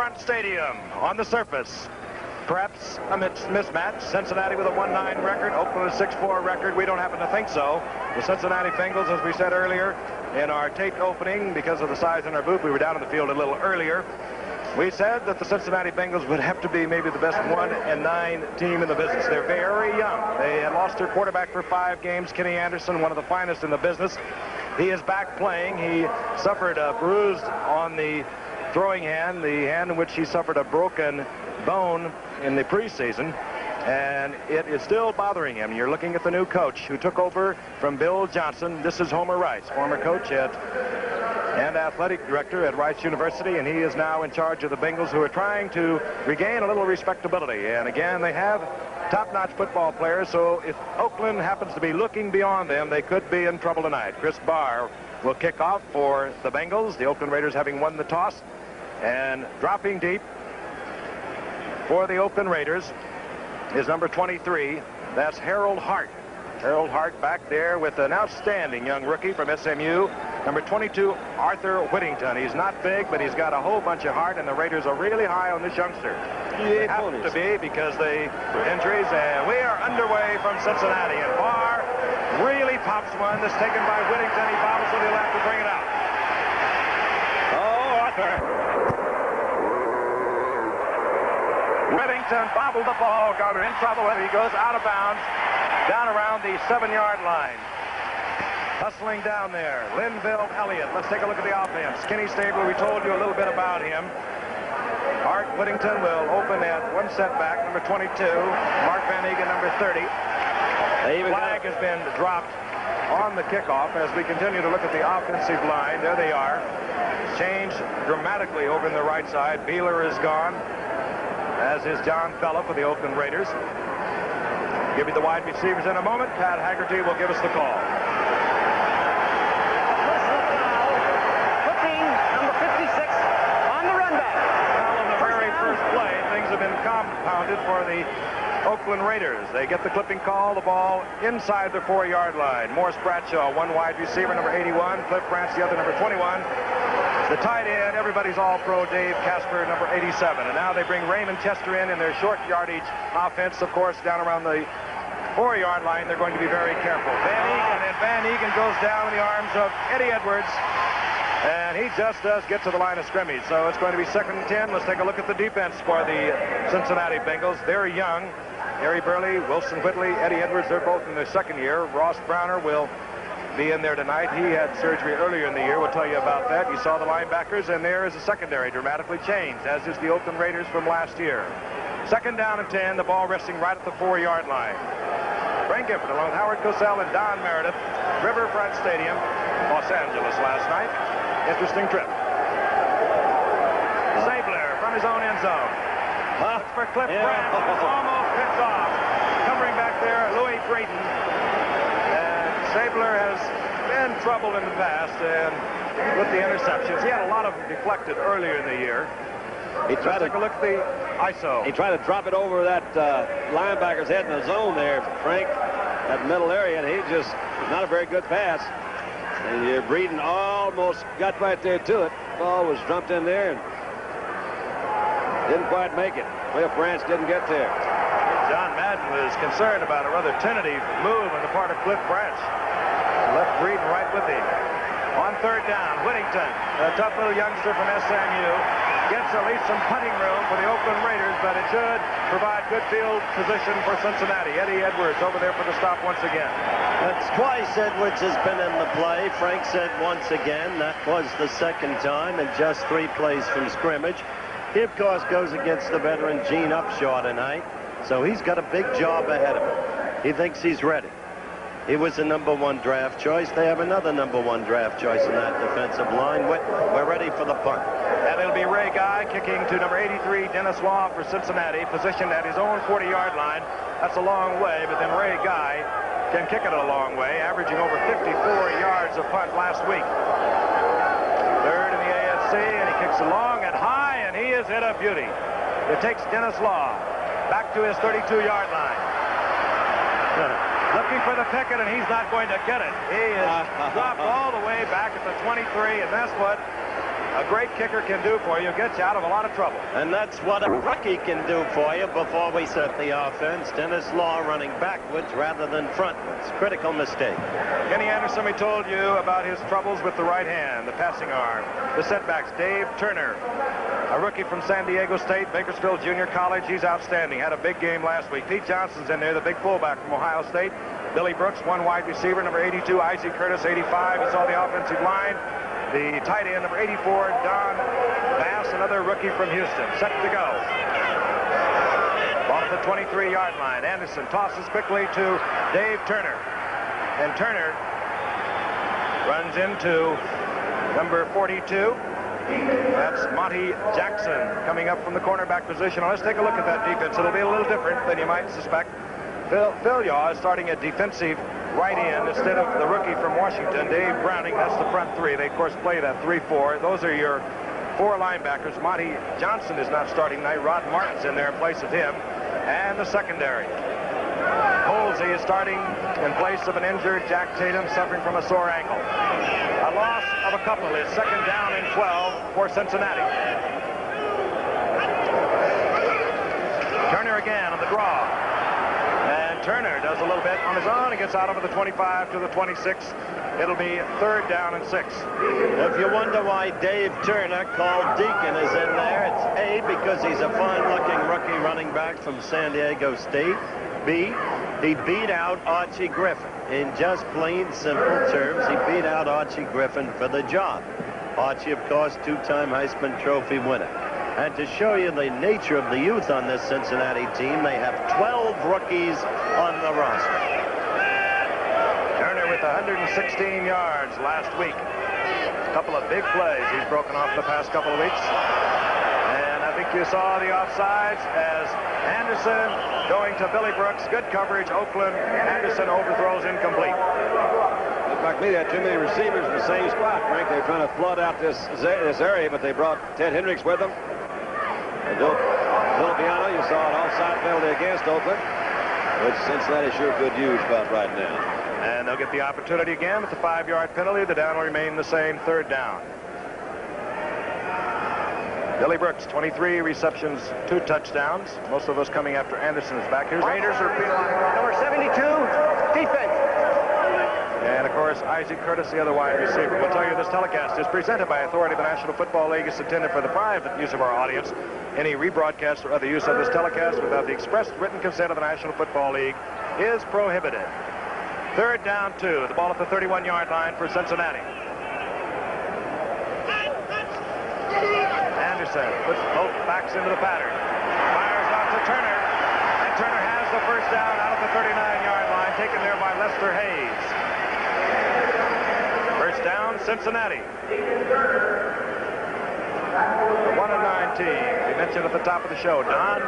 Riverfront Stadium. On the surface, perhaps a mismatch. Cincinnati with a 1-9 record, Oakland a 6-4 record. We don't happen to think so. The Cincinnati Bengals, as we said earlier in our taped opening, because of the size in our booth, we were down in the field a little earlier. We said that the Cincinnati Bengals would have to be maybe the best 1-9 team in the business. They're very young. They had lost their quarterback for 5 games, Kenny Anderson, one of the finest in the business. He is back playing. He suffered a bruise on the throwing hand, the hand in which he suffered a broken bone in the preseason, and it is still bothering him. You're looking at the new coach who took over from Bill Johnson. This is Homer Rice, former coach and athletic director at Rice University, and he is now in charge of the Bengals, who are trying to regain a little respectability. And again, they have top-notch football players, so if Oakland happens to be looking beyond them, they could be in trouble tonight. Chris Barr will kick off for the Bengals, the Oakland Raiders having won the toss, and dropping deep for the Oakland Raiders is number 23. That's Harold Hart. Harold Hart back there with an outstanding young rookie from SMU. Number 22, Arthur Whittington. He's not big, but he's got a whole bunch of heart, and the Raiders are really high on this youngster. They have to be because they injuries, and we are underway from Cincinnati. And Barr really pops one. This taken by Whittington. He bobbles it. He'll have to bring it out. Oh, Arthur. Whittington bobbled the ball. Got in trouble. He goes out of bounds down around the 7-yard line. Hustling down there, Linville Elliott. Let's take a look at the offense. Kenny Stabler, we told you a little bit about him. Art Whittington will open at one setback, number 22. Mark Van Egan, number 30. Flag has been dropped on the kickoff as we continue to look at the offensive line. There they are. Changed dramatically over in the right side. Beeler is gone, as is John Fella for the Oakland Raiders. Give you the wide receivers in a moment. Pat Haggerty will give us the call. Flipping, number 56 on the run back. Well, on the very first play, things have been compounded for the Oakland Raiders. They get the clipping call, the ball inside their 4-yard line. Morris Bradshaw, one wide receiver, number 81. Cliff Branch, the other, number 21. The tight end, everybody's all-pro, Dave Casper, number 87. And now they bring Raymond Chester in their short yardage offense, of course, down around the 4-yard line. They're going to be very careful. Van Egan goes down in the arms of Eddie Edwards, and he just does get to the line of scrimmage. So it's going to be 2nd and 10. Let's take a look at the defense for the Cincinnati Bengals. They're young. Harry Burley, Wilson Whitley, Eddie Edwards, they're both in their 2nd year. Ross Browner will be in there tonight. He had surgery earlier in the year. We'll tell you about that. You saw the linebackers, and there is a secondary dramatically changed, as is the Oakland Raiders from last year. 2nd down and 10, the ball resting right at the 4-yard line. Frank Gifford along with Howard Cosell and Don Meredith, Riverfront Stadium, Los Angeles last night. Interesting trip. Sabler from his own end zone. Looks for Cliff Branch. Almost picked off. Covering back there, Louis Drayton. Sabler has been troubled in the past and with the interceptions. He had a lot of them deflected earlier in the year. He tried to take a look at the ISO. He tried to drop it over that linebacker's head in the zone there, Frank, that middle area, and he just not a very good pass. And Breeden almost got right there to it. Ball was dumped in there and didn't quite make it. Cliff Branch didn't get there. John Madden was concerned about a rather tentative move on the part of Cliff Branch. Left Breeden right with him. On 3rd down, Whittington, a tough little youngster from SMU, gets at least some punting room for the Oakland Raiders, but it should provide good field position for Cincinnati. Eddie Edwards over there for the stop once again. That's twice Edwards has been in the play. Frank said once again. That was the 2nd time in just 3 plays from scrimmage. He, of course, goes against the veteran Gene Upshaw tonight, so he's got a big job ahead of him. He thinks he's ready. He was the number 1 draft choice. They have another number 1 draft choice in that defensive line. We're ready for the punt. And it'll be Ray Guy kicking to number 83, Dennis Law for Cincinnati, positioned at his own 40-yard line. That's a long way, but then Ray Guy can kick it a long way, averaging over 54 yards a punt last week. 3rd in the AFC, and he kicks long and high, and he is hit a beauty. It takes Dennis Law back to his 32-yard line. Looking for the picket, and he's not going to get it. He is dropped all the way back at the 23, and that's what a great kicker can do for you. Gets you out of a lot of trouble. And that's what a rookie can do for you before we set the offense. Dennis Law running backwards rather than frontwards. Critical mistake. Kenny Anderson, we told you about his troubles with the right hand, the passing arm, the setbacks. Dave Turner, a rookie from San Diego State, Bakersfield Junior College. He's outstanding. Had a big game last week. Pete Johnson's in there, the big fullback from Ohio State. Billy Brooks, one wide receiver, number 82, Isaac Curtis, 85. You saw the offensive line. The tight end, number 84, Don Bass, another rookie from Houston. Set to go. Ball at the 23-yard line. Anderson tosses quickly to Dave Turner. And Turner runs into number 42. That's Monty Jackson coming up from the cornerback position. Now, let's take a look at that defense. It'll be a little different than you might suspect. Phil Yaw is starting a defensive right end instead of the rookie from Washington, Dave Browning. That's the front three. They, of course, play that 3-4. Those are your four linebackers. Monty Johnson is not starting tonight. Rod Martin's in there in place of him. And the secondary. Holsey is starting in place of an injured Jack Tatum suffering from a sore ankle. A loss of a couple is second down and 12 for Cincinnati. Turner again on the draw. And Turner does a little bit on his own. He gets out over the 25 to the 26. It'll be third down and 6. If you wonder why Dave Turner, called Deacon, is in there, it's A, because he's a fine-looking rookie running back from San Diego State. B, he beat out Archie Griffin. In just plain, simple terms, he beat out Archie Griffin for the job. Archie, of course, two-time Heisman Trophy winner. And to show you the nature of the youth on this Cincinnati team, they have 12 rookies on the roster. Turner with 116 yards last week. A couple of big plays he's broken off the past couple of weeks. And I think you saw the offsides as Anderson going to Billy Brooks. Good coverage. Oakland. Anderson overthrows incomplete. Looked like me, they had too many receivers in the same spot, Frank. They're trying to flood out this area, but they brought Ted Hendricks with them. And Filipiano, you saw an offside penalty against Oakland, which Cincinnati sure could use about right now. And they'll get the opportunity again with the 5-yard penalty. The down will remain the same, third down. Billy Brooks, 23 receptions, 2 touchdowns. Most of those coming after Anderson's back. Here's Raiders are penalized. Number 72, defense. And, of course, Isaac Curtis, the other wide receiver. We'll tell you this telecast is presented by authority of the National Football League. It's intended for the private use of our audience. Any rebroadcast or other use of this telecast without the express written consent of the National Football League is prohibited. Third down 2. The ball at the 31-yard line for Cincinnati. Anderson puts both backs into the pattern. Fires out to Turner. And Turner has the first down out of the 39-yard line, taken there by Lester Hayes. First down, Cincinnati. The 1-9 team. We mentioned at the top of the show, Don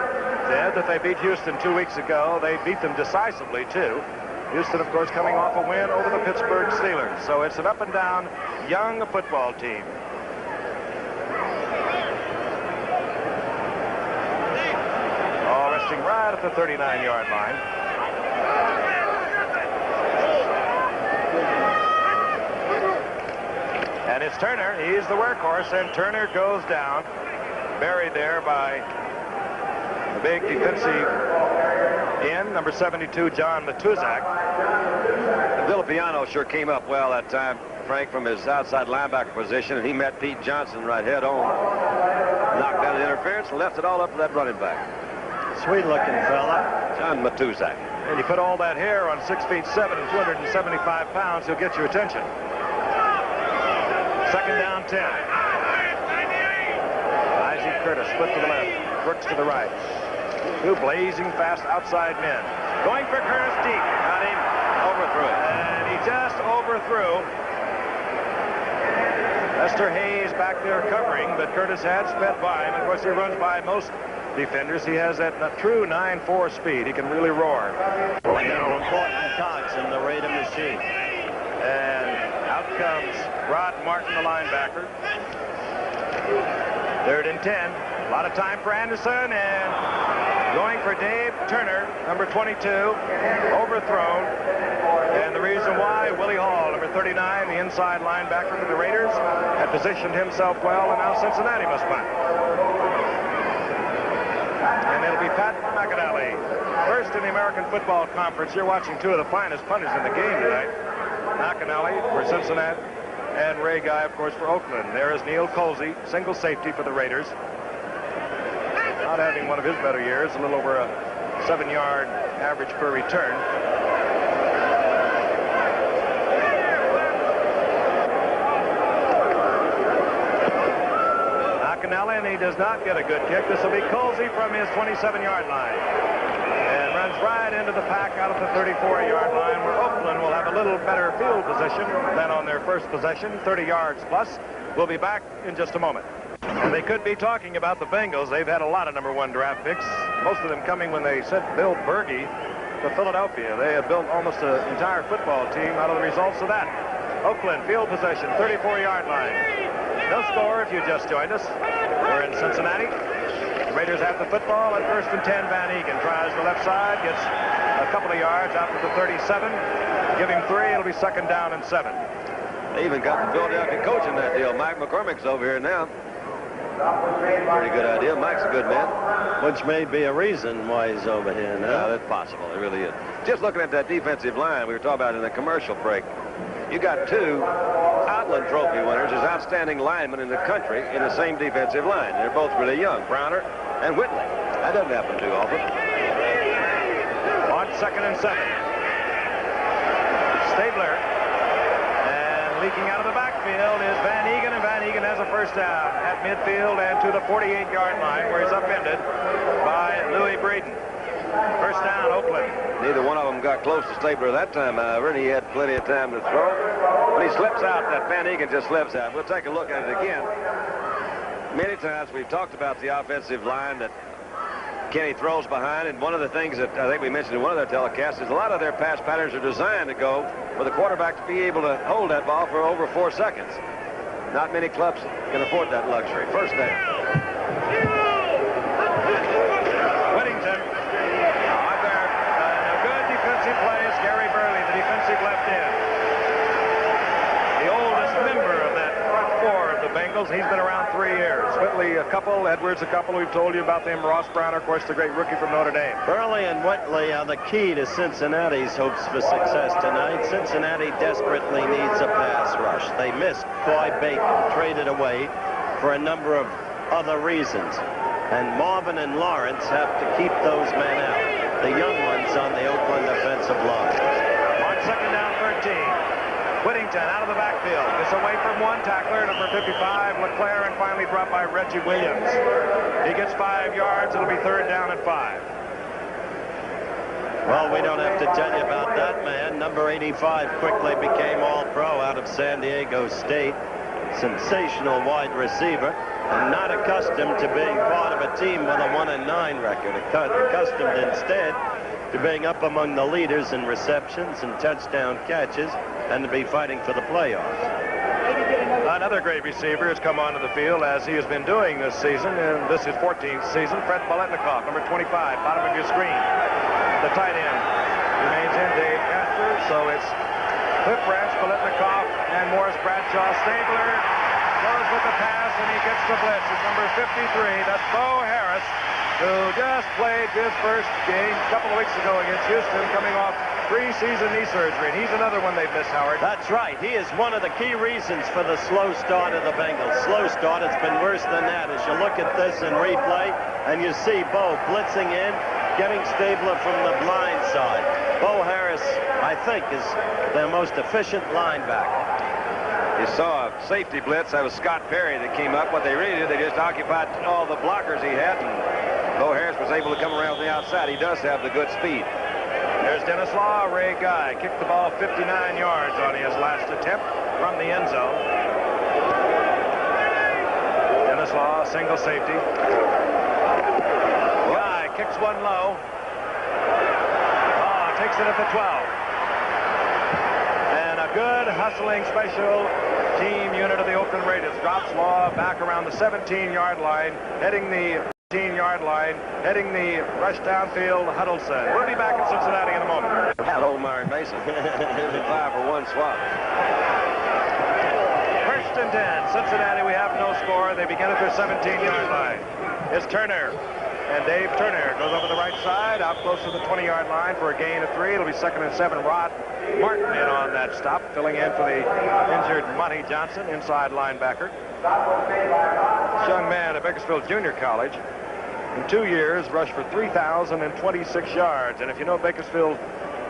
said that they beat Houston 2 weeks ago. They beat them decisively, too. Houston, of course, coming off a win over the Pittsburgh Steelers. So it's an up-and-down young football team. All resting right at the 39-yard line. And it's Turner. He's the workhorse, and Turner goes down, buried there by the big defensive end, number 72, John Matuzak. Filipiano sure came up well that time, Frank, from his outside linebacker position, and he met Pete Johnson right head on. Knocked down the interference and left it all up to that running back. Sweet-looking fella. John Matuzak. And you put all that hair on 6'7" and 275 pounds, he'll get your attention. Second down 10. Isaac Curtis split to the left. Brooks to the right. 2 blazing fast outside men. Going for Curtis deep. Got him. Overthrew it. And he just overthrew. Lester Hayes back there covering, but Curtis had sped by him. Of course, he runs by most defenders. He has that true 9.4 speed. He can really roar. Now important cogs in the Raider machine. And out comes Rod Martin, the linebacker. Third and 10. A lot of time for Anderson, and going for Dave Turner, number 22, overthrown. And the reason why, Willie Hall, number 39, the inside linebacker for the Raiders, had positioned himself well, and now Cincinnati must punt. And it'll be Pat McAnally. First in the American Football Conference. You're watching two of the finest punters in the game tonight. McAnally for Cincinnati, and Ray Guy, of course, for Oakland. There is Neil Colsey, single safety for the Raiders. Not having one of his better years, a little over a 7-yard average per return. McAnally, and he does not get a good kick. This will be Colsey from his 27-yard line. And runs right into the pack out of the 34-yard line, where Oakland will have a little better field position than on their first possession, 30 yards plus. We'll be back in just a moment. And they could be talking about the Bengals. They've had a lot of #1 draft picks, most of them coming when they sent Bill Bergey to Philadelphia. They have built almost an entire football team out of the results of that. Oakland, field possession, 34-yard line. No score if you just joined us. We're in Cincinnati. The Raiders have the football at 1st and 10. Van Egan tries the left side, gets a couple of yards out to the 37. Give him 3. It'll be 2nd down and 7. They even got the Philadelphia coach in that deal. Mike McCormick's over here now. Pretty good idea. Mike's a good man. Which may be a reason why he's over here now. Yeah, that's possible. It really is. Just looking at that defensive line we were talking about in the commercial break, you got 2 Outland Trophy winners as outstanding linemen in the country in the same defensive line. They're both really young, Browner and Whitley. That doesn't happen too often. On 2nd and 7. Stabler. Leaking out of the backfield is Van Egan, and Van Egan has a first down at midfield and to the 48-yard line, where he's upended by Louis Breeden. First down, Oakland. Neither one of them got close to Stabler that time, however, and he had plenty of time to throw. When he slips out, that Van Egan just slips out. We'll take a look at it again. Many times we've talked about the offensive line that Kenny throws behind, and one of the things that I think we mentioned in one of their telecasts is a lot of their pass patterns are designed to go for the quarterback to be able to hold that ball for over 4 seconds. Not many clubs can afford that luxury. First down. Whittington. Out there. A good defensive play is Gary Burley, the defensive left end. The oldest member of that front 4 of the Bengals. He's been around 3 years. Whitley a couple, Edwards a couple. We've told you about them. Ross Browner, of course, the great rookie from Notre Dame. Burley and Whitley are the key to Cincinnati's hopes for success tonight. Cincinnati desperately needs a pass rush. They missed Clyde Bacon, traded away for a number of other reasons. And Marvin and Lawrence have to keep those men out, the young ones on the Oakland offensive line. On 2nd down, 13. Whittington out of the backfield. Gets away from one tackler, number 55, LeClaire, and finally dropped by Reggie Williams. He gets 5 yards. It'll be 3rd down and 5. Well, we don't have to tell you about that man. Number 85 quickly became All-Pro out of San Diego State. Sensational wide receiver, and not accustomed to being part of a team with a 1-9 record. Accustomed instead to being up among the leaders in receptions and touchdown catches, and to be fighting for the playoffs. Another great receiver has come onto the field, as he has been doing this season, and this is 14th season. Fred Biletnikoff, number 25, bottom of your screen. The tight end remains in, Dave Casper, so it's Cliff Branch, Biletnikoff, and Morris Bradshaw. Stabler goes with the pass, and he gets the blitz. It's number 53. That's Bo Harris, who just played his first game a couple of weeks ago against Houston, coming off preseason knee surgery, and he's another one they've missed, Howard. That's right. He is one of the key reasons for the slow start of the Bengals. Slow start. It's been worse than that. As you look at this in replay, and you see Bo blitzing in, getting Stabler from the blind side. Bo Harris, I think, is their most efficient linebacker. You saw a safety blitz. That was Scott Perry that came up. What they really did, they just occupied all the blockers he had, and Bo Harris was able to come around the outside. He does have the good speed. There's Dennis Law. Ray Guy kicked the ball 59 yards on his last attempt from the end zone. Dennis Law, single safety. Guy kicks one low. Law takes it at the 12. And a good hustling special team unit of the Oakland Raiders. Drops Law back around the 17-yard line, heading the 15-yard line, heading the rush downfield, Huddleston. We'll be back in Cincinnati in a moment. Hello, Myron Mason. 5-for-1 swap. First and 10. Cincinnati, we have no score. They begin at their 17-yard line. It's Turner. And Dave Turner goes over the right side, out close to the 20-yard line for a gain of 3. It'll be 2nd and 7. Rod Martin in on that stop, filling in for the injured Monty Johnson, inside linebacker. This young man at Bakersfield Junior College, in 2 years, rushed for 3,026 yards. And if you know Bakersfield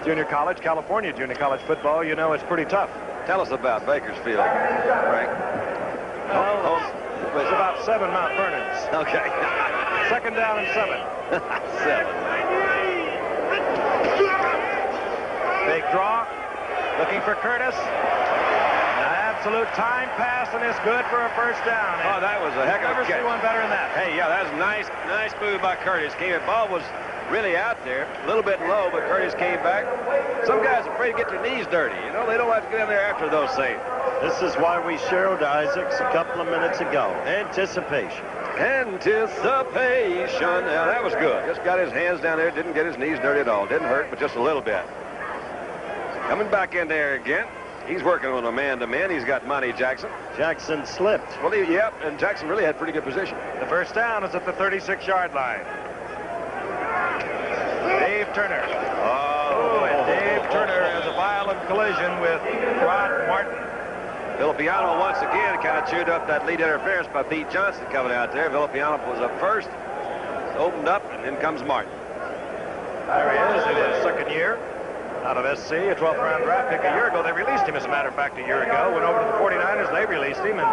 Junior College, California Junior College football, you know it's pretty tough. Tell us about Bakersfield, Frank. It's about 7 Mount Vernons. Okay. 2nd down and 7. 7. Big draw. Looking for Curtis. An absolute time pass, and it's good for a first down. Oh, that was a heck of a catch. Never see one better than that. Hey, yeah, that was nice move by Curtis. The ball was really out there, a little bit low, but Curtis came back. Some guys are afraid to get their knees dirty. You know, they don't like to get in there after those things. This is why we showed Isaacs a couple of minutes ago. Anticipation. Anticipation. Now, that was good. Just got his hands down there. Didn't get his knees dirty at all. Didn't hurt, but just a little bit. Coming back in there again. He's working on a man-to-man. He's got Monty Jackson. Jackson slipped. Well, and Jackson really had pretty good position. The first down is at the 36-yard line. Dave Turner. And Dave Turner has a violent collision with Rod Martin. Villapiano once again kind of chewed up that lead interference by Pete Johnson coming out there. Villapiano was up first, opened up, and in comes Martin. There he is in his 2nd year out of SC, a 12th round draft pick a year ago. They released him, as a matter of fact, a year ago. Went over to the 49ers, they released him, and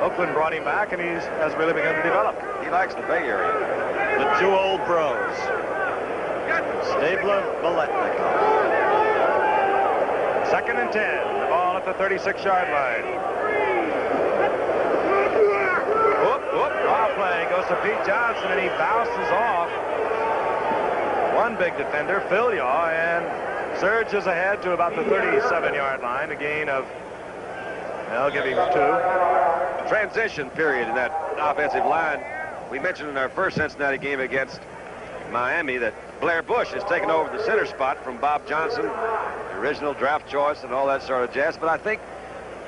Oakland brought him back, and he has really begun to develop. He likes the Bay Area. The 2 old bros. Stabler, Biletnikoff. 2nd and 10. The ball at the 36-yard line. Draw play goes to Pete Johnson, and he bounces off one big defender, Philyaw, and surges ahead to about the 37-yard line. A gain of, I'll give him 2. Transition period in that offensive line. We mentioned in our first Cincinnati game against Miami that Blair Bush has taken over the center spot from Bob Johnson, the original draft choice and all that sort of jazz. But I think,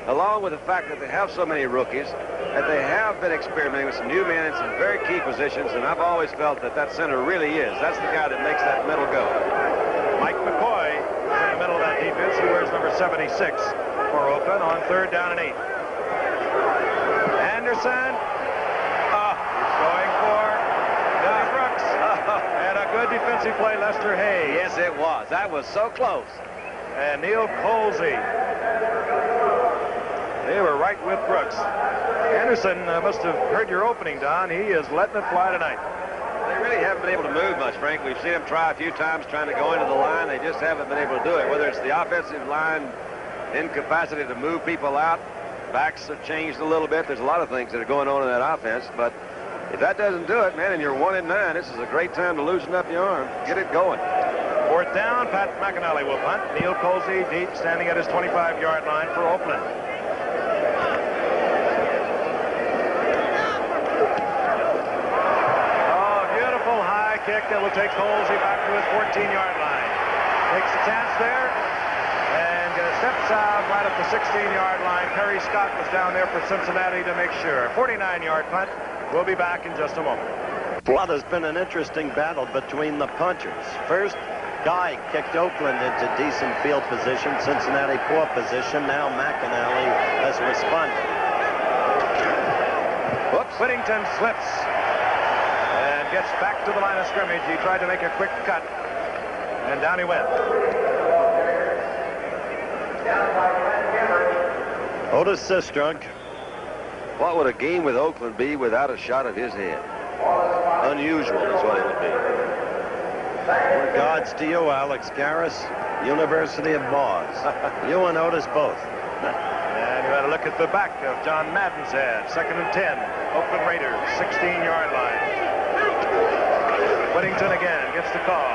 along with the fact that they have so many rookies, that they have been experimenting with some new men in some very key positions, and I've always felt that that center really is. That's the guy that makes that middle go. Mike McCoy is in the middle of that defense. He wears number 76 for Oakland on 3rd down and 8. Anderson. Going for Billy Brooks. And a good defensive play, Lester Hayes. Yes, it was. That was so close. And Neil Colsey. They were right with Brooks. Anderson must have heard your opening, Don. He is letting it fly tonight. They really haven't been able to move much, Frank. We've seen them try a few times trying to go into the line. They just haven't been able to do it. Whether it's the offensive line incapacity to move people out, backs have changed a little bit. There's a lot of things that are going on in that offense, but if that doesn't do it, man, and you're 1 and 9, this is a great time to loosen up your arm. Get it going. 4th down, Pat McAnally will punt. Neil Colsey deep, standing at his 25-yard line for Oakland. Oh, beautiful high kick that will take Colsey back to his 14-yard line. Takes a chance there and steps out right at the 16-yard line. Perry Scott was down there for Cincinnati to make sure. 49-yard punt. We'll be back in just a moment. Well, there's been an interesting battle between the punchers. First, Guy kicked Oakland into decent field position. Cincinnati poor position. Now McAnally has responded. Whoops. Whittington slips and gets back to the line of scrimmage. He tried to make a quick cut, and down he went. Otis Sistrunk. What would a game with Oakland be without a shot of his head? Unusual is what it would be. Regards to you, Alex Garris, University of Mars. You and Otis both. And you had a look at the back of John Madden's head. 2nd and 10. Oakland Raiders, 16-yard line. Whittington again gets the call.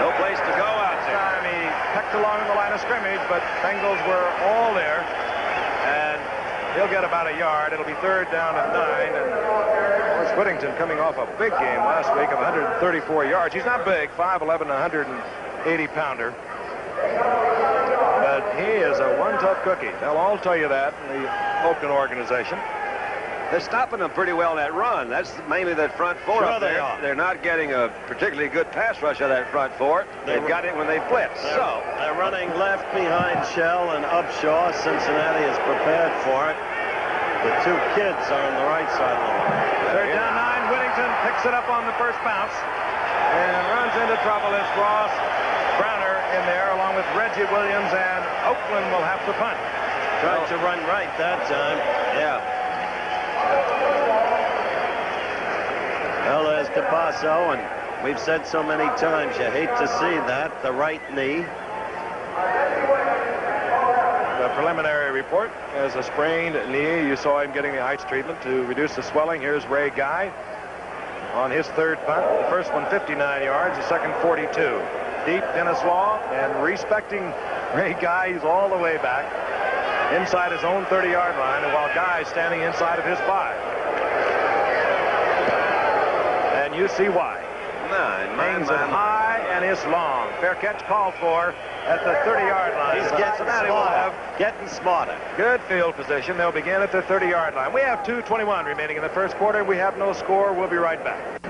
No place to go out last time he pecked along the line of scrimmage, but Bengals were all there. And he'll get about a yard. It'll be 3rd down and 9. And of course, Whittington coming off a big game last week of 134 yards. He's not big, 5'11", 180-pounder. But he is a one-tough cookie. They'll all tell you that in the Oakland organization. They're stopping them pretty well in that run. That's mainly that front four Sure up there. They're not getting a particularly good pass rush out of that front four. They've got it when they blitz. So they're running left behind Shell and Upshaw. Cincinnati is prepared for it. The 2 kids are on the right side of the line. 3rd down 9. Whittington picks it up on the first bounce and runs into trouble. It's Ross Browner in there along with Reggie Williams, and Oakland will have to punt. Tried to run right that time. Yeah. Well, there's DePasso, and we've said so many times you hate to see that, the right knee. The preliminary report is a sprained knee. You saw him getting the ice treatment to reduce the swelling. Here's Ray Guy on his 3rd punt. The first one 59 yards, the second 42. Deep Dennis Law, and respecting Ray Guy, he's all the way back inside his own 30-yard line, and while Guy's standing inside of his 5. And you see why. Hangs it high and it's long. Fair catch called for at the 30-yard line. He's getting smarter. Good field position. They'll begin at the 30-yard line. We have 2:21 remaining in the first quarter. We have no score. We'll be right back.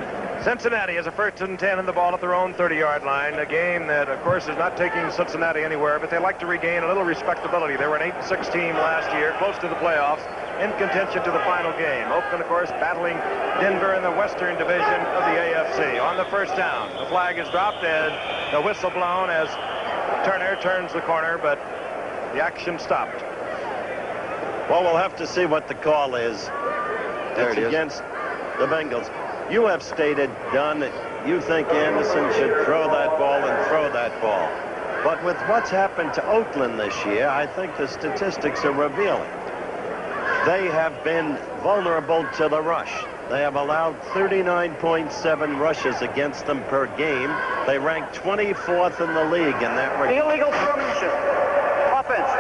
Cincinnati has a 1st and 10 in the ball at their own 30-yard line. A game that, of course, is not taking Cincinnati anywhere, but they like to regain a little respectability. They were an 8-6 team last year, close to the playoffs, in contention to the final game. Oakland, of course, battling Denver in the Western Division of the AFC. On the 1st down, the flag is dropped and the whistle blown as Turner turns the corner, but the action stopped. Well, we'll have to see what the call is. There it is. Against the Bengals. You have stated, Don, that you think Anderson should throw that ball and throw that ball. But with what's happened to Oakland this year, I think the statistics are revealing. They have been vulnerable to the rush. They have allowed 39.7 rushes against them per game. They rank 24th in the league in that regard. Illegal formation. Offense.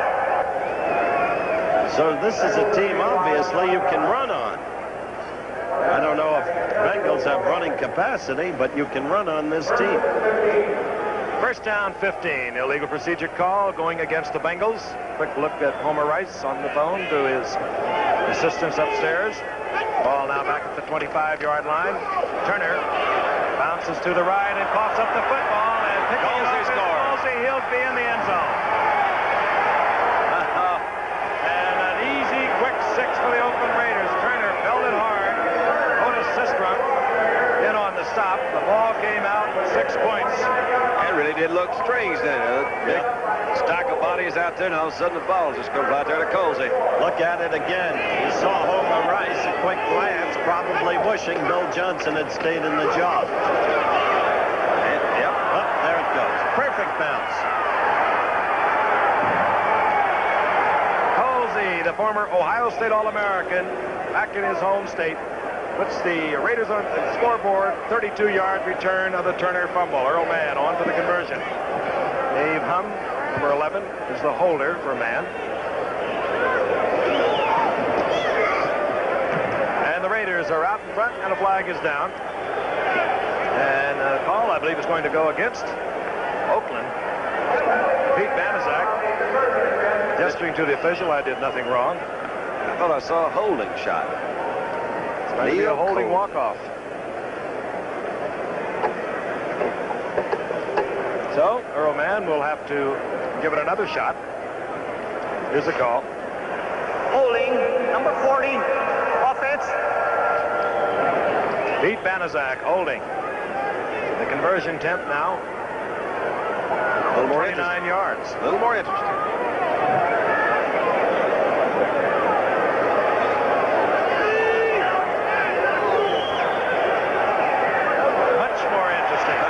So this is a team, obviously, you can run on. I don't know if Bengals have running capacity, but you can run on this team. 1st down 15. Illegal procedure call going against the Bengals. Quick look at Homer Rice on the phone to his assistants upstairs. Ball now back at the 25-yard line. Turner bounces to the right and coughs up the football and picking it up. He'll be in the end zone. And an easy, quick 6 for the Oakland Raiders. Turner held it hard. Otis Sistrom in on the stop. The ball came out with 6 points. It really did look strange then. Big stack of bodies out there, and all of a sudden the ball just comes out there to Colsey. Look at it again. You saw Homer Rice, a quick glance, probably wishing Bill Johnson had stayed in the job. Yep. Oh, there it goes. Perfect bounce. Colsey, the former Ohio State All-American, back in his home state, puts the Raiders on the scoreboard. 32-yard return of the Turner fumble. Earl Mann on for the conversion. Dave Hum, number 11, is the holder for Mann. And the Raiders are out in front, and a flag is down. And a call, I believe, is going to go against Oakland. Pete Banaszak gesturing to the official, I did nothing wrong. I thought I saw a holding shot. It's going to be a holding walk-off. So, Earl Mann will have to give it another shot. Here's the call. Holding, number 40, offense. Pete Banaszak holding. The conversion attempt now. A little more 29 yards. A little more interesting. Much more interesting.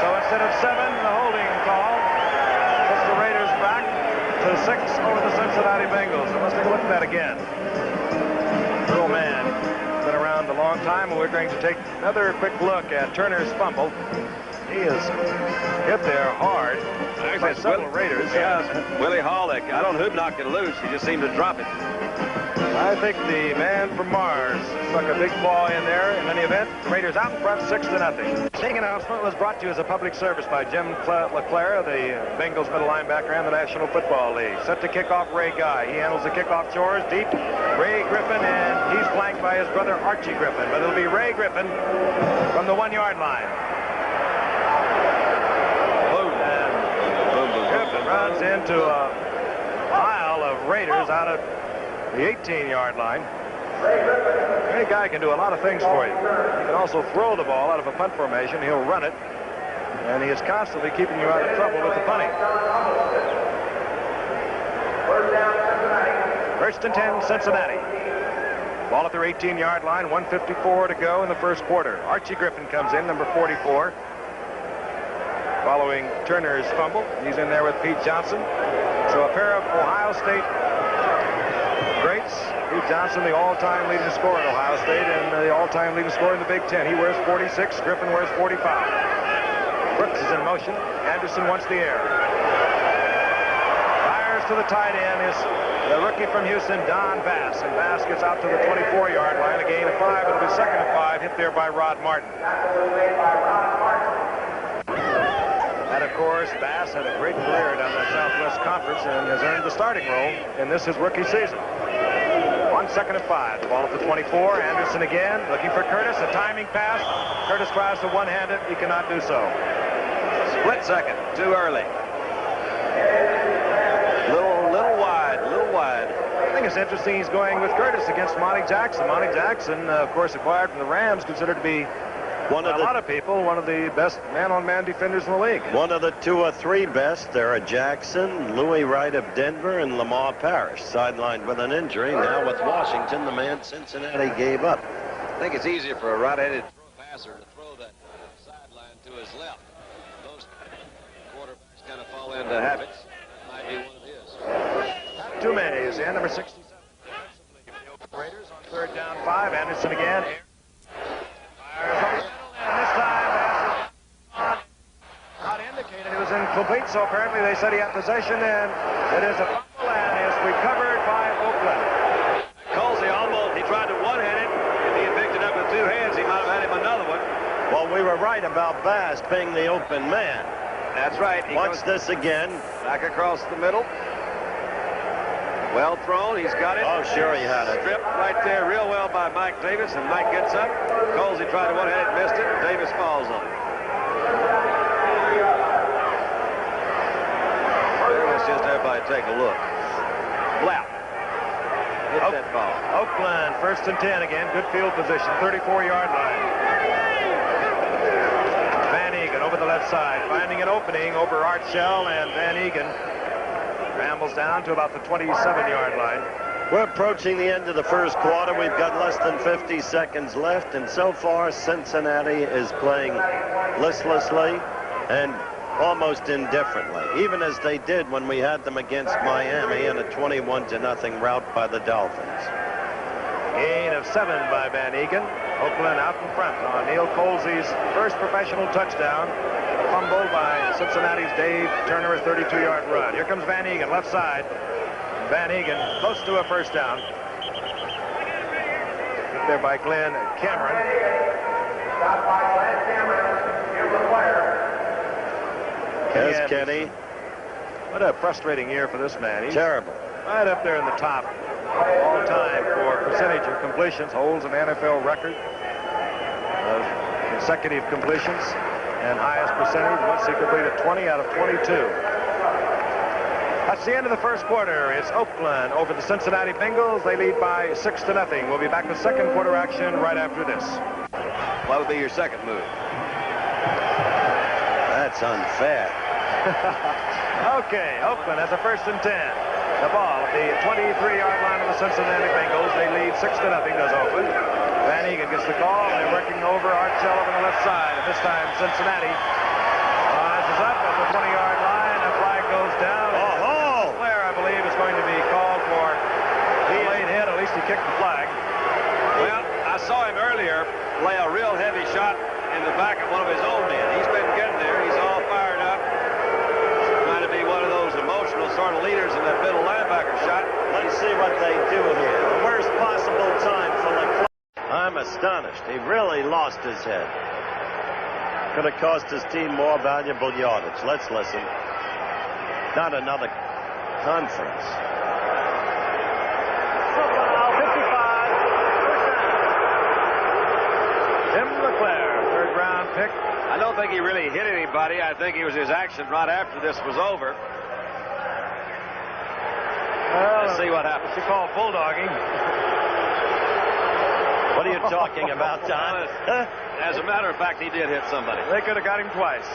So instead of 7, the holding call puts the Raiders back to 6 over the Cincinnati Bengals. So let's take a look at that again. Earl Mann been around a long time, and we're going to take another quick look at Turner's fumble. He is hit there hard by several Raiders. Yeah, Willie Hall. I don't know who knocked it loose. He just seemed to drop it. I think the man from Mars stuck a big ball in there. In any event, the Raiders out in front 6-0. Big announcement was brought to you as a public service by Jim LeClaire, the Bengals middle linebacker and the National Football League. Set to kick off Ray Guy. He handles the kickoff chores deep. Ray Griffin, and he's flanked by his brother Archie Griffin. But it'll be Ray Griffin from the 1-yard line. And Griffin runs into a pile of Raiders out of the 18-yard line. Any guy can do a lot of things for you. He can also throw the ball out of a punt formation. He'll run it. And he is constantly keeping you out of trouble with the punting. First and 10, Cincinnati. Ball at their 18-yard line, 1:54 to go in the first quarter. Archie Griffin comes in, number 44. Following Turner's fumble. He's in there with Pete Johnson. So a pair of Ohio State greats. Pete Johnson, the all-time leading scorer at Ohio State, and the all-time leading scorer in the Big Ten. He wears 46. Griffin wears 45. Brooks is in motion. Anderson wants the air. Fires to the tight end is the rookie from Houston, Don Bass. And Bass gets out to the 24-yard line. A gain of 5. It'll be second and 5. Hit there by Rod Martin. And of course, Bass had a great career down the Southwest Conference and has earned the starting role in this his rookie season. 1 second and 5. The ball at the 24. Anderson again looking for Curtis. A timing pass. Curtis tries to one-hand it. He cannot do so. Split second. Too early. Little wide. I think it's interesting he's going with Curtis against Monty Jackson. Monty Jackson, of course, acquired from the Rams, considered to be a lot of people, one of the best man-on-man defenders in the league. One of the 2 or 3 best. There are Jackson, Louis Wright of Denver, and Lamar Parrish, sidelined with an injury. Now with Washington, the man Cincinnati gave up. I think it's easier for a right-handed passer to throw that sideline to his left. Most quarterbacks kind of fall into habits. That might be one of his. Toomey is in, number 67. The Oakland Raiders on 3rd down 5. Anderson again. Fires over the middle, and this time not indicated. It was incomplete, so apparently they said he had possession, and it is a fumble, and is recovered by Oakland. Colsey he tried to one-hand it. If he had picked it up with 2 hands, he might have had him another one. Well, we were right about Bass being the open man. That's right. Watch this again. Back across the middle. Well thrown. He's got it. Oh, sure he had it. Stripped right there real well by Mike Davis, and Mike gets up. Colsey tried to one-hand it, missed it. Davis falls on it. Let's just everybody take a look. Blap. Hit that ball. Oakland, 1st and 10 again. Good field position, 34-yard line. Van Egan over the left side, finding an opening over Art Shell, and Van Egan rambles down to about the 27-yard line. We're approaching the end of the first quarter. We've got less than 50 seconds left, and so far Cincinnati is playing listlessly and almost indifferently, even as they did when we had them against Miami in a 21-0 rout by the Dolphins. Gain of 7 by Van Egan. Oakland out in front on Neil Colsey's first professional touchdown. Fumbled by Cincinnati's Dave Turner, a 32-yard run. Here comes Van Egan, left side. Van Egan close to a first down. Hit there by Glenn Cameron. Stop by Glenn Cameron. Yes, Kenny. What a frustrating year for this man. He's terrible. Right up there in the top all time for percentage of completions. Holds an NFL record of consecutive completions and highest percentage once he completed 20 out of 22. That's the end of the first quarter. It's Oakland over the Cincinnati Bengals. They lead by 6-0. We'll be back with second quarter action right after this. What would be your second move? That's unfair. Okay, Oakland has a 1st and 10. The ball at the 23-yard line of the Cincinnati Bengals. They lead 6-0, does Oakland. Van Egan gets the call. They're working over Art Shell on the left side. And this time, Cincinnati rises up at the 20-yard line. A flag goes down. Oh, Flair, I believe, is going to be called for a late hit. At least he kicked the flag. Well, I saw him earlier lay a real heavy shot in the back of one of his own men. He's been getting there. He's all fired up. Trying to be one of those emotional sort of leaders in that middle linebacker shot. Let's see what they do here. The worst possible time for the. I'm astonished. He really lost his head. Could have cost his team more valuable yardage. Let's listen. Not another conference. Football, 55. Tim LeClaire, third-round pick. I don't think he really hit anybody. I think it was his action right after this was over. Well, Let's see what happens. What you call bulldogging. What are you talking about, Don? As a matter of fact, he did hit somebody. They could have got him twice.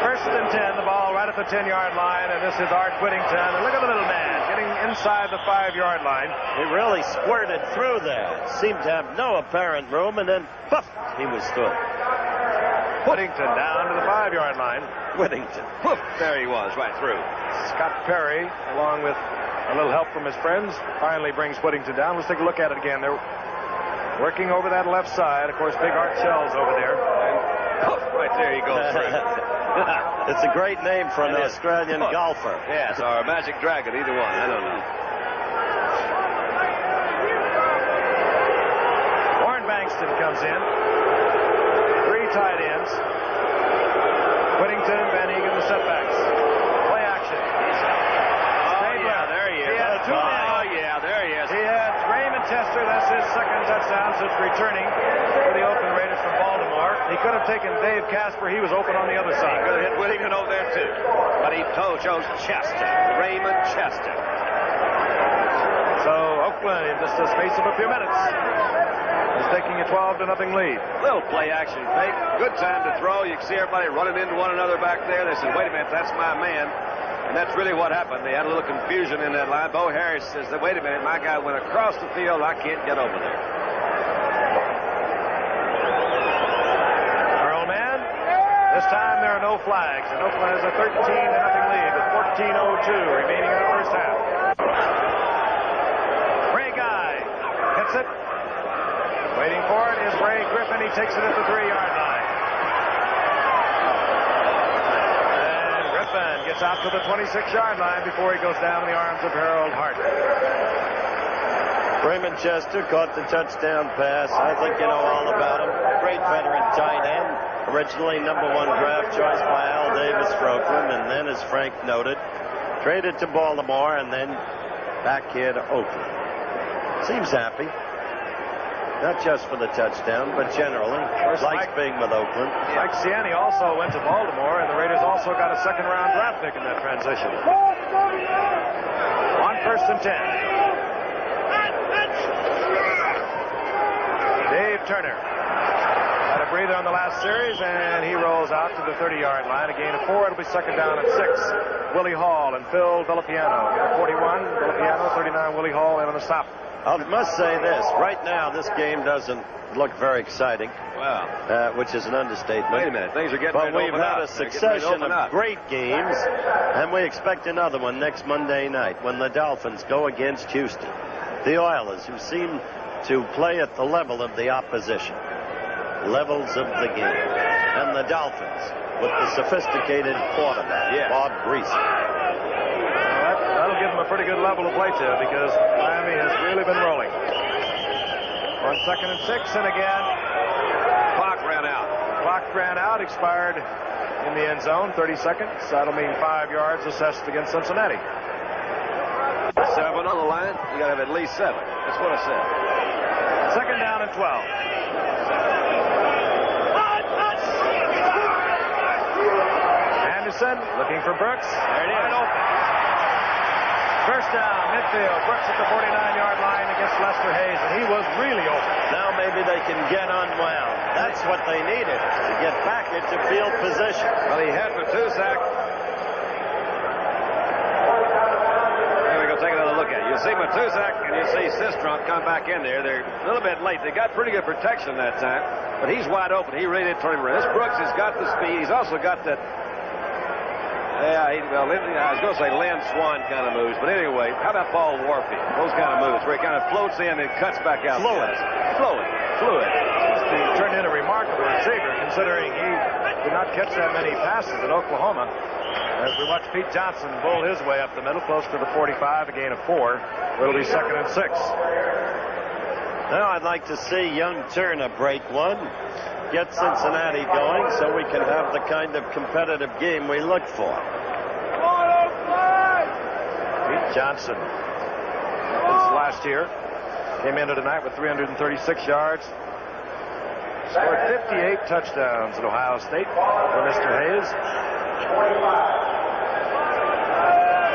First and 10, the ball right at the 10-yard line, and this is Art Whittington. And look at the little man getting inside the 5-yard line. He really squirted through there. Seemed to have no apparent room, and then, poof, he was through. Whittington down to the 5-yard line. Whittington. Whoop, there he was, right through. Scott Perry, along with a little help from his friends, finally brings Whittington down. Let's take a look at it again. They're working over that left side. Of course, Big Art Shell's over there. And poof, right there he goes through. It's a great name for an Australian golfer. Yes, or a Magic Dragon, either one. I don't know. Warren Bankston comes in. 3 tight ends. Whittington, Van Egan, the setbacks. Play action. Oh, yeah, there he is. He had 2 men. Oh, yeah, there he is. He had Raymond Chester. That's his second touchdown since returning for the Oakland Raiders from Baltimore. He could have taken Dave Casper. He was open on the other side. He could have hit Whittington over there, too. But he chose Chester. Raymond Chester. So Oakland, in just the space of a few minutes, is taking a 12-0 lead. Little play action fake. Good time to throw. You can see everybody running into one another back there. They said, wait a minute, that's my man. And that's really what happened. They had a little confusion in that line. Bo Harris says, wait a minute, my guy went across the field. I can't get over there. Our old man, this time there are no flags. And Oakland has a 13-0 lead with 14:02 remaining in the first half. Ray Guy hits it. Waiting for it is Ray Griffin. He takes it at the 3-yard line. And Griffin gets out to the 26-yard line before he goes down in the arms of Harold Hart. Raymond Chester caught the touchdown pass. I think you know all about him. Great veteran tight end. Originally #1 draft choice by Al Davis for Oakland, and then, as Frank noted, traded to Baltimore and then back here to Oakland. Seems happy. Not just for the touchdown, but generally. Likes being with Oakland. Mike Ciani also went to Baltimore, and the Raiders also got a second-round draft pick in that transition. On 1st and 10. Dave Turner had a breather on the last series, and he rolls out to the 30-yard line. A gain of 4. It'll be second down and 6. Willie Hall and Phil Villapiano. 41, Villapiano, 39, Willie Hall, and on the stop. I must say this. Right now, this game doesn't look very exciting. Wow. Which is an understatement. Wait a minute. Things are getting ready But to we've open had up. a succession of great games, and we expect another one next Monday night when the Dolphins go against Houston. The Oilers, who seem to play at the level of the opposition. Levels of the game. And the Dolphins with the sophisticated quarterback, Bob Greasy. That'll give them a pretty good level to play to because Miami has really been rolling. On 2nd and 6, and again. Clock ran out. Clock ran out, expired in the end zone, 30 seconds. That'll mean 5 yards assessed against Cincinnati. 7 on the line. You got to have at least 7. That's what I said. Second down and 12. Anderson looking for Brooks. There it is. Open. First down, midfield. Brooks at the 49-yard line against Lester Hayes, and he was really open. Now maybe they can get unwound. That's what they needed, to get back into field position. Well, he had Matusak. Here we go, take another look at it. You see Matusak and you see Sistrunk come back in there. They're a little bit late. They got pretty good protection that time, but he's wide open. He really did turn him around. This Brooks has got the speed. He's also got that Yeah, well, I was going to say Lynn Swan kind of moves, but anyway, how about Paul Warfield? Those kind of moves where he kind of floats in and cuts back out. Fluid. He turned in a remarkable receiver, considering he did not catch that many passes at Oklahoma. As we watch Pete Johnson bowl his way up the middle, close to the 45, a gain of 4. It'll be 2nd and 6. Now I'd like to see young Turner break one, get Cincinnati going, so we can have the kind of competitive game we look for. Pete Johnson, this last year, came into tonight with 336 yards. Scored 58 touchdowns at Ohio State for Mr. Hayes.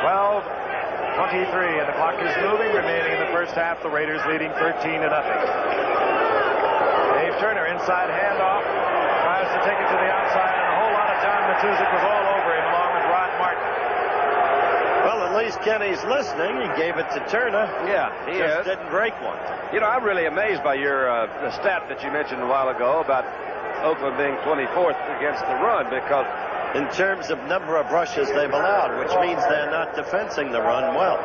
12:23, and the clock is moving. Remaining in the first half, the Raiders leading 13-0. Dave Turner, inside handoff, tries to take it to the outside, and a whole lot of John Matuszak was all over him, along with Rod Martin. Well, at least Kenny's listening. He gave it to Turner. Yeah, he just didn't break one. You know, I'm really amazed by your the stat that you mentioned a while ago about Oakland being 24th against the run, because in terms of number of rushes they've allowed, which means they're not defensing the run well.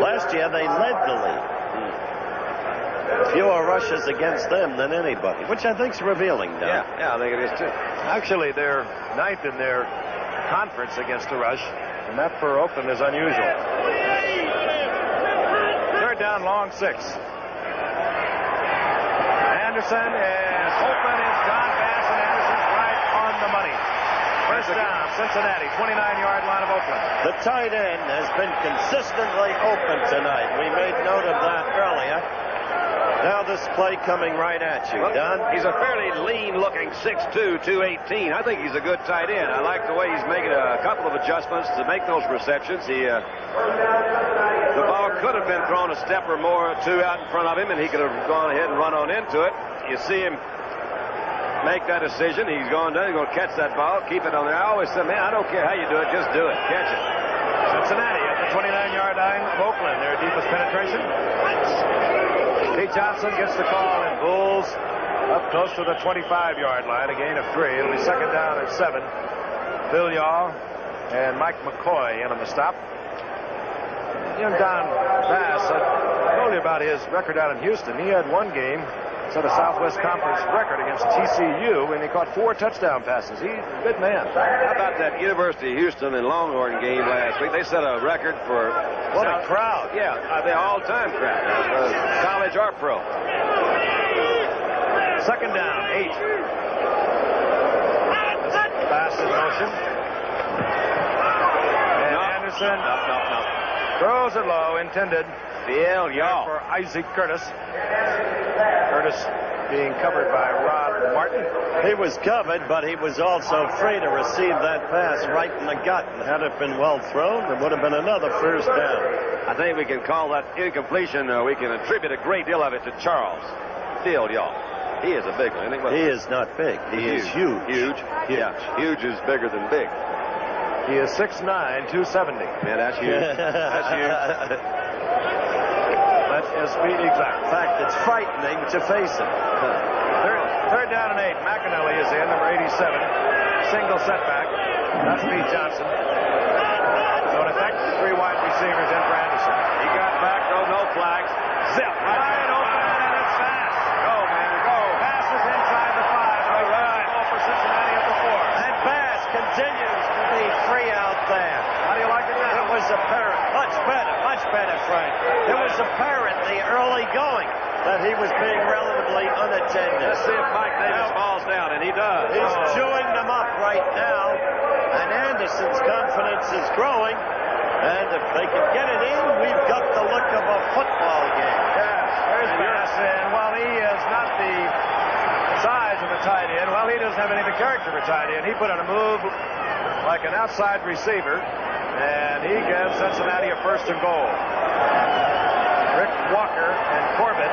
Last year they led the league. Fewer rushes against them than anybody, which I think's revealing now. Yeah, I think it is too. Actually, they're 9th in their conference against the rush, and that for Oakland is unusual. 3rd down, long 6. Anderson is open. It's John Bass, and Anderson's right on the money. First down, Cincinnati, 29-yard line of Oakland. The tight end has been consistently open tonight. We made note of that earlier. Now this play coming right at you, Don. He's a fairly lean-looking 6'2", 218. I think he's a good tight end. I like the way he's making a couple of adjustments to make those receptions. The ball could have been thrown a step or more or two out in front of him, and he could have gone ahead and run on into it. You see him make that decision. He's going down. He's going to catch that ball, keep it on there. I always said, man, I don't care how you do it, just do it. Catch it. Cincinnati at the 29-yard line of Oakland. Their deepest penetration. Pete Johnson gets the call, and Bulls up close to the 25-yard line, a gain of 3. It'll be 2nd down and 7. Phil Yaw and Mike McCoy in on the stop. Young Don Bass, I told you about his record out in Houston. He had one game, set a Southwest Conference record against TCU, and he caught 4 touchdown passes. He's a good man. How about that University of Houston and Longhorn game last week? They set a record for what a crowd. Yeah, the all-time crowd, college or pro. 2nd down, 8. Bass in motion. And Anderson throws it low, intended Phil Yaw for Isaac Curtis. Curtis being covered by Rod Martin. He was covered, but he was also free to receive that pass right in the gut. And had it been well thrown, there would have been another first down. I think we can call that incompletion. We can attribute a great deal of it to Charles Phil Yaw. He is a big one, isn't he? He is not big. He is huge. Huge. Yeah, huge is bigger than big. He is 6'9", 270. Man, that's huge. That's huge. Let's be exact. In fact, it's frightening to face him. Third down and 8. McAnally is in, number 87. Single setback. That's Pete Johnson. So in effect, 3 wide receivers in for Anderson. He got back, though, no flags. Zip. Wide open, and it's fast. Go, man, go. Bass is inside the 5. All right. Ball for Cincinnati at the 4. And Bass continues to be free out there. How do you like it now? It was apparent. Much better, Frank. It was apparent the early going that he was being relatively unattended. Let's see if Mike Davis falls down, and he does. He's chewing them up right now, and Anderson's confidence is growing. And if they can get it in, we've got the look of a football game. Yes, there's Bass, and while he is not the size of a tight end, well, he doesn't have any of the character of a tight end. He put on a move like an outside receiver, and he gives Cincinnati a 1st and goal. Rick Walker and Corbett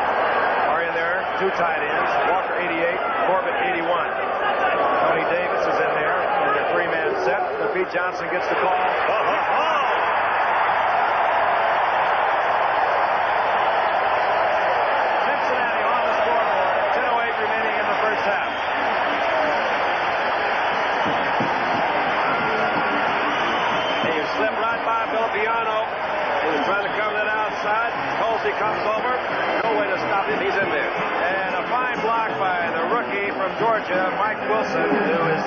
are in there, 2 tight ends. Walker 88, Corbett 81. Tony Davis is in there in their 3-man set. But Pete Johnson gets the call. Cincinnati on the scoreboard. 10:08 remaining in the first half. was in there. And a fine block by the rookie from Georgia, Mike Wilson, who is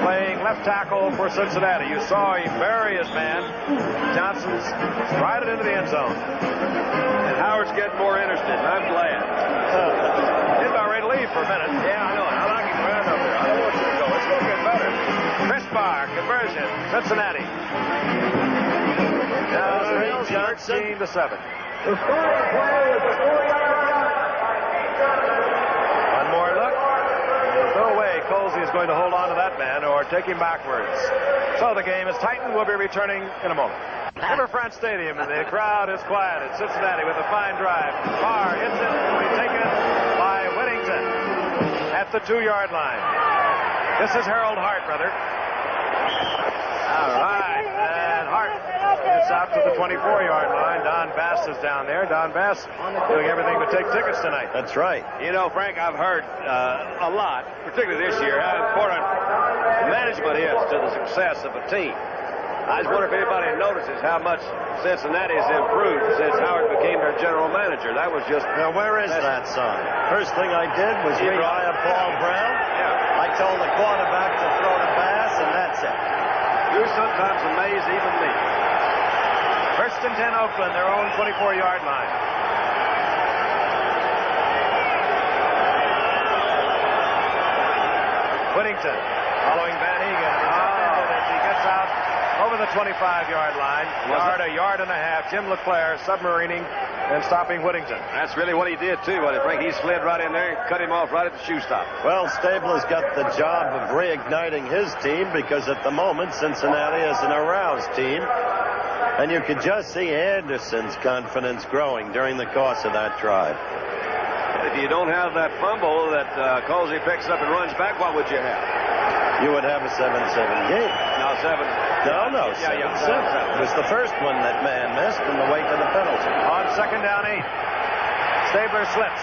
playing left tackle for Cincinnati. You saw him bury his man. Johnson's right into the end zone. And Howard's getting more interested, and I'm glad. He's about ready to leave for a minute. Yeah, I know. I like him around up there. I don't want you to go. It's going to get better. Chris Barr, conversion, Cincinnati. Now it's 13-7. One more look. No way Colsey is going to hold on to that man or take him backwards. So the game is tightened. We'll be returning in a moment. Riverfront Stadium, and the crowd is quiet at Cincinnati with a fine drive. Barr hits it, will be taken by Whittington at the 2-yard line. This is Harold Hart, brother. All right, and Hart gets out to the 24-yard line. Don Bass is down there. Don Bass doing everything but take tickets tonight. That's right. You know, Frank, I've heard a lot, particularly this year, how important management is to the success of a team. I just wonder if anybody notices how much Cincinnati has improved since Howard became their general manager. That was just... Now, where is that sign? First thing I did was rehire Paul Brown. Yeah. I told the quarterback to throw to Bass, and that's it. You sometimes amaze even me. First and 10 Oakland, their own 24-yard line. Whittington following Van Egan. As he gets out over the 25-yard line. A yard and a half. Jim LeClaire submarining and stopping Whittington. That's really what he did, too, wasn't it, Frank? He slid right in there and cut him off right at the shoe stop. Well, Stabler's got the job of reigniting his team because at the moment Cincinnati is an aroused team. And you could just see Anderson's confidence growing during the course of that drive. If you don't have that fumble that Colsey picks up and runs back, what would you have? You would have a 7-7 game. No, 7. No, 7-7. It was the first one that man missed in the wake of the penalty. On second down 8. Stabler slips.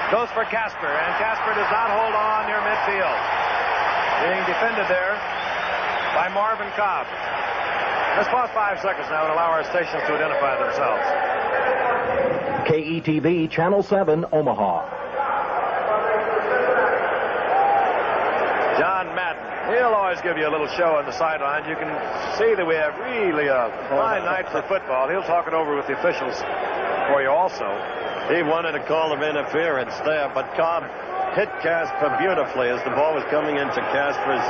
Goes for Casper, and Casper does not hold on near midfield. Being defended there by Marvin Cobb. Let's pause 5 seconds now and allow our stations to identify themselves. KETV Channel 7, Omaha. John Madden. He'll always give you a little show on the sideline. You can see that we have really a fine night for football. He'll talk it over with the officials for you also. He wanted a call of interference there, but Cobb hit Casper beautifully as the ball was coming into Casper's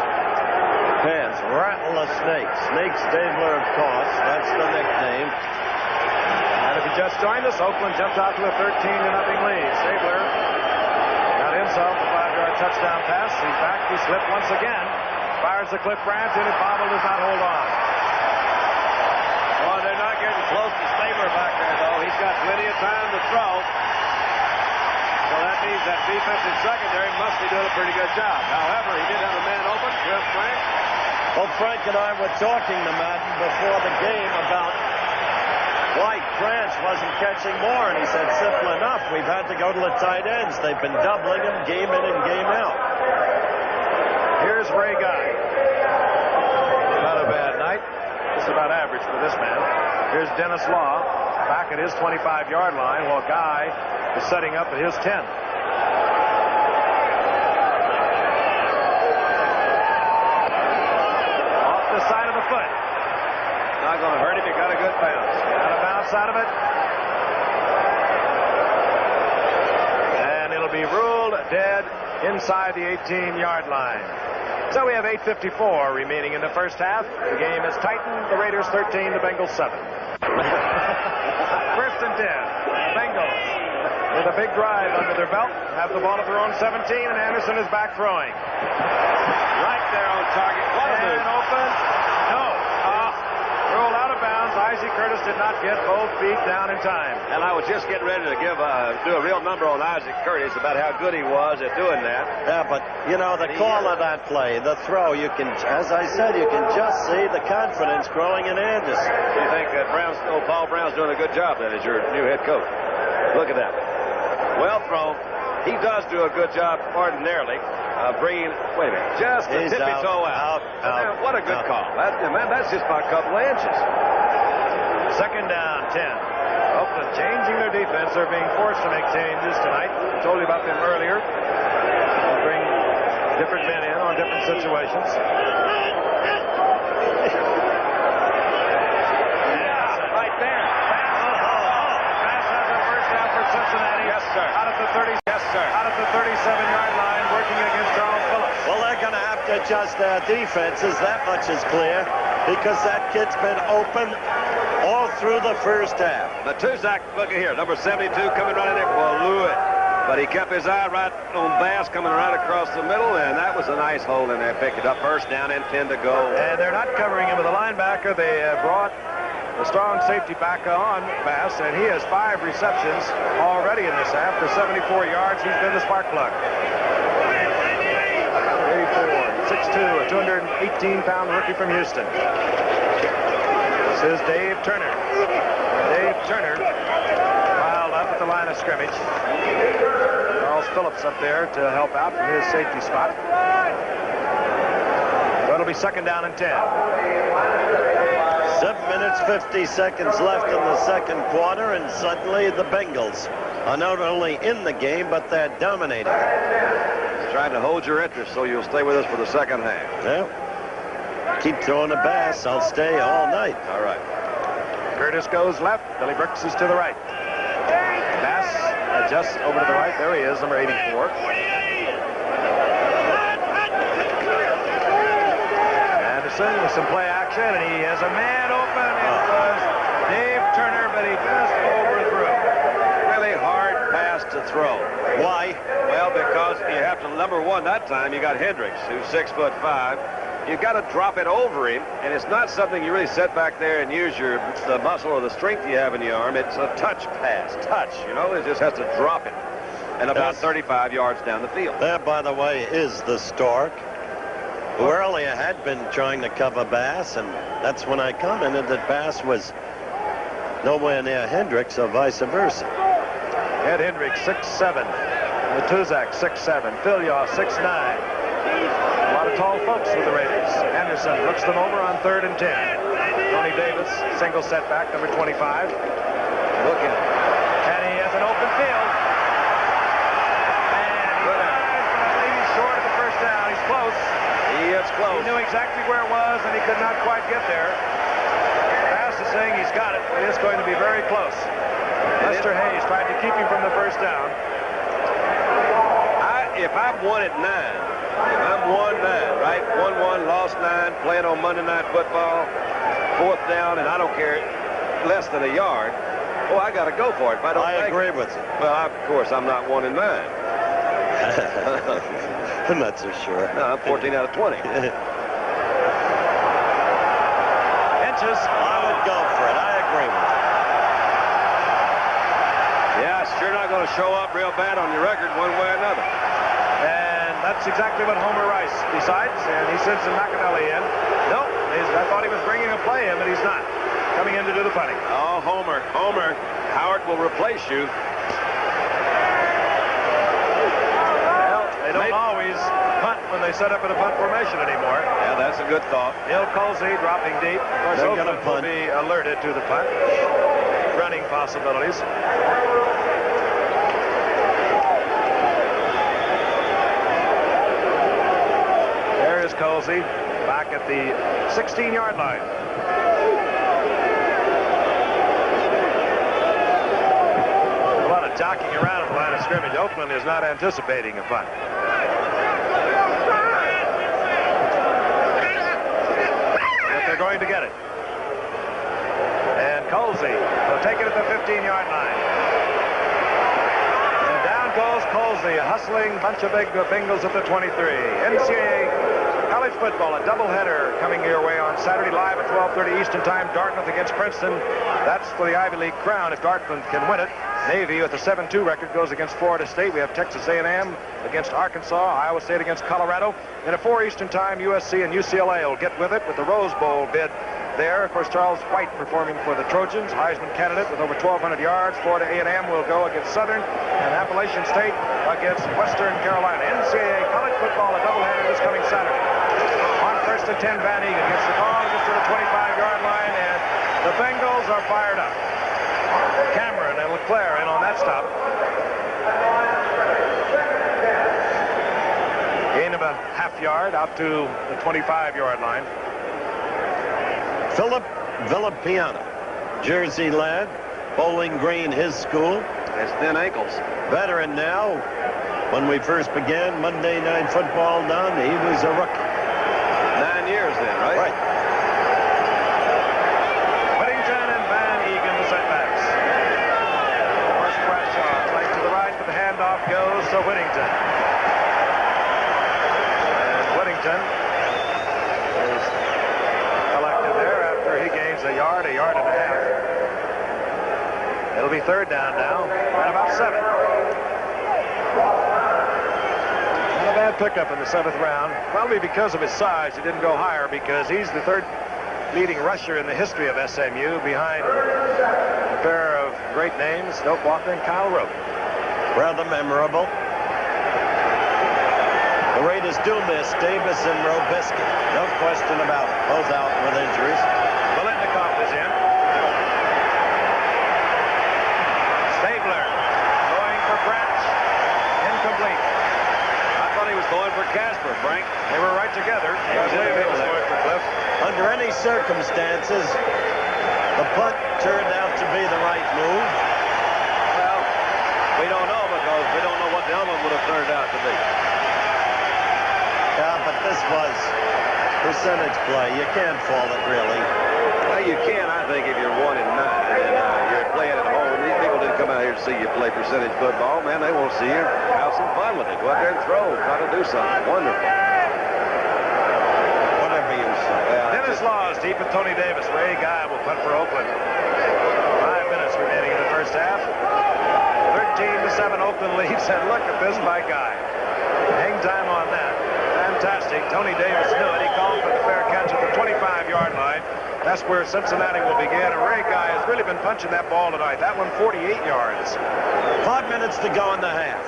hands. Rattle the Snake. Snake Stabler, of course. That's the nickname. And if you just joined us, Oakland jumped out to a 13-0 lead. Stabler got himself a 5-yard touchdown pass. He's back. He slipped once again. Fires the Cliff Branch, and it bobbled, does not hold on. Well, they're not getting close to Stabler back there, though. He's got plenty of time to throw. So that means that defensive secondary must be doing a pretty good job. However, he did have a man open. Yes, Frank? Well, Frank and I were talking to Madden before the game about why Branch wasn't catching more, and he said, simple enough, we've had to go to the tight ends. They've been doubling him game in and game out. Here's Ray Guy. Not a bad night. Just about average for this man. Here's Dennis Law back at his 25-yard line while Guy is setting up at his 10. Off the side of the foot. Not going to hurt him. He got a good bounce. Got a bounce out of it. And it'll be ruled dead inside the 18-yard line. So we have 8:54 remaining in the first half. The game is tightened. The Raiders 13, the Bengals 7. First and 10. Bengals with a big drive under their belt. Have the ball at their own 17, and Anderson is back throwing. Right there on target. What a move. And open. No. Rolled out of bounds. Isaac Curtis did not get both feet down in time. And I was just getting ready to do a real number on Isaac Curtis about how good he was at doing that. Yeah, but, you know, the call of that play, the throw, you can, as I said, you can just see the confidence growing in Anderson. You think that Paul Brown's doing a good job then as your new head coach? Look at that. Well thrown. He does do a good job ordinarily. Bringing, wait a minute, just a tippy toe out. What a good call. That's just by a couple of inches. Second down, 10. Oakland changing their defense. They're being forced to make changes tonight. I told you about them earlier. They'll bring different men in on different situations. Right there. Pass has a first down for Cincinnati. Yes, sir. Out at the 30. Yes, sir. Out at the 37-yard line, working against Charles Phillips. Well, they're going to have to adjust their defenses. That much is clear, because that kid's been open all through the first half. The Tuzak, look at here, number 72 coming right in there, blew it. But he kept his eye right on Bass coming right across the middle, and that was a nice hole in there. Picked it up, first down and 10 to go. And they're not covering him with a linebacker. They brought the strong safety back on Bass, and he has 5 receptions already in this half for 74 yards. He's been the spark plug. 84, 6'2", a 218-pound rookie from Houston. This is Dave Turner. Dave Turner piled up at the line of scrimmage. Charles Phillips up there to help out from his safety spot. So it'll be second down and 10. 7 minutes, 50 seconds left in the second quarter, and suddenly the Bengals are not only in the game, but they're dominating. Trying to hold your interest so you'll stay with us for the second half. Yeah. Keep throwing the Bass. I'll stay all night. All right. Curtis goes left. Billy Brooks is to the right. Bass adjusts over to the right. There he is, number 84. Anderson with some play action, and he has a man open. It was Dave Turner, but he just overthrew. Really hard pass to throw. Why? Well, because you have to, number one, that time you got Hendricks, who's 6'5". You've got to drop it over him, and it's not something you really sit back there and use the muscle or the strength you have in your arm. It's a touch pass, you know, it just has to drop it. And about 35 yards down the field. There, by the way, is the Stork, who earlier had been trying to cover Bass, and that's when I commented that Bass was nowhere near Hendricks, or vice versa. Ed Hendricks, 6'7". Matuzak, 6'7". Phil Yaw, 6'9". A lot of tall folks with the Raiders. Anderson looks them over on 3rd and 10. Tony Davis, single setback, number 25. Looking. And he has an open field. And he's short of the first down. He's close. He is close. He knew exactly where it was, and he could not quite get there. Bass is saying he's got it, but it's going to be very close. Lester Hayes tried to keep him from the first down. If I'm 1 at 9, if I'm 1-9, right? 1-1, lost 9, playing on Monday Night Football, 4th down, and I don't care, less than a yard. Oh, I got to go for it. If I don't agree with you. Well, of course, I'm not 1 and 9. I'm not so sure. No, I'm 14 out of 20. Inches. I would go for it. I agree with you. Yeah, it's sure not going to show up real bad on your record one way or another. And that's exactly what Homer Rice decides, and he sends some McAnally in. Nope, I thought he was bringing a play in, but he's not. Coming in to do the punting. Oh, Homer, Howard will replace you. Well, they don't always punt when they set up in a punt formation anymore. Yeah, that's a good thought. Neil Colsey dropping deep. Of course, They're Oakland will be alerted to the punt. Running possibilities. There is Colsey back at the 16-yard line. A lot of jockeying around at the line of scrimmage. Oakland is not anticipating a punt. But they're going to get it. And Colsey will take it at the 15-yard line. And down goes Colsey, a hustling bunch of big Bengals at the 23. NCAA college football, a doubleheader coming your way on Saturday live at 12:30 Eastern Time. Dartmouth against Princeton. That's for the Ivy League crown if Dartmouth can win it. Navy with a 7-2 record goes against Florida State. We have Texas A&M against Arkansas, Iowa State against Colorado. And at 4 Eastern Time, USC and UCLA will get with it with the Rose Bowl bid there. Of course, Charles White performing for the Trojans, Heisman candidate with over 1,200 yards. Florida A&M will go against Southern, and Appalachian State against Western Carolina. NCAA college football, a doubleheader this coming Saturday. On 1st and 10, Van Egan gets the ball, gets to the 25-yard line, and The Bengals are fired up. Cameron and LeClaire in on that stop. Gain of a half yard out to the 25-yard line. Philip Villapiana, Jersey lad, Bowling Green his school. Has thin ankles. Veteran now. When we first began Monday Night Football, Don, he was a rookie. 9 years then, right? Right. Whittington and Van Egan the setbacks. Morris Bradshaw right to the right, but the handoff goes to Whittington. And Whittington is collected there after he gains a yard and a half. It'll be third down now, at about 7. Not a bad pickup in the 7th round. Probably because of his size, he didn't go higher because he's the third leading rusher in the history of SMU behind a pair of great names, Doak Walker and Kyle Rote. Rather memorable. The Raiders do miss Davis and Robisky. No question about it. Both out with injuries. Biletnikoff is in. Stabler going for Branch. Incomplete. I thought he was going for Casper, Frank. They were right together. He was in the middle there. Going for Cliff. Under any circumstances, the punt turned out to be the right move. Well, we don't know because we don't know what the other one would have turned out to be. Yeah, but this was percentage play. You can't fault it, really. Well, you can, I think, if you're 1-9 and you're playing at home. These people didn't come out here to see you play percentage football. Man, they want to see you have some fun with it. Go out there and throw. Try to do something. Wonderful. Whatever you say. Yeah, Dennis Laws deep with Tony Davis. Ray Guy will punt for Oakland. 5 minutes remaining in the first half. 13-7 Oakland leads, and look at this by Guy. Hang time on that. Fantastic. Tony Davis knew it. He called for the fair catch at the 25-yard line. That's where Cincinnati will begin. And Ray Guy has really been punching that ball tonight. That one 48 yards. 5 minutes to go in the half.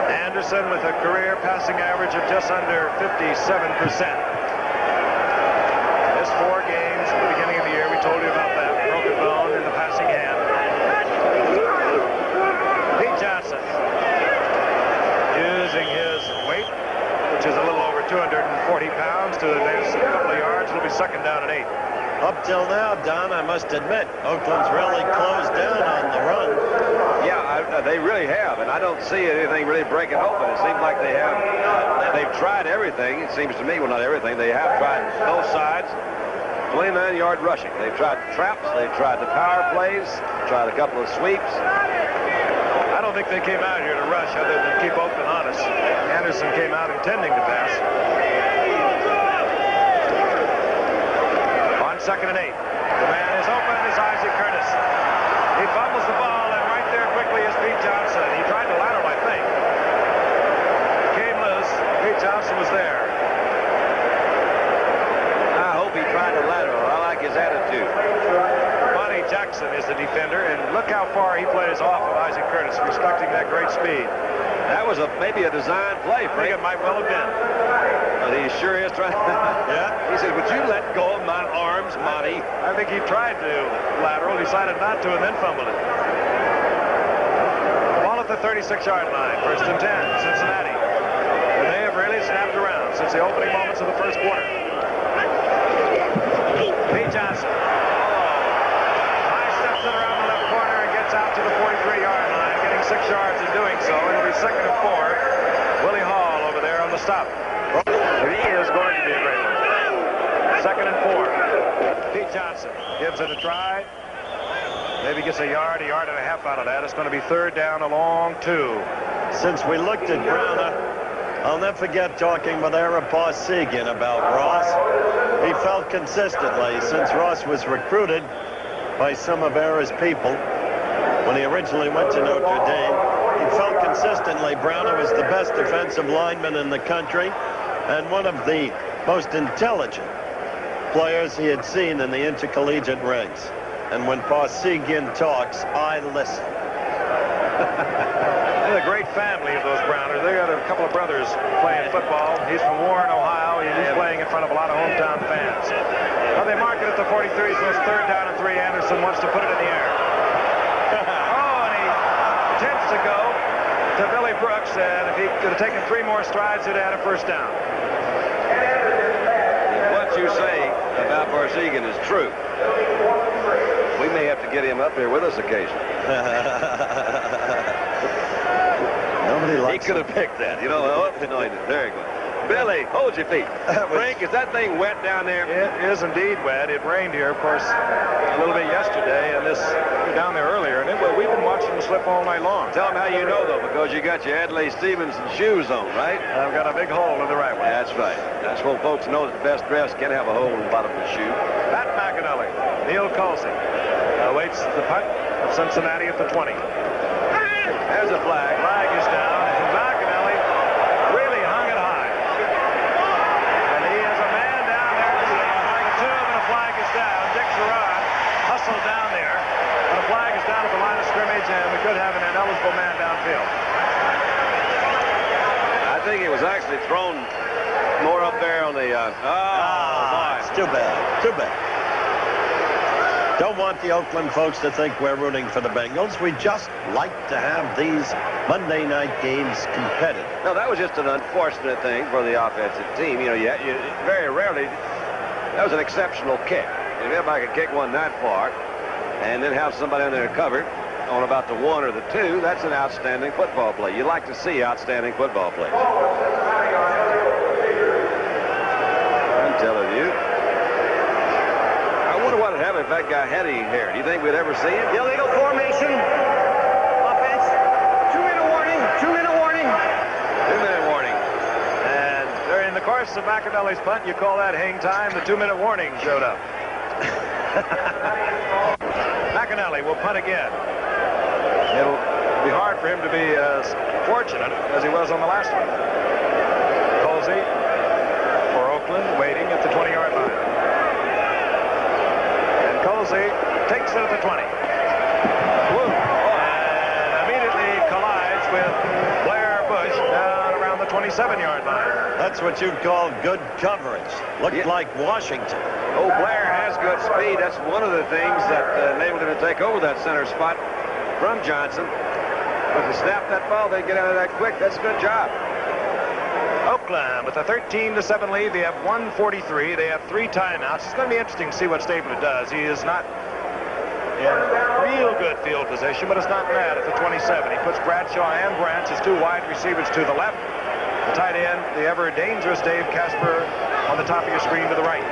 Anderson with a career passing average of just under 57%. Missed 4 games at the beginning of the year. We told you about that. Broken bone in the passing hand. Pete Johnson using his weight, which is a little over 240 pounds, to advance a couple of yards. It'll be second down and 8. Up till now, Don, I must admit, Oakland's really closed down on the run. Yeah, they really have, and I don't see anything really breaking open. It seems like they have. They've tried everything. It seems to me, well, not everything. They have tried both sides. 29-yard rushing. They've tried traps. They've tried the power plays. Tried a couple of sweeps. I don't think they came out here to rush other than keep Oakland honest. Anderson came out intending to pass. On second and 8. The man is open. Is Isaac Curtis. He fumbles the ball, and right there quickly is Pete Johnson. He tried to lateral, I think. Came loose. Pete Johnson was there. I hope he tried to lateral. I like his attitude. Bonnie Jackson is the defender, and look how far he plays off of Isaac Curtis, respecting that great speed. That was maybe a design play, I Frank. think it might well have been. But he sure is trying. Yeah. He said, would you let go of my arms, Monty? I think he tried to lateral, decided not to, and then fumbled it. Ball at the 36-yard line, first and 10, Cincinnati. And they have really snapped around since the opening moments of the first quarter. Pete Johnson. High steps it around the left corner and gets out to the 43-yard line, getting 6 yards in doing so. It'll be second and 4. Willie Hall over there on the stop. He is going to be a great one. Second and 4. Pete Johnson gives it a try. Maybe gets a yard and a half out of that. It's going to be third down along 2. Since we looked at Browner, I'll never forget talking with Ara Parsegian about Ross. He felt consistently, since Ross was recruited by some of Ara's people when he originally went to Notre Dame, he felt consistently Browner was the best defensive lineman in the country and one of the most intelligent players he had seen in the intercollegiate ranks. And when Parsegian talks, I listen. They're a great family of those Browners. They got a couple of brothers playing football. He's from Warren, Ohio. He's playing in front of a lot of hometown fans. Well, they mark it at the 43, so it's 3rd down and 3. Anderson wants to put it in the air. Oh, and he attempts to go to Billy Brooks, and if he could have taken 3 more strides, he'd had a 1st down. What you say about Barsegan is true. We may have to get him up here with us occasionally. Nobody likes He could have picked that. You know, no, he didn't. Very good. Billy, hold your feet. Frank, is that thing wet down there? It is indeed wet. It rained here, of course, a little bit yesterday, and this down there earlier. And we've been watching them slip all night long. Tell them how you know, though, because you got your Adlai Stevenson shoes on, right? I've got a big hole in the right one. That's right. That's when folks know that the best dress can have a hole in the bottom of the shoe. Pat McAnally, Neil Colsey awaits the punt of Cincinnati at the 20. There's a flag. Flag is down, and McAnally really hung it high. And he has a man down there behind the tube, and a flag is down. Dick Sherrod hustled down there, but a flag is down at the line of scrimmage, and we could have an ineligible man downfield. I think it was actually thrown more up there on the... It's too bad. Too bad. Don't want the Oakland folks to think we're rooting for the Bengals. We just like to have these Monday night games competitive. No, that was just an unfortunate thing for the offensive team. You know, you very rarely... That was an exceptional kick. If everybody could kick one that far and then have somebody in there covered on about the 1 or the 2, that's an outstanding football play. You like to see outstanding football plays. I'm telling you. I wonder what would happen if that guy had any hair. Do you think we'd ever see him? Illegal formation. Offense. 2-minute warning. 2-minute warning. 2-minute warning. And during the course of McAnally's punt, you call that hang time. The 2-minute warning showed up. McAnally will punt again. It'll be hard for him to be as fortunate as he was on the last one. Colsey for Oakland waiting at the 20-yard line. And Colsey takes it at the 20. And immediately collides with Blair Bush down around the 27-yard line. That's what you'd call good coverage. Looked like Washington. Oh, Blair has good speed. That's one of the things that enabled him to take over that center spot from Johnson. But to snap that ball, they get out of that quick. That's a good job. Oakland with a 13-7 lead. They have 1:43. They have 3 timeouts. It's going to be interesting to see what Stabler does. He is not in real good field position, but it's not bad at the 27. He puts Bradshaw and Branch, his 2 wide receivers, to the left. The tight end, the ever dangerous Dave Casper, on the top of your screen to the right.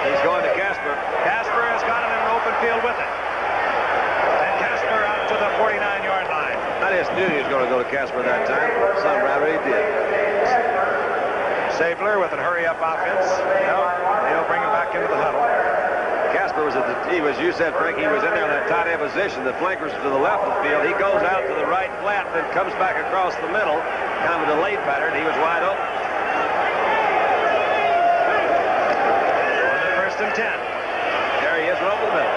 He's going to Casper. Casper has got him in an open field with it. And Casper out to the 49-yard line. I just knew he was going to go to Casper that time. Somehow he did. Stabler with a hurry-up offense. No, he'll bring him back into the huddle. Casper was at the, you said, Frank, he was in there in that tight end position. The flankers to the left of the field. He goes out to the right flat, then comes back across the middle. Kind of a delayed pattern. He was wide open. On the 1st and 10. There he is, right over the middle.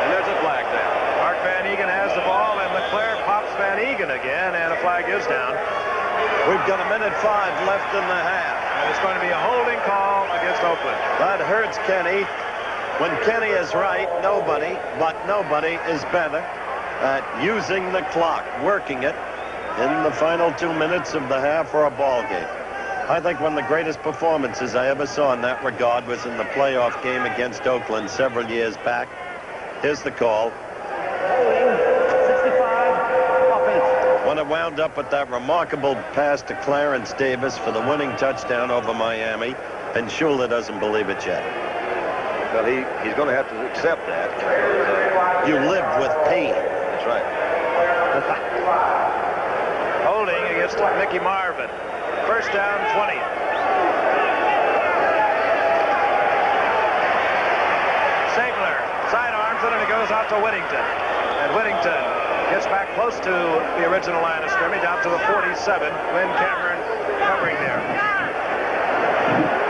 And there's a flag down. Mark Van Egan has the ball, and LeClaire pops Van Egan again, and a flag is down. We've got 1:05 left in the half. And it's going to be a holding call against Oakland. That hurts Kenny. When Kenny is right, nobody is better at using the clock, working it in the final 2 minutes of the half for a ball game. I think one of the greatest performances I ever saw in that regard was in the playoff game against Oakland several years back. Here's the call. 65. Offense. When it wound up with that remarkable pass to Clarence Davis for the winning touchdown over Miami, and Shula doesn't believe it yet. Well, he's going to have to accept that. You live with pain. That's right. Holding against Mickey Marvin. 1st down, 20. Stabler sidearms it, and it goes out to Whittington. And Whittington gets back close to the original line of scrimmage, out to the 47. Lynn Cameron covering there.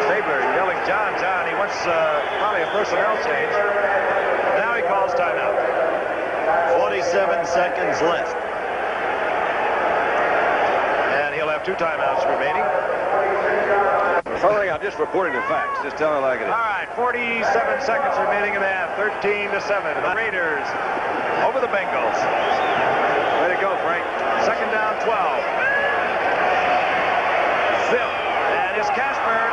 Stabler yelling, John, John. He wants probably a personnel change. Now he calls timeout. 47 seconds left. And he'll have 2 timeouts remaining. Sorry, I'm just reporting the facts. Just telling it like it is. All right, 47 seconds remaining in the half. 13-7. The Raiders over the Bengals. Way to go, Frank. Second down, 12. Zip. And it's Casper.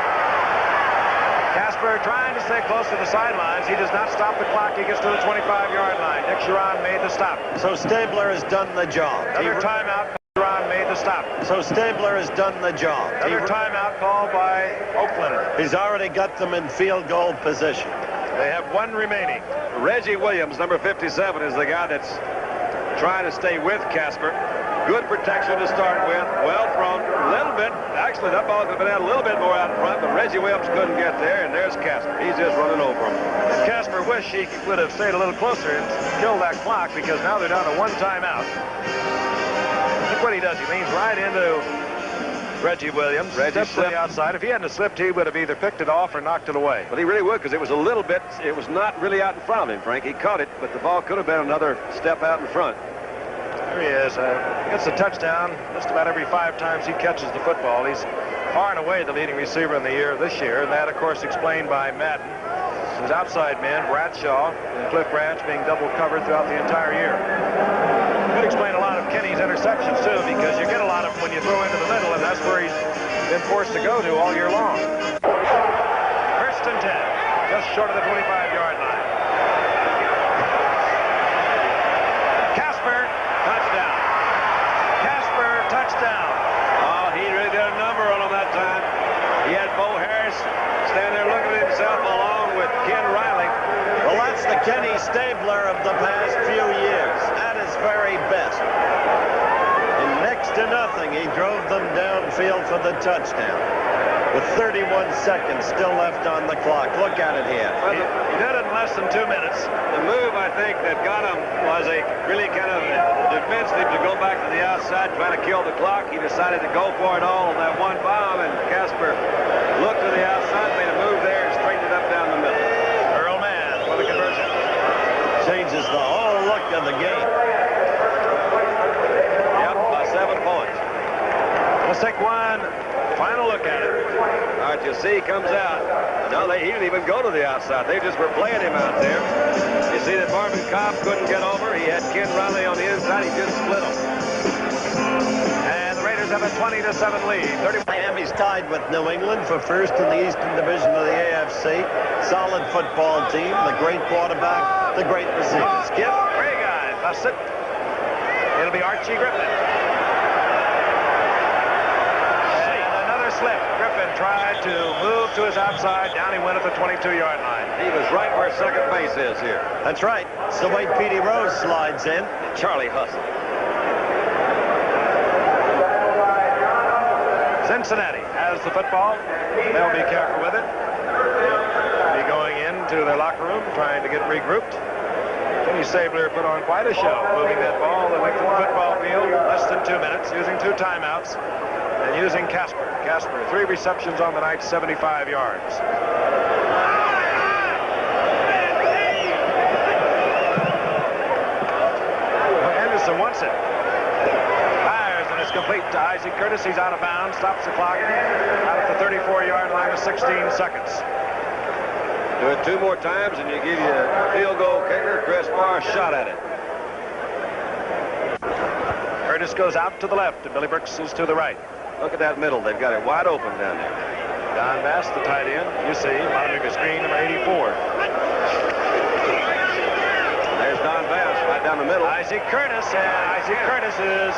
Casper trying to stay close to the sidelines. He does not stop the clock. He gets to the 25-yard line. Nick Sharon made the stop. So Stabler has done the job. Another timeout. Sharon made the stop. So Stabler has done the job. Another timeout called by Oakland. He's already got them in field goal position. They have one remaining. Reggie Williams, number 57, is the guy that's trying to stay with Casper. Good protection to start with. Well thrown. A little bit. Actually, that ball could have been out a little bit more out in front, but Reggie Williams couldn't get there, and there's Casper. He's just running over him. Casper wished he would have stayed a little closer and killed that clock, because now they're down to one timeout. Look what he does. He leans right into Reggie Williams. Steps to the outside. If he hadn't slipped, he would have either picked it off or knocked it away. But he really would, because it was a little bit, it was not really out in front of him, Frank. He caught it, but the ball could have been another step out in front. There he is. He gets a touchdown just about every 5 times he catches the football. He's far and away the leading receiver in the year this year, and that, of course, explained by Madden. His outside men, Bradshaw and Cliff Branch, being double covered throughout the entire year. Could explain a lot of Kenny's interceptions, too, because you get a lot of them when you throw into the middle, and that's where he's been forced to go to all year long. First and 10, just short of the 25-yard line. Casper, touchdown. Casper, touchdown. Oh, he really did a number on him that time. He had Bo Harris stand there looking at himself along with Ken Riley. Well, that's the Kenny Stabler of the past few years. At his very best. In next to nothing, he drove them downfield for the touchdown. With 31 seconds still left on the clock. Look at it here. He did it in less than 2 minutes. The move, I think, that got him was a really kind of defensive to go back to the outside, trying to kill the clock. He decided to go for it all on that one bomb, and Casper looked to the outside, made a move there, and straightened it up down the middle. Earl Mann for the conversion. Changes the whole look of the game. Yep, by 7 points. Let's take one final look at it. All right, you see he comes out. No, he didn't even go to the outside. They just were playing him out there. You see that Marvin Cobb couldn't get over. He had Ken Riley on the inside. He just split him. And the Raiders have a 20-7 lead. Miami's tied with New England for first in the Eastern Division of the AFC. Solid football team, the great quarterback, the great receivers. Skip, great guy. Busts it. It'll be Archie Griffin. Slip. Griffin tried to move to his outside. Down he went at the 22-yard line. He was right where second base is here. That's right. It's the way Petey Rose slides in. Charlie Hustle. Cincinnati has the football. They'll be careful with it. Be going into their locker room, trying to get regrouped. Kenny Stabler put on quite a show, moving that ball the length of the football field, less than 2 minutes, using 2 timeouts. And using Casper. Casper, 3 receptions on the night, 75 yards. Anderson wants it. Fires, and it's complete to Isaac Curtis. He's out of bounds, stops the clock out at the 34-yard line with 16 seconds. Do it 2 more times, and you give you a field goal kicker, Chris Barr, shot at it. Curtis goes out to the left, and Billy Brooks is to the right. Look at that middle. They've got it wide open down there. Don Bass, the tight end. You see, monitoring the screen, number 84. There's Don Bass right down the middle. Isaac Curtis, and Isaac Curtis is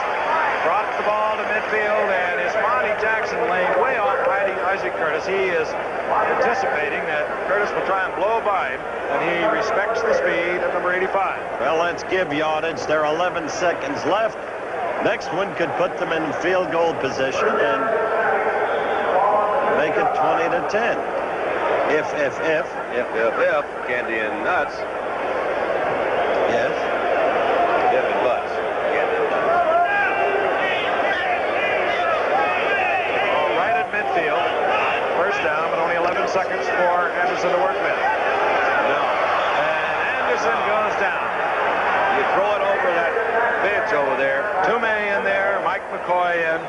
brought the ball to midfield, and it's Monty Jackson laying way off Isaac Curtis. He is anticipating that Curtis will try and blow by him, and he respects the speed of number 85. Well, let's give yardage. There are 11 seconds left. Next one could put them in field goal position and make it 20-10. If. Candy and nuts. Yes. If and butts. Candy and nuts. All right at midfield. First down, but only 11 seconds for Anderson to work with. No. And Anderson goes down. You throw it over that bench over there. Too many in there. Mike McCoy in.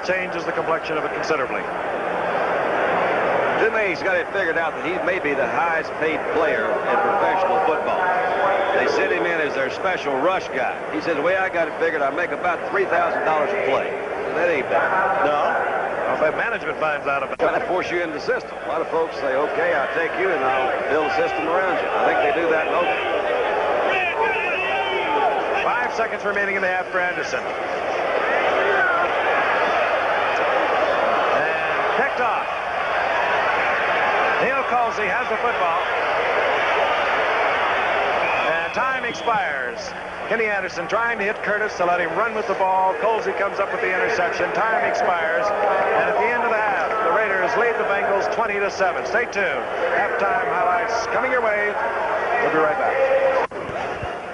changes the complexion of it considerably. To me, he's got it figured out that he may be the highest paid player in professional football. They sent him in as their special rush guy. He said, the way I got it figured, I make about $3,000 a play. That ain't bad. No. Well, if that management finds out about it. Trying to force you into the system. A lot of folks say, okay, I'll take you and I'll build a system around you. I think they do that in Oakland. 5 seconds remaining in the half for Anderson. And picked off. Neil Colsey has the football. And time expires. Kenny Anderson trying to hit Curtis to let him run with the ball. Colsey comes up with the interception. Time expires. And at the end of the half, the Raiders lead the Bengals 20-7. Stay tuned. Halftime highlights coming your way. We'll be right back.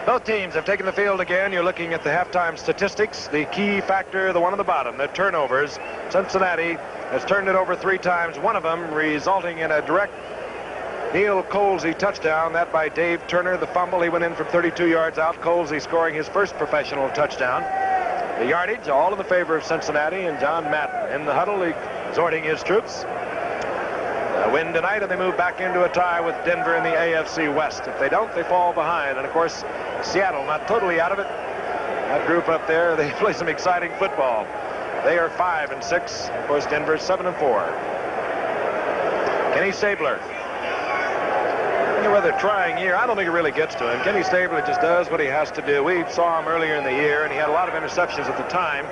Both teams have taken the field again. You're looking at the halftime statistics. The key factor, the one on the bottom, the turnovers. Cincinnati has turned it over 3 times, one of them resulting in a direct Neil Colsey touchdown, that by Dave Turner. The fumble, he went in from 32 yards out. Colsey scoring his first professional touchdown. The yardage, all in the favor of Cincinnati, and John Madden in the huddle, exhorting his troops. A win tonight, and they move back into a tie with Denver in the AFC West. If they don't, they fall behind. And, of course, Seattle not totally out of it. That group up there, they play some exciting football. They are 5-6. Of course, Denver's 7-4. Kenny Stabler. A rather trying year. I don't think it really gets to him. Kenny Stabler just does what he has to do. We saw him earlier in the year, and he had a lot of interceptions at the time.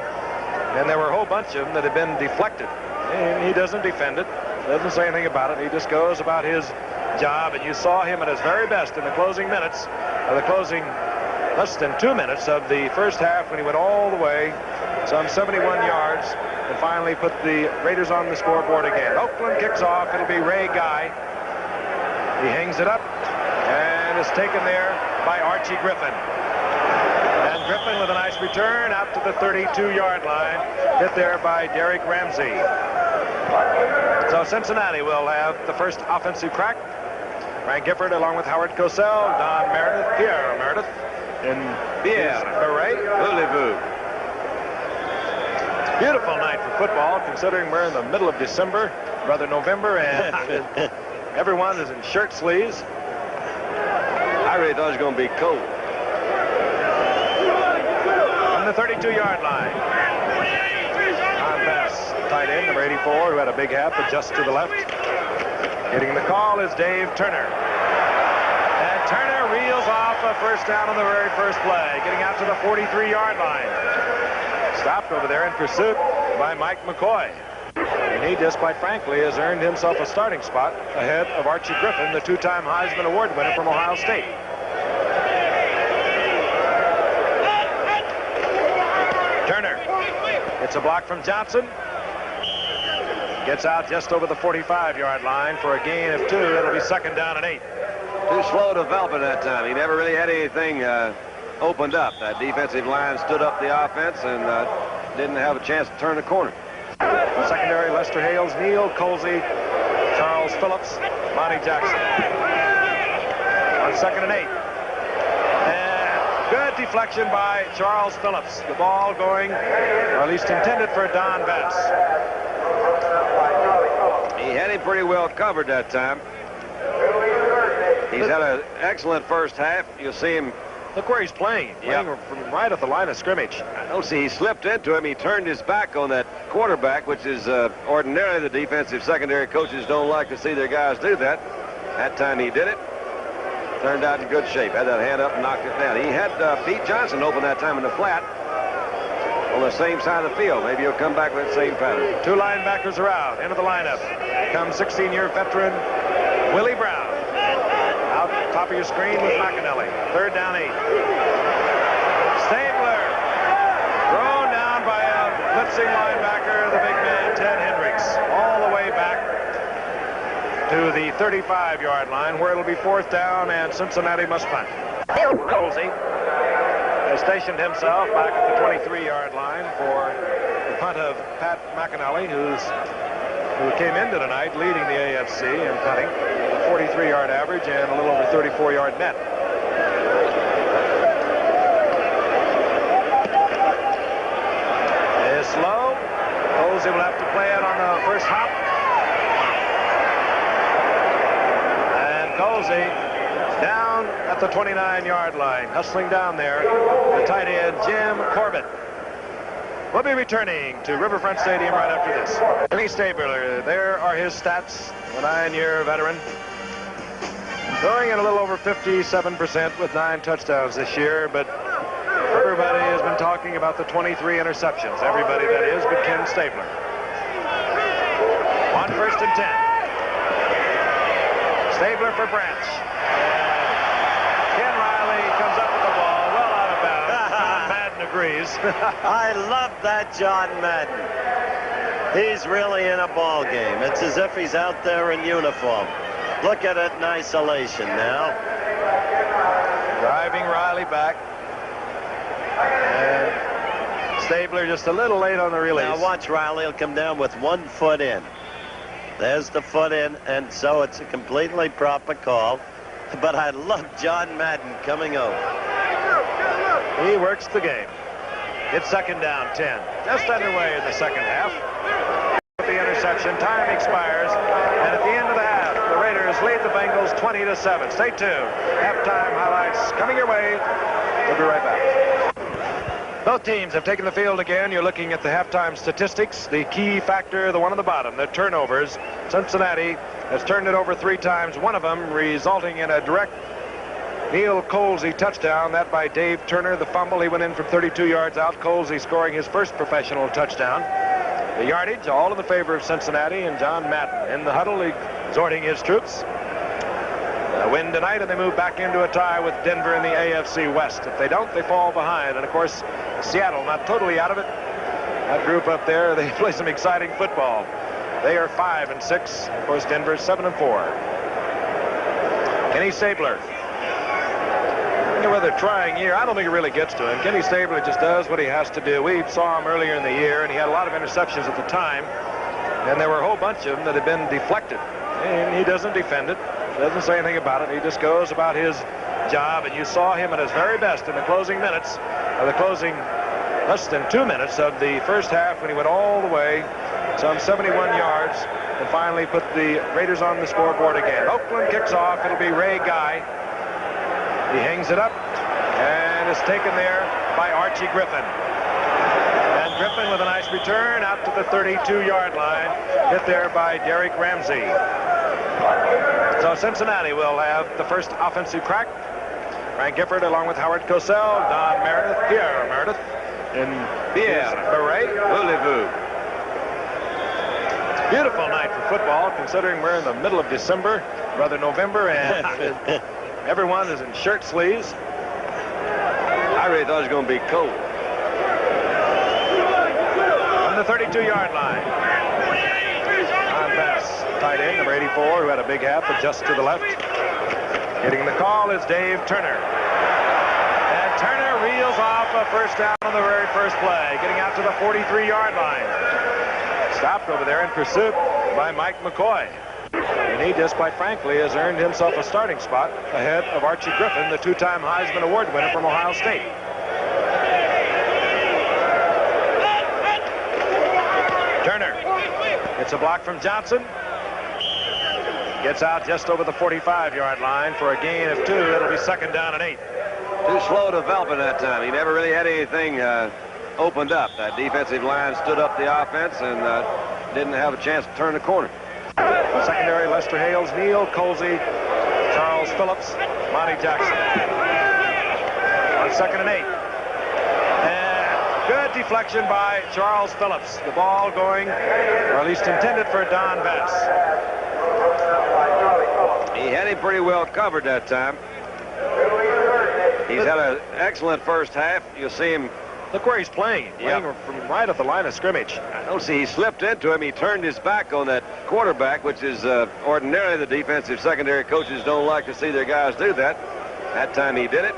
And there were a whole bunch of them that had been deflected. And he doesn't defend it. Doesn't say anything about it. He just goes about his job. And you saw him at his very best in the closing minutes, or the closing less than 2 minutes of the first half, when he went all the way, some 71 yards, and finally put the Raiders on the scoreboard again. Oakland kicks off. It'll be Ray Guy. He hangs it up and is taken there by Archie Griffin. And Griffin with a nice return out to the 32-yard line, hit there by Derek Ramsey. So Cincinnati will have the first offensive crack. Frank Gifford along with Howard Cosell, Don Meredith, Pierre Meredith, and Pierre Beret. Beautiful night for football, considering we're in the middle of December, rather November, and everyone is in shirt sleeves. I really thought it was going to be cold. On the 32-yard line. Don Bass, tight end, number 84, who had a big half, but just to the left. Getting the call is Dave Turner. And Turner reels off a first down on the very first play, getting out to the 43-yard line. Stopped over there in pursuit by Mike McCoy. And he just, quite frankly, has earned himself a starting spot ahead of Archie Griffin, the 2-time Heisman Award winner from Ohio State. Turner gets a block from Johnson. Gets out just over the 45-yard line for a gain of 2. It'll be second down and 8. Too slow to develop at that time. He never really had anything opened up. That defensive line stood up the offense and didn't have a chance to turn the corner. Secondary, Lester Hales, Neil Colsey, Charles Phillips, Monty Jackson. On second and 8. And good deflection by Charles Phillips. The ball going, or at least intended for Don Bass. He had him pretty well covered that time. He's had an excellent first half. You'll see him. Look where he's playing. Playing from right at the line of scrimmage. I don't see he slipped into him. He turned his back on that quarterback, which is ordinarily the defensive secondary coaches don't like to see their guys do that. That time he did it. Turned out in good shape. Had that hand up and knocked it down. He had Pete Johnson open that time in the flat on the same side of the field. Maybe he'll come back with that same pattern. 2 linebackers are out. Into the lineup comes 16-year veteran Willie Brown. Out top of your screen with McAnally. Third down 8. Stabler thrown down by a blitzing linebacker, the big man Ted Hendricks, all the way back to the 35-yard line, where it'll be fourth down and Cincinnati must punt. Colsey has stationed himself back at the 23-yard line for the punt of Pat McAnally, who came into tonight leading the AFC in punting, a 43-yard average and a little over 34-yard net. Is low. the 29-yard line. Hustling down there, the tight end, Jim Corbett. We'll be returning to Riverfront Stadium right after this. Kenny Stabler, there are his stats, the 9-year veteran. Throwing in a little over 57% with 9 touchdowns this year, but everybody has been talking about the 23 interceptions. Everybody, that is, but Ken Stabler. On 1st and 10. Stabler for Branch. Ken Riley comes up with the ball, well out of bounds. John Madden agrees. I love that John Madden. He's really in a ball game. It's as if he's out there in uniform. Look at it in isolation now. Driving Riley back. And Stabler just a little late on the release. Now watch Riley. He'll come down with 1 foot in. There's the foot in, and so it's a completely proper call. But I love John Madden coming over. He works the game. It's 2nd down, 10. Just underway in the second half. With the interception, time expires, and at the end of the half, the Raiders lead the Bengals 20-7. Stay tuned. Halftime highlights coming your way. We'll be right back. Both teams have taken the field again. You're looking at the halftime statistics. The key factor, the one on the bottom, the turnovers. Cincinnati has turned it over 3 times, one of them resulting in a direct Neil Colsey touchdown. That by Dave Turner. The fumble, he went in from 32 yards out. Colsey scoring his first professional touchdown. The yardage, all in the favor of Cincinnati, and John Madden in the huddle, exhorting his troops. A win tonight, and they move back into a tie with Denver in the AFC West. If they don't, they fall behind. And, of course, Seattle not totally out of it. That group up there, they play some exciting football. They are 5-6. Of course, Denver's 7-4. Kenny Stabler. A rather trying year. I don't think it really gets to him. Kenny Stabler just does what he has to do. We saw him earlier in the year, and he had a lot of interceptions at the time. And there were a whole bunch of them that had been deflected. And he doesn't defend it. Doesn't say anything about it. He just goes about his job, and you saw him at his very best in the closing minutes, or the closing less than 2 minutes of the first half, when he went all the way, some 71 yards, and finally put the Raiders on the scoreboard again. Oakland kicks off. It'll be Ray Guy. He hangs it up, and is taken there by Archie Griffin. And Griffin with a nice return out to the 32-yard line, hit there by Derek Ramsey. So Cincinnati will have the first offensive crack. Frank Gifford along with Howard Cosell, Don Meredith, Pierre Meredith, and Pierre Beret. Beautiful night for football, considering we're in the middle of December, rather November, and everyone is in shirt sleeves. I really thought it was going to be cold. On the 32-yard line. Don Bass, tight end, number 84, who had a big half, but just to the left. Getting the call is Dave Turner. And Turner reels off a first down on the very first play, getting out to the 43-yard line. Stopped over there in pursuit by Mike McCoy. And he just, quite frankly, has earned himself a starting spot ahead of Archie Griffin, the 2-time Heisman Award winner from Ohio State. Turner gets a block from Johnson. Gets out just over the 45-yard line for a gain of 2. It'll be 2nd down and 8. Too slow developing that time. He never really had anything opened up. That defensive line stood up the offense and didn't have a chance to turn the corner. Secondary, Lester Hales, Neil Colsey, Charles Phillips, Monty Jackson. On 2nd and 8. And good deflection by Charles Phillips. The ball going, or at least intended, for Don Bass. He had him pretty well covered that time. He's had an excellent first half. You'll see him. Look where he's playing. Playing from right at the line of scrimmage. I don't see he slipped into him. He turned his back on that quarterback, which is ordinarily the defensive secondary coaches don't like to see their guys do that. That time he did it.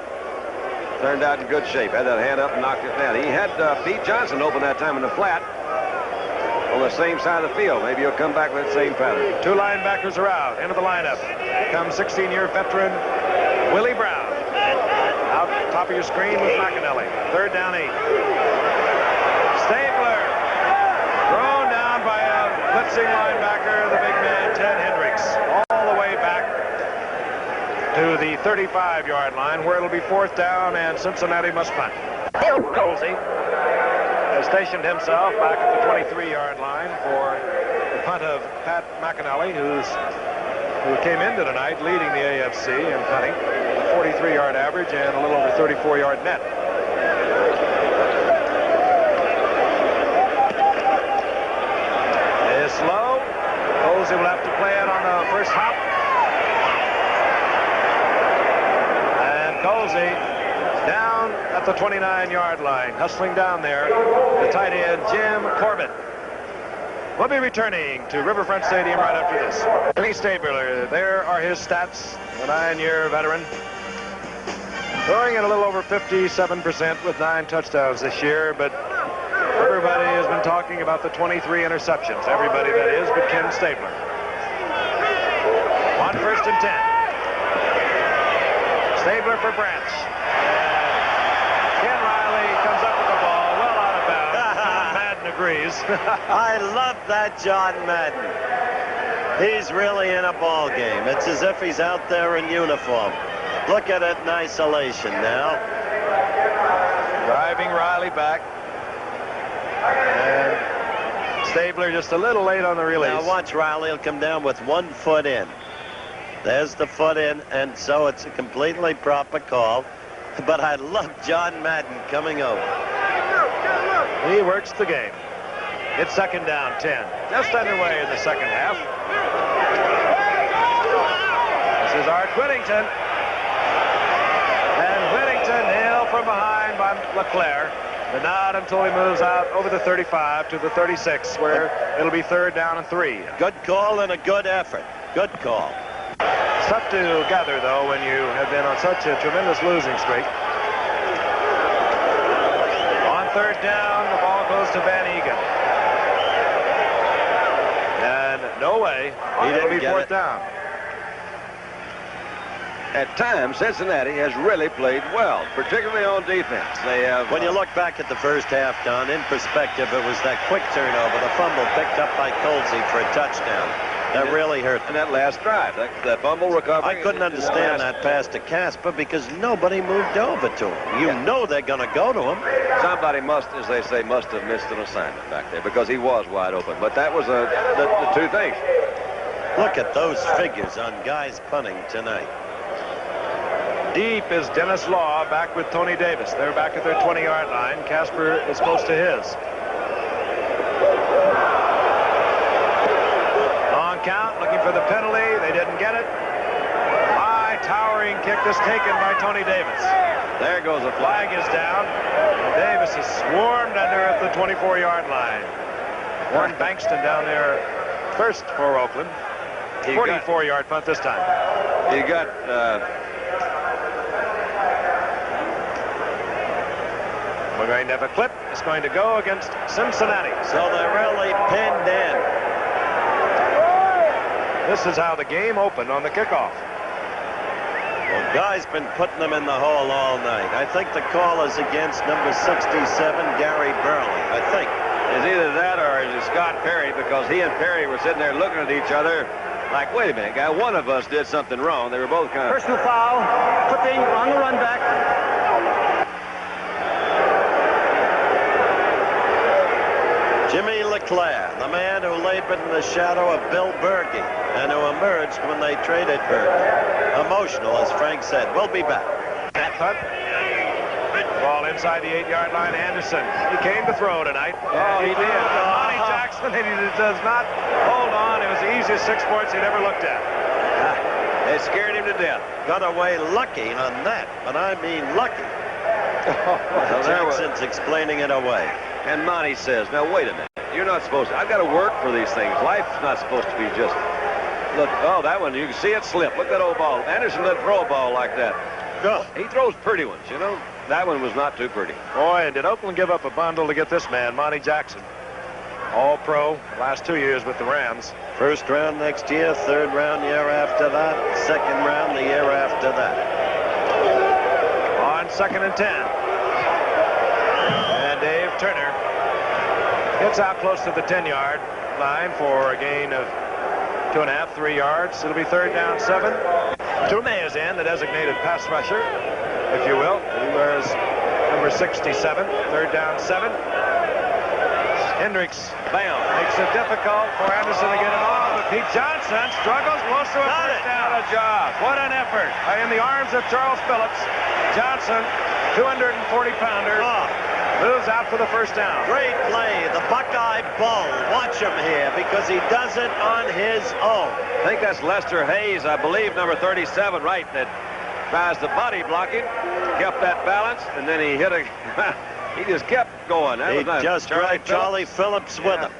Turned out in good shape. Had that hand up and knocked it down. He had Pete Johnson open that time in the flat on the same side of the field. Maybe he'll come back with that same pattern. 2 linebackers are out. Into the lineup comes 16-year veteran Willie Brown. Out top of your screen with McAnally. 3rd down 8. Stabler thrown down by a blitzing linebacker, the big man Ted Hendricks. All the way back to the 35-yard line, where it'll be 4th down, and Cincinnati must punt. Colsey has stationed himself back at the 23-yard line for the punt of Pat McAnally, who came into tonight leading the AFC in punting, 43-yard average and a little over 34-yard net. It's low. Colsey will have to play it on the first hop. And Colsey down at the 29-yard line, hustling down there, the tight end Jim Corbett. We'll be returning to Riverfront Stadium right after this. Lee Stabler, there are his stats, the 9-year veteran. Throwing at a little over 57% with 9 touchdowns this year, but everybody has been talking about the 23 interceptions. Everybody, that is, but Ken Stabler. On 1st and 10. Stabler for Branch. Ken Riley comes up with the ball well out of bounds. John Madden agrees. I love that John Madden. He's really in a ball game. It's as if he's out there in uniform. Look at it in isolation now. Driving Riley back. And Stabler just a little late on the release. Now watch Riley. He'll come down with 1 foot in. There's the foot in, and so it's a completely proper call. But I love John Madden coming over. He works the game. It's 2nd down, 10. Just underway in the second half. This is Art Whittington. And Whittington nailed from behind by LeClaire. But not until he moves out over the 35 to the 36, where it'll be 3rd down and 3. Good call and a good effort. Good call. It's tough to gather, though, when you have been on such a tremendous losing streak. On 3rd down, the ball goes to Van Egan. And no way. It'll be 4th down. At times, Cincinnati has really played well, particularly on defense. They have. When you look back at the first half, Don, in perspective, it was that quick turnover, the fumble picked up by Colsey for a touchdown. That really hurt. And that last drive, that fumble recovery. I couldn't understand that pass to Casper because nobody moved over to him. You know they're going to go to him. Somebody must, as they say, must have missed an assignment back there because he was wide open. But that was the 2 things. Look at those figures on guys punting tonight. Deep is Dennis Law back with Tony Davis. They're back at their 20-yard line. Casper is close to his. On count, looking for the penalty. They didn't get it. High towering kick is taken by Tony Davis. There goes a Flag is down. And Davis is swarmed under at the 24-yard line. Warren Bankston down there first for Oakland. 44-yard punt this time. You got we're going to have a clip. It's going to go against Cincinnati. So they're really pinned in. This is how the game opened on the kickoff. Well, Guy's been putting them in the hole all night. I think the call is against number 67, Gary Burley. I think. It's either that or is it Scott Perry, because he and Perry were sitting there looking at each other like, wait a minute, guy, one of us did something wrong. They were both kind of... Personal foul. Clipping on the run back. Jimmy LeClaire, the man who labored in the shadow of Bill Berkey and who emerged when they traded Berkey. Emotional, as Frank said. We'll be back. That punt. Ball inside the 8-yard line. Anderson. He came to throw tonight. Oh, he did. Monty Jackson, he does not hold on. It was the easiest 6 points he'd ever looked at. They scared him to death. Got away lucky on that, but I mean lucky. Well, Jackson's explaining it away. And Monty says, now wait a minute. You're not supposed to. I've got to work for these things. Life's not supposed to be just... Look, oh, that one, you can see it slip. Look at that old ball. Anderson doesn't throw a ball like that. He throws pretty ones, you know. That one was not too pretty. Boy, and did Oakland give up a bundle to get this man, Monty Jackson. All-pro, last 2 years with the Rams. First round next year, 3rd round year after that, 2nd round the year after that. On 2nd and 10. And Dave Turner gets out close to the 10-yard line for a gain of 2.5, 3 yards. It'll be 3rd down, 7. Toomey is in, the designated pass rusher, if you will. He wears number 67, 3rd down 7. Hendricks, bam, makes it difficult for Anderson to get it on, but Pete Johnson struggles, blows to a first down. What a job. What an effort. In the arms of Charles Phillips, Johnson, 240-pounder, moves out for the first down. Great play, the Buckeye Bull. Watch him here because he does it on his own. I think that's Lester Hayes, I believe, number 37, right, that tries the body blocking, kept that balance, and then he hit a... He just kept going. That He was nice. just dragged Charlie Phillips with him.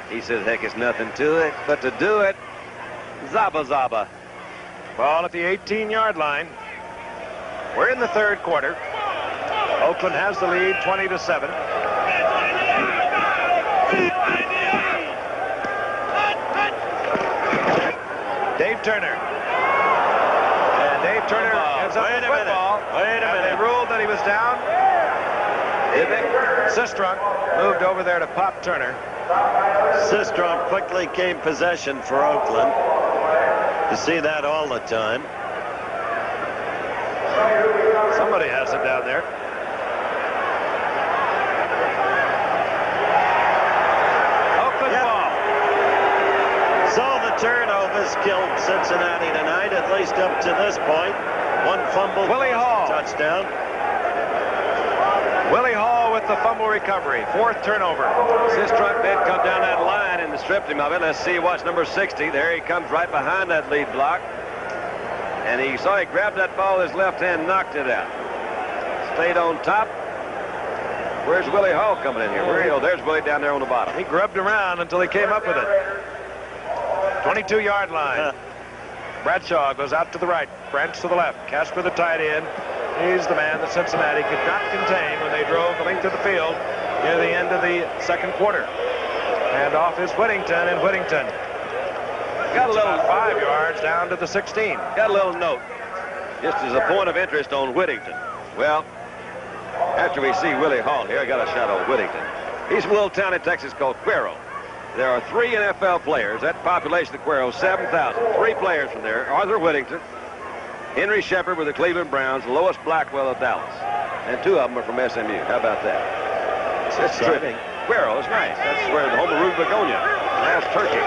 He says, heck, it's nothing to it, but to do it, zaba zaba. Ball at the 18-yard line. We're in the 3rd quarter. Oakland has the lead, 20-7. Dave Turner. And Dave Turner gives up the football. Wait a minute. They ruled that he was down. Sistrunk moved over there to pop Turner. Sistrunk quickly gained possession for Oakland. You see that all the time. Somebody has it down there. Oakland ball. So the turnovers killed Cincinnati tonight, at least up to this point. One fumble, Willie Hall. touchdown. Willie Hall with the fumble recovery. 4th turnover. Sistrunk did come down that line and stripped him of it. Let's see what's number 60. There he comes right behind that lead block. And he saw he grabbed that ball with his left hand, knocked it out. Stayed on top. Where's Willie Hall coming in here? There's Willie down there on the bottom. He grubbed around until he came up with it. 22-yard line. Bradshaw goes out to the right. Branch to the left. Casper the tight end. He's the man that Cincinnati could not contain when they drove the length of the field near the end of the 2nd quarter. And off is Whittington, and Whittington Got a little 5 yards down to the 16. Got a little note, just as a point of interest on Whittington. Well, after we see Willie Hall here, I got a shot on Whittington. He's from a little town in Texas called Cuero. There are 3 NFL players. That population of Cuero, 7,000. 3 players from there: Arthur Whittington, Henry Shepard with the Cleveland Browns, Lois Blackwell of Dallas. And 2 of them are from SMU. How about that? That's terrific. Cuero is nice. That's where the home of Rube Begonia. Last turkey.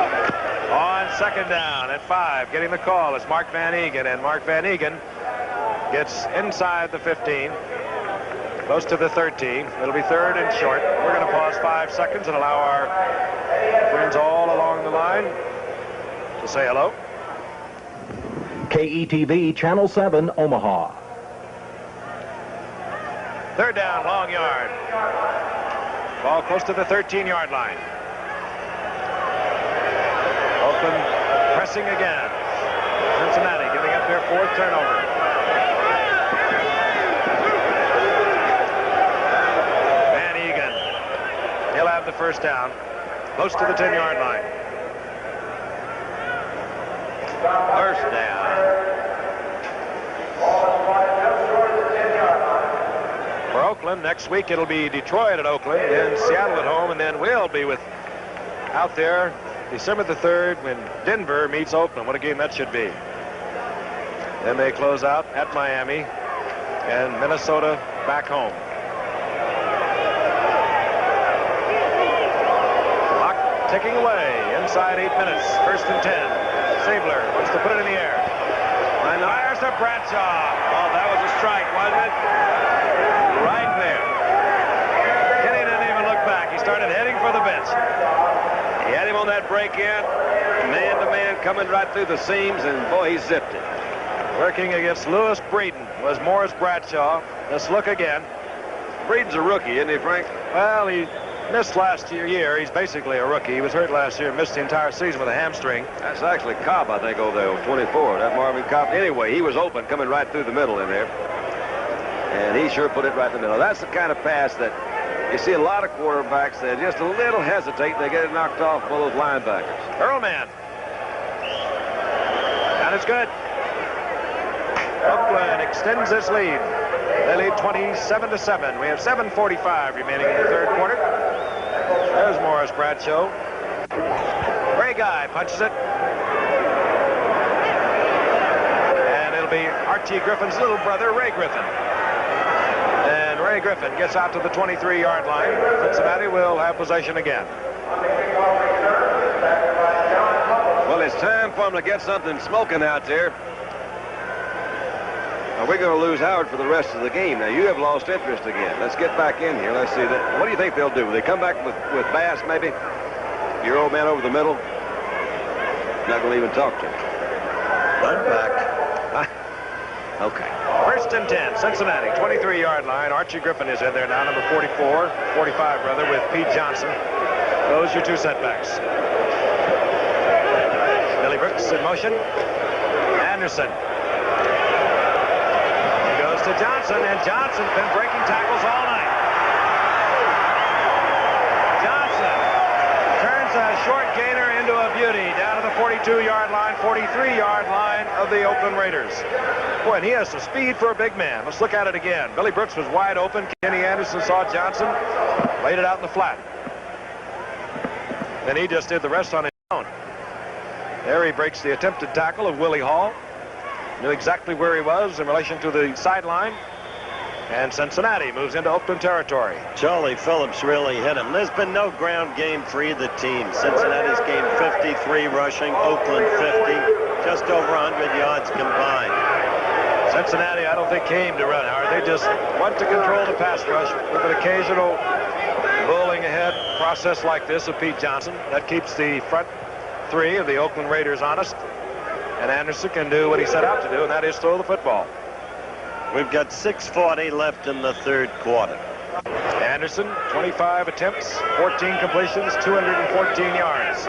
On 2nd down at 5, getting the call is Mark Van Egan, and Mark Van Egan gets inside the 15, close to the 13. It'll be 3rd and short. We're going to pause 5 seconds and allow our friends all along the line to say hello. KETV Channel 7, Omaha. 3rd down, long yard. Ball close to the 13-yard line. Oakland pressing again. Cincinnati giving up their 4th turnover. Van Egan. He'll have the first down. Close to the 10-yard line. First down. For Oakland, next week it'll be Detroit at Oakland, then Seattle at home, and then we'll be out there December the 3rd when Denver meets Oakland. What a game that should be. Then they close out at Miami and Minnesota back home. Clock ticking away inside 8 minutes. 1st and 10. Sabler wants to put it in the air. And fires to Bradshaw. Oh, that was a strike, wasn't it? Right there. Kenny didn't even look back. He started heading for the bench. He had him on that break-in, man-to-man coming right through the seams, and boy, he zipped it. Working against Lewis Breeden was Morris Bradshaw. Let's look again. Breeden's a rookie, isn't he, Frank? Well, he missed last year. He's basically a rookie. He was hurt last year, missed the entire season with a hamstring. That's actually Cobb, I think, over there, 24. That Marvin Cobb. Anyway, he was open, coming right through the middle in there. And he sure put it right in the middle. That's the kind of pass that you see a lot of quarterbacks that just a little hesitate. They get it knocked off by those linebackers. Earlman. And it's good. Oakland extends its lead. They lead 27-7. We have 7:45 remaining in the 3rd quarter. There's Morris Bradshaw. Ray Guy punches it. it'll be Archie Griffin's little brother, Ray Griffin. And Ray Griffin gets out to the 23-yard line. Cincinnati will have possession again. Well, it's time for them to get something smoking out there. Now, we're going to lose Howard for the rest of the game. Now, you have lost interest again. Let's get back in here. Let's see that. What do you think they'll do? Will they come back with Bass, maybe? Your old man over the middle? Not going to even talk to him. I'm back. Okay. First and 10, Cincinnati, 23-yard line. Archie Griffin is in there now, number 45 rather, with Pete Johnson. Those are your two setbacks. Billy Brooks in motion. Anderson. He goes to Johnson, and Johnson's been breaking tackles all night. Johnson turns a short gainer into a beauty down to the 42-yard line, 43-yard line of the Oakland Raiders. Boy, and he has some speed for a big man. Let's look at it again. Billy Brooks was wide open. Kenny Anderson saw Johnson, laid it out in the flat. Then he just did the rest on his own. There he breaks the attempted tackle of Willie Hall. Knew exactly where he was in relation to the sideline. And Cincinnati moves into Oakland territory. Charlie Phillips really hit him. There's been no ground game for either team. Cincinnati's gained 53 rushing, Oakland 50, just over 100 yards combined. Cincinnati, I don't think, came to run hard. They just want to control the pass rush with an occasional bowling ahead process like this of Pete Johnson. That keeps the front three of the Oakland Raiders honest. And Anderson can do what he set out to do, and that is throw the football. We've got 6:40 left in the third quarter. Anderson, 25 attempts, 14 completions, 214 yards.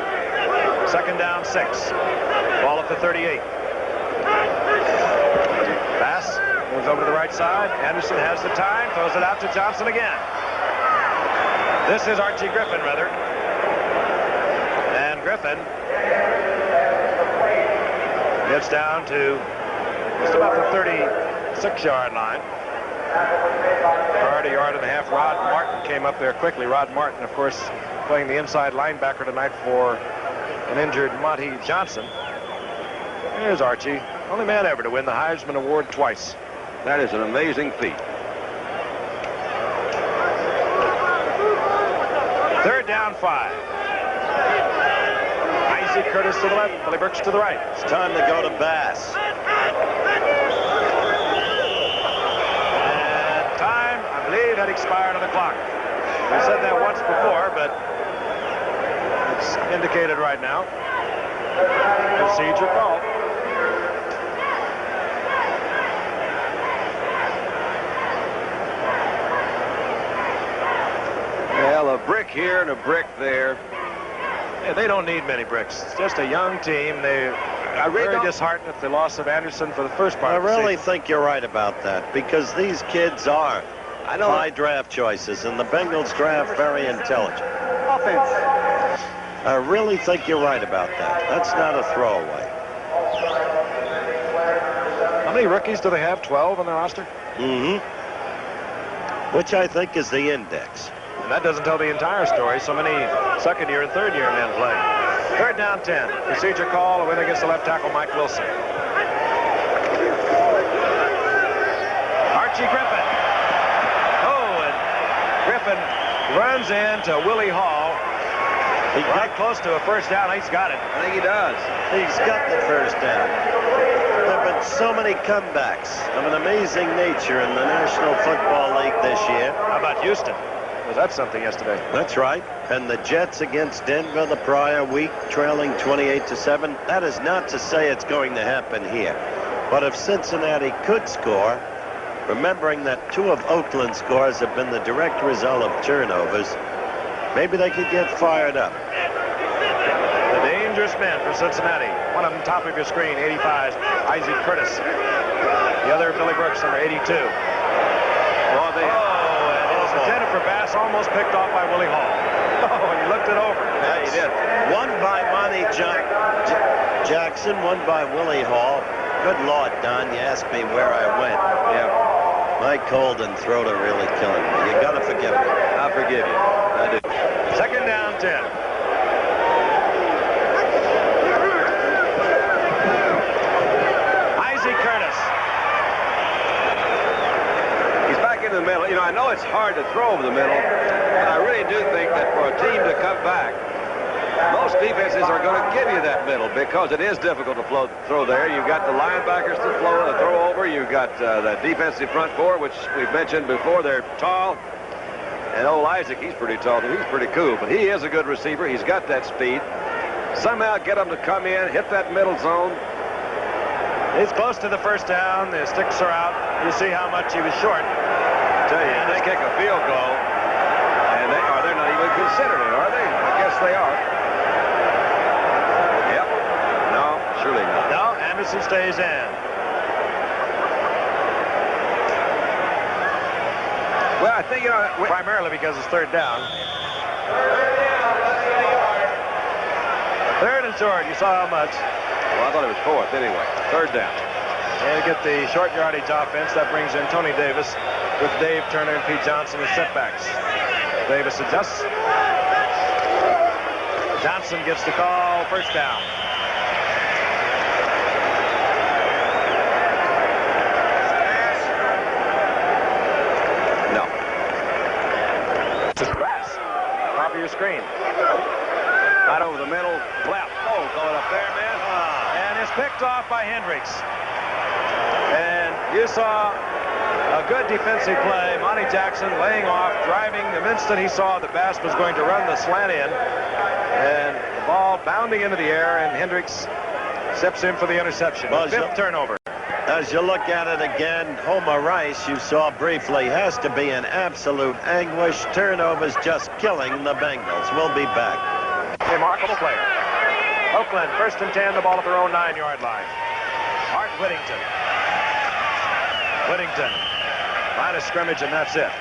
Second down, 6. Ball at the 38. Pass moves over to the right side. Anderson has the time, throws it out to Johnson again. This is Archie Griffin, rather. And Griffin gets down to just about the 36-yard line. Already a yard and a half. Rod Martin came up there quickly. Rod Martin, of course, playing the inside linebacker tonight for an injured Monty Johnson. Here's Archie, only man ever to win the Heisman Award twice. That is an amazing feat. Third down, 5. Isaac Curtis to the left, Billy Brooks to the right. It's time to go to Bass. And time, I believe, had expired on the clock. We said that once before, but it's indicated right now. Procedure call. Well, a brick here and a brick there. Yeah, they don't need many bricks. It's just a young team. They are very disheartened at the loss of Anderson for the first part I of the really season. think you're right about that, because these kids are high draft choices, and the Bengals draft very intelligent. Offense. I really think you're right about that. That's not a throwaway. How many rookies do they have? 12 on their roster? Mm-hmm. Which I think is the index. And that doesn't tell the entire story. So many second-year and third-year men playing. Third down, 10. Procedure call, a win against the left tackle, Mike Wilson. Archie Griffin. Oh, and Griffin runs into Willie Hall. He got close to a first down. He's got it. I think he does. He's got the first down. There have been so many comebacks of an amazing nature in the National Football League this year. How about Houston? Was that something yesterday? That's right. And the Jets against Denver the prior week, trailing 28-7. That is not to say it's going to happen here. But if Cincinnati could score, remembering that 2 of Oakland's scores have been the direct result of turnovers, maybe they could get fired up. The dangerous men for Cincinnati. One of them top of your screen, 85, Isaac Curtis. The other, Billy Brooks, number 82. Jennifer Bass almost picked off by Willie Hall. Oh, he looked it over. Yeah, he did. One by Monty Jackson, one by Willie Hall. Good Lord, Don, you asked me where I went. Yeah. My cold and throat are really killing me. You gotta forgive me. I'll forgive you. I do. Second down, 10. Isaac Curtis you know, I know it's hard to throw over the middle, but I really do think that for a team to come back, most defenses are going to give you that middle because it is difficult to throw there. You've got the linebackers to throw over. You've got the defensive front four, which we've mentioned before. They're tall. And old Isaac, he's pretty tall, too. He's pretty cool, but he is a good receiver. He's got that speed. Somehow get him to come in, hit that middle zone. He's close to the first down. The sticks are out. You see how much he was short. I tell you, they kick a field goal, and they're not even considering it, are they? I guess they are. Yep. No, surely not. No, Anderson stays in. Well, I think, you know, primarily because it's third down. Third and short. You saw how much. Well, I thought it was fourth anyway. Third down. And get the short yardage offense. That brings in Tony Davis with Dave Turner and Pete Johnson as setbacks. Davis adjusts. Johnson gets the call. First down. No. Pass. Top of your screen. Right over the middle. Left. Oh, going up there, man. And it's picked off by Hendricks. And you saw a good defensive play. Monty Jackson laying off, driving the instant he saw that Bass was going to run the slant in. And the ball bounding into the air, and Hendricks steps in for the interception. Fifth turnover. As you look at it again, Homer Rice, you saw briefly, has to be in absolute anguish. Turnovers just killing the Bengals. We'll be back. Remarkable player. Oakland, 1st and 10, the ball at their own 9-yard line. Art Whittington. Line of scrimmage, and that's it.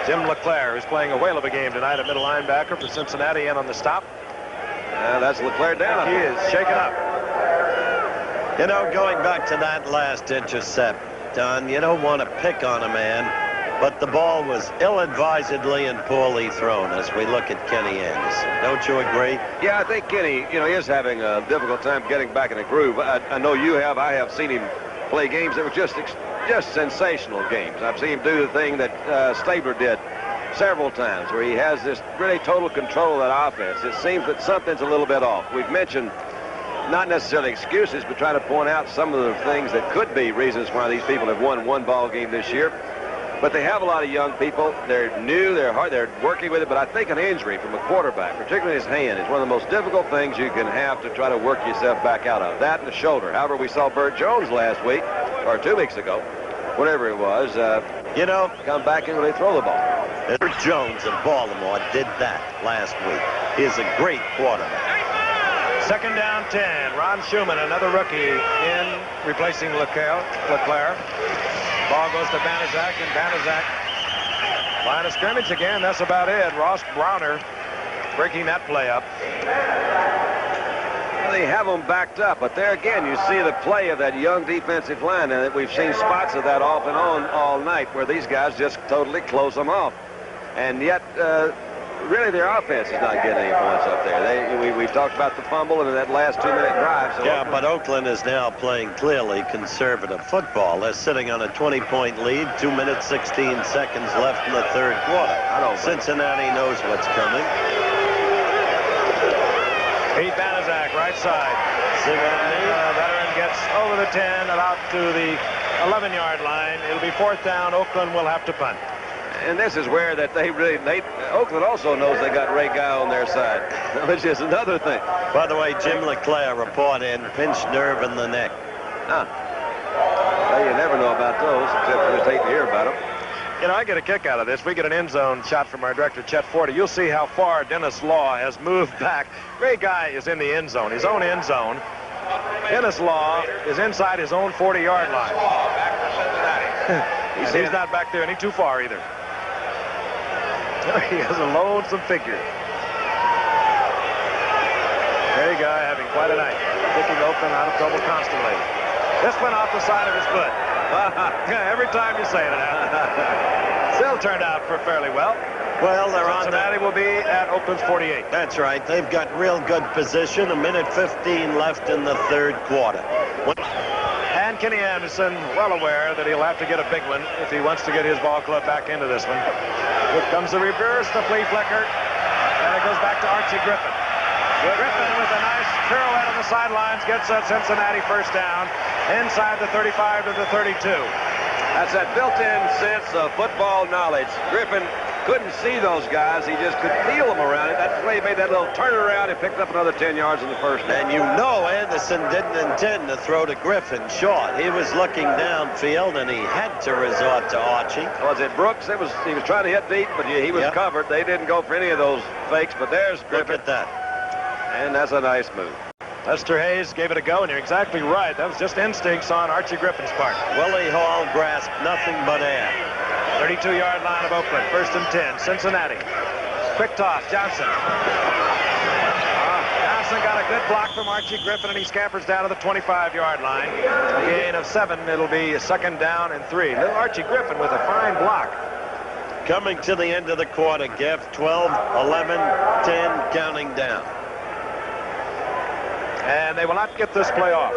Jim LeClaire, who's playing a whale of a game tonight, a middle linebacker for Cincinnati, in on the stop. That's LeClaire down. He is shaken up. You know, going back to that last intercept, Don, you don't want to pick on a man, but the ball was ill-advisedly and poorly thrown as we look at Kenny Anderson. Don't you agree? Yeah, I think Kenny, you know, is having a difficult time getting back in the groove. I know you have. I have seen him play games that were just sensational games. I've seen him do the thing that Stabler did several times, where he has this really total control of that offense. It seems that something's a little bit off. We've mentioned not necessarily excuses, but trying to point out some of the things that could be reasons why these people have won one ball game this year. But they have a lot of young people. They're new, they're hard, they're working with it. But I think an injury from a quarterback, particularly his hand, is one of the most difficult things you can have to try to work yourself back out of. That and the shoulder. However, we saw Burt Jones last week, or 2 weeks ago, whatever it was, come back and really throw the ball. Burt Jones of Baltimore did that last week. He is a great quarterback. 2nd down, 10. Ron Schumann, another rookie, in replacing LeClaire. Ball goes to Banaszak, and Banaszak, line of scrimmage again. That's about it. Ross Browner breaking that play up. Well, they have them backed up, but there again, you see the play of that young defensive line, and we've seen spots of that off and on all night where these guys just totally close them off. And yet, really, their offense is not getting any points up there. We talked about the fumble and that last 2-minute drive. So yeah, but Oakland is now playing clearly conservative football. They're sitting on a 20-point lead, 2 minutes, 16 seconds left in the third quarter. Cincinnati knows what's coming. Pete Banaszak, right side. Veteran gets over the 10 and out to the 11-yard line. It'll be 4th down. Oakland will have to punt. And this is where that Oakland also knows they got Ray Guy on their side, which is another thing. By the way, Jim LeClaire report in, pinched nerve in the neck. Well, you never know about those, except you just hate to hear about them. You know, I get a kick out of this. We get an end zone shot from our director, Chet Forty. You'll see how far Dennis Law has moved back. Ray Guy is in the end zone, his own end zone. Dennis Law is inside his own 40-yard line. He's not back there any too far either. He has a lonesome figure. Ray Guy having quite a night. Kicking Oakland out of trouble constantly. This went off the side of his foot. Every time you say it, it happens. Still turned out for fairly well. Well, they're on that. Cincinnati will be at Oakland's 48. That's right. They've got real good position. 1:15 left in the third quarter. And And Kenny Anderson, well aware that he'll have to get a big one if he wants to get his ball club back into this one. Here comes the reverse, the flea flicker, and it goes back to Archie Griffin. Griffin with a nice pirouette on the sidelines gets that Cincinnati first down inside the 35 to the 32. That's that built-in sense of football knowledge. Griffin couldn't see those guys. He just could feel them around it. That's why he made that little turnaround and picked up another 10 yards in the first down. And you know Anderson didn't intend to throw to Griffin short. He was looking downfield, and he had to resort to Archie. Was it Brooks? He was trying to hit deep, but he was covered. They didn't go for any of those fakes, but there's Griffin. Look at that. And that's a nice move. Lester Hayes gave it a go, and you're exactly right. That was just instincts on Archie Griffin's part. Willie Hall grasped nothing but air. 32-yard line of Oakland, 1st and 10, Cincinnati. Quick toss, Johnson. Johnson got a good block from Archie Griffin, and he scampers down to the 25-yard line. A gain of 7. It'll be a 2nd down and 3. Little Archie Griffin with a fine block. Coming to the end of the quarter, Geff. 12, 11, 10, counting down. And they will not get this play off.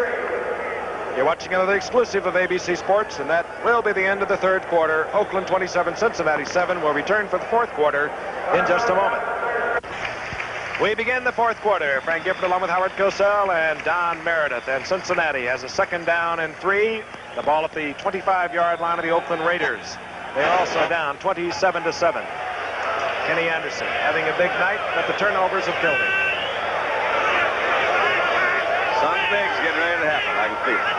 You're watching another exclusive of ABC Sports, and that will be the end of the 3rd quarter. Oakland 27, Cincinnati 7. We'll return for the 4th quarter in just a moment. We begin the 4th quarter. Frank Gifford along with Howard Cosell and Don Meredith. And Cincinnati has a 2nd down and 3. The ball at the 25-yard line of the Oakland Raiders. They're also down 27 to 7. Kenny Anderson having a big night, but the turnovers have killed him. Something big's getting ready to happen. I can feel it.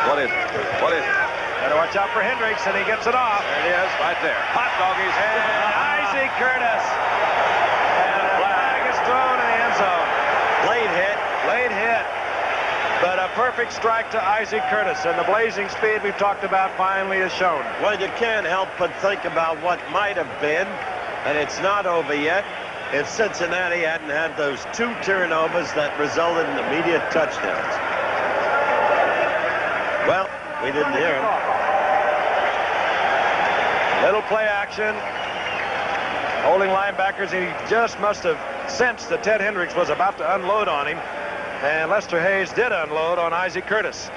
What is it? What is it? Better watch out for Hendricks, and he gets it off. There it is, right there. Hot doggies. And Isaac Curtis. And a flag is thrown in the end zone. Late hit. Late hit. But a perfect strike to Isaac Curtis, and the blazing speed we've talked about finally is shown. Well, you can't help but think about what might have been, and it's not over yet, if Cincinnati hadn't had those 2 turnovers that resulted in immediate touchdowns. Well, we didn't hear him. Little play action. Holding linebackers, he just must have sensed that Ted Hendricks was about to unload on him. And Lester Hayes did unload on Isaac Curtis.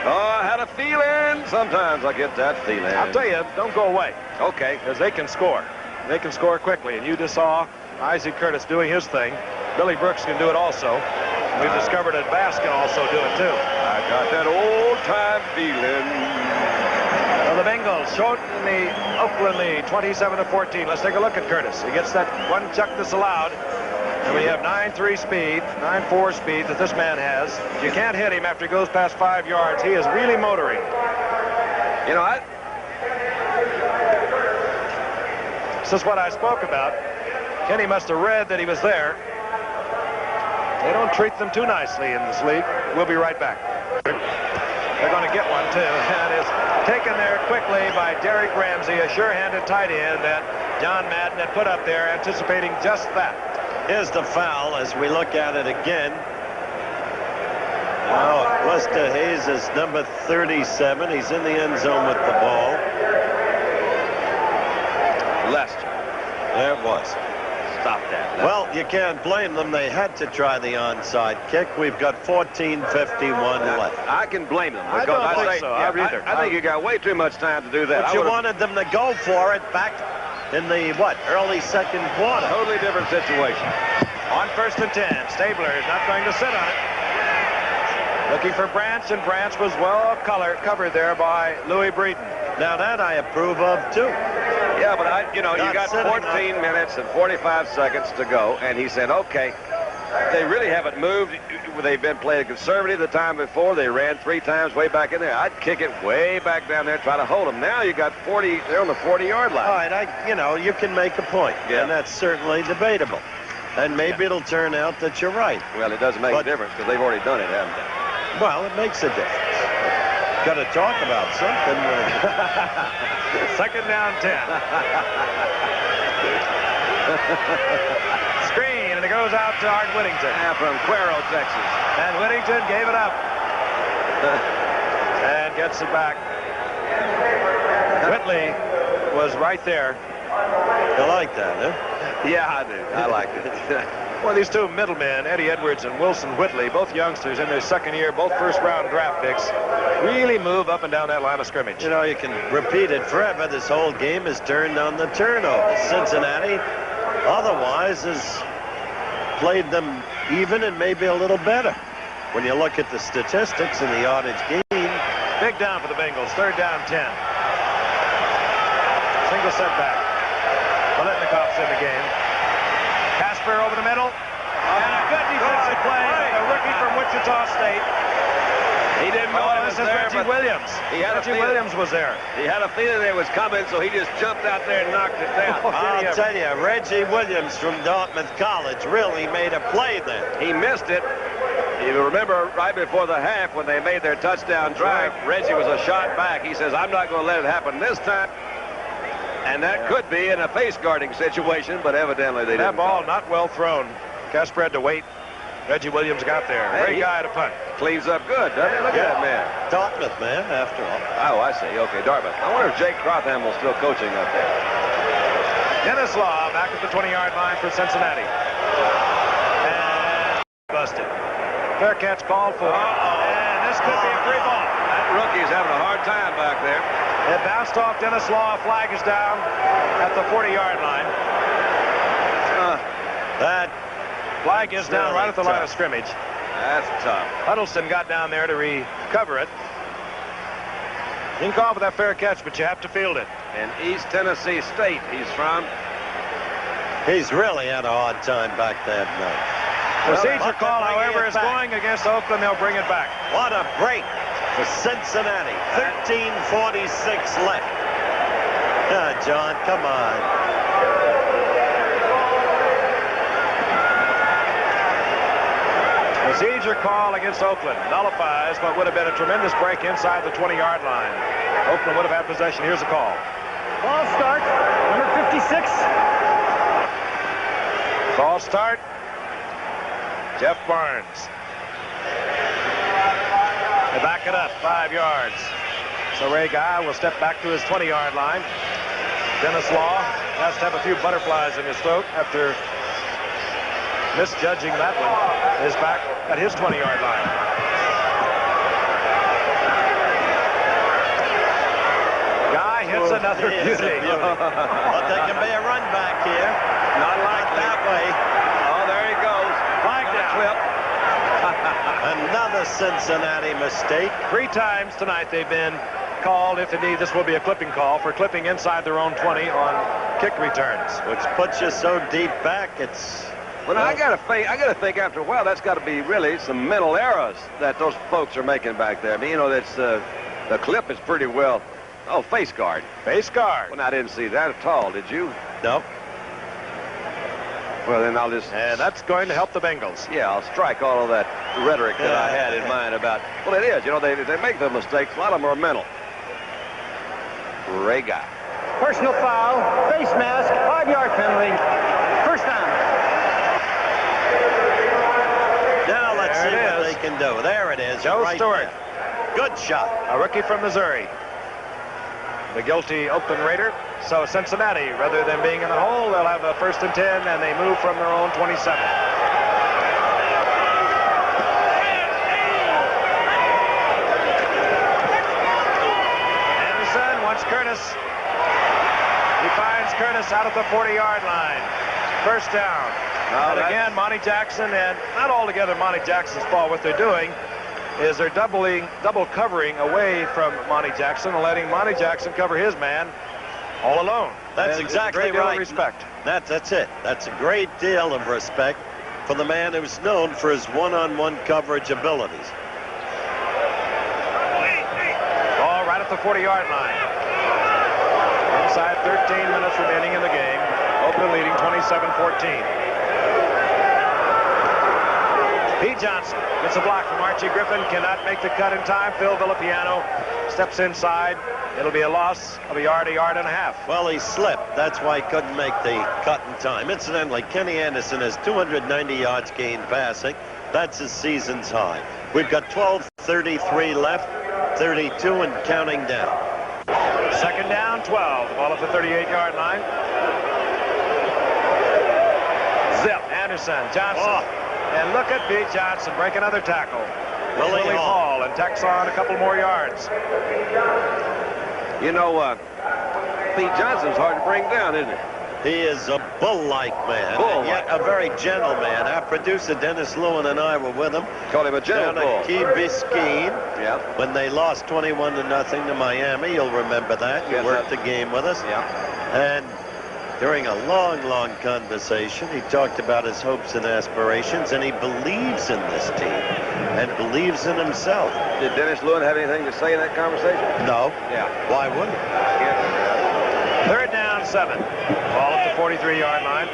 Oh, I had a feeling. Sometimes I get that feeling. I'll tell you, don't go away. Okay. Because they can score. They can score quickly. And you just saw Isaac Curtis doing his thing. Billy Brooks can do it also. We've discovered that Bass can also do it, too. I got that old-time feeling. Well, the Bengals shorten the Oakland lead, 27 to 14. Let's take a look at Curtis. He gets that one chuck disallowed. And we have 9.3 speed, 9.4 speed that this man has. You can't hit him after he goes past 5 yards. He is really motoring. You know, This is what I spoke about. Kenny must have read that he was there. They don't treat them too nicely in this league. We'll be right back. They're going to get one, too. And it's taken there quickly by Derek Ramsey, a sure-handed tight end that John Madden had put up there, anticipating just that. Here's the foul as we look at it again. Oh, Lester Hayes is number 37. He's in the end zone with the ball. Lester. There it was. Stop that. Lester. Well, you can't blame them. They had to try the onside kick. We've got 14:51 left. I can blame them. I don't think so. I think you got way too much time to do that. But you wanted them to go for it back in the, early 2nd quarter. Totally different situation. On 1st and 10, Stabler is not going to sit on it. Looking for Branch, and Branch was well covered there by Louis Breeden. Now that I approve of, too. Yeah, but you got 14 minutes and 45 seconds to go, and he said, okay, they really haven't moved. They've been playing conservative the time before. They ran 3 times way back in there. I'd kick it way back down there, try to hold them. Now you got 40. They're on the 40-yard line. All right, you can make a point, and that's certainly debatable. And maybe it'll turn out that you're right. Well, it doesn't make a difference because they've already done it, haven't they? Well, it makes a difference. Got to talk about something. 2nd down 10. Screen, and it goes out to Art Whittington. Yeah, from Cuero, Texas. And Whittington gave it up. And gets it back. Whitley was right there. You like that, huh? Yeah, I do. I like it. Well, these two middlemen, Eddie Edwards and Wilson Whitley, both youngsters in their second year, both first-round draft picks, really move up and down that line of scrimmage. You know, you can repeat it forever. This whole game is turned on the turnover. Cincinnati, otherwise, has played them even and maybe a little better. When you look at the statistics and the yardage gain. Big down for the Bengals. Third down, 10. Single setback. Bolitnikov's in the game. Casper over the middle. And a good defensive play by a rookie from Wichita State. He didn't know it was This is there, Reggie but Williams. Reggie Williams was there. He had a feeling it was coming, so he just jumped out there and knocked it down. I'll tell you, Reggie Williams from Dartmouth College really made a play there. He missed it. You remember right before the half when they made their touchdown drive, Reggie was a shot back. He says, I'm not going to let it happen this time. And that could be in a face guarding situation, but evidently they didn't. That ball not well thrown. Casper had to wait. Reggie Williams got there. Hey, Great guy to punt. Cleans up good, doesn't he? Look at that man. Dartmouth, man, after all. Oh, I see. Okay, Dartmouth. I wonder if Jake Crotham's still coaching up there. Dennis Law back at the 20-yard line for Cincinnati. And busted. Fair catch called for. And this could be a free ball. That rookie's having a hard time back there. It bounced off Dennis Law. Flag is down at the 40-yard line. That flag is down right at the line of scrimmage. That's tough. Huddleston got down there to recover it. You can call for that fair catch, but you have to field it. In East Tennessee State, he's from. He's really had a hard time back that night. Procedure call, however, is going against Oakland. They'll bring it back. What a break for Cincinnati. 13:46 left. John, come on. Procedure call against Oakland. Nullifies what would have been a tremendous break inside the 20-yard line. Oakland would have had possession. Here's the call. Ball start, number 56. Ball start. Jeff Barnes. They back it up 5 yards. So Ray Guy will step back to his 20-yard line. Dennis Law has to have a few butterflies in his throat after misjudging that one. Is back at his 20-yard line. Guy hits another beauty. But there can be a run back here. Not like that way. Oh, there he goes. Flag down. Another Cincinnati mistake. 3 times tonight they've been called, if indeed this will be a clipping call, for clipping inside their own 20 on kick returns. Which puts you so deep back, it's... Well, I gotta think after a while, that's got to be really some mental errors that those folks are making back there. I mean, you know, that's the clip is pretty well. Oh, face guard. Face guard. Well, I didn't see that at all, did you? Nope. Well, then I'll just... And that's going to help the Bengals. Yeah, I'll strike all of that rhetoric that I had in mind about... Well, it is. You know, they make the mistakes. A lot of them are mental. Ray Guy. Personal foul, face mask, 5-yard penalty. First down. Now let's There see it what is. they can do. There it is. Joe right Stewart. there. Good shot. A rookie from Missouri. The guilty Oakland Raider. So Cincinnati, rather than being in the hole, they'll have a 1st and 10, and they move from their own 27. Anderson wants Curtis. He finds Curtis out at the 40-yard line. First down. And again, Monty Jackson, and not altogether Monty Jackson's fault. What they're doing is they're double covering away from Monty Jackson and letting Monty Jackson cover his man all alone. That's exactly a great deal right. of respect. That's it. That's a great deal of respect for the man who's known for his one-on-one coverage abilities. Ball right at the 40-yard line. Inside 13 minutes remaining in the game. Oakland leading 27-14. Pete Johnson gets a block from Archie Griffin. Cannot make the cut in time. Phil Villapiano steps inside. It'll be a loss of a yard and a half. Well, he slipped. That's why he couldn't make the cut in time. Incidentally, Kenny Anderson has 290 yards gained passing. That's his season's high. We've got 12:33 left, 32 and counting down. Second down, 12. Ball at the 38-yard line. Zip. And Anderson, Johnson. And look at Pete Johnson break another tackle. Willie Hall and tacks on a couple more yards. You know, Pete Johnson's hard to bring down, isn't he? He is a bull-like man, and yet a very gentle man. Our producer, Dennis Lewin, and I were with him. Call him a gentle bull. Down at Key Biscayne, Yeah. when they lost 21-0 to Miami. You'll remember that. You worked the game with us. Yeah. And during a long, long conversation, he talked about his hopes and aspirations, and he believes in this team and believes in himself. Did Dennis Lewin have anything to say in that conversation? No. Yeah. Why wouldn't he? Third down, 7. Ball at the 43-yard line.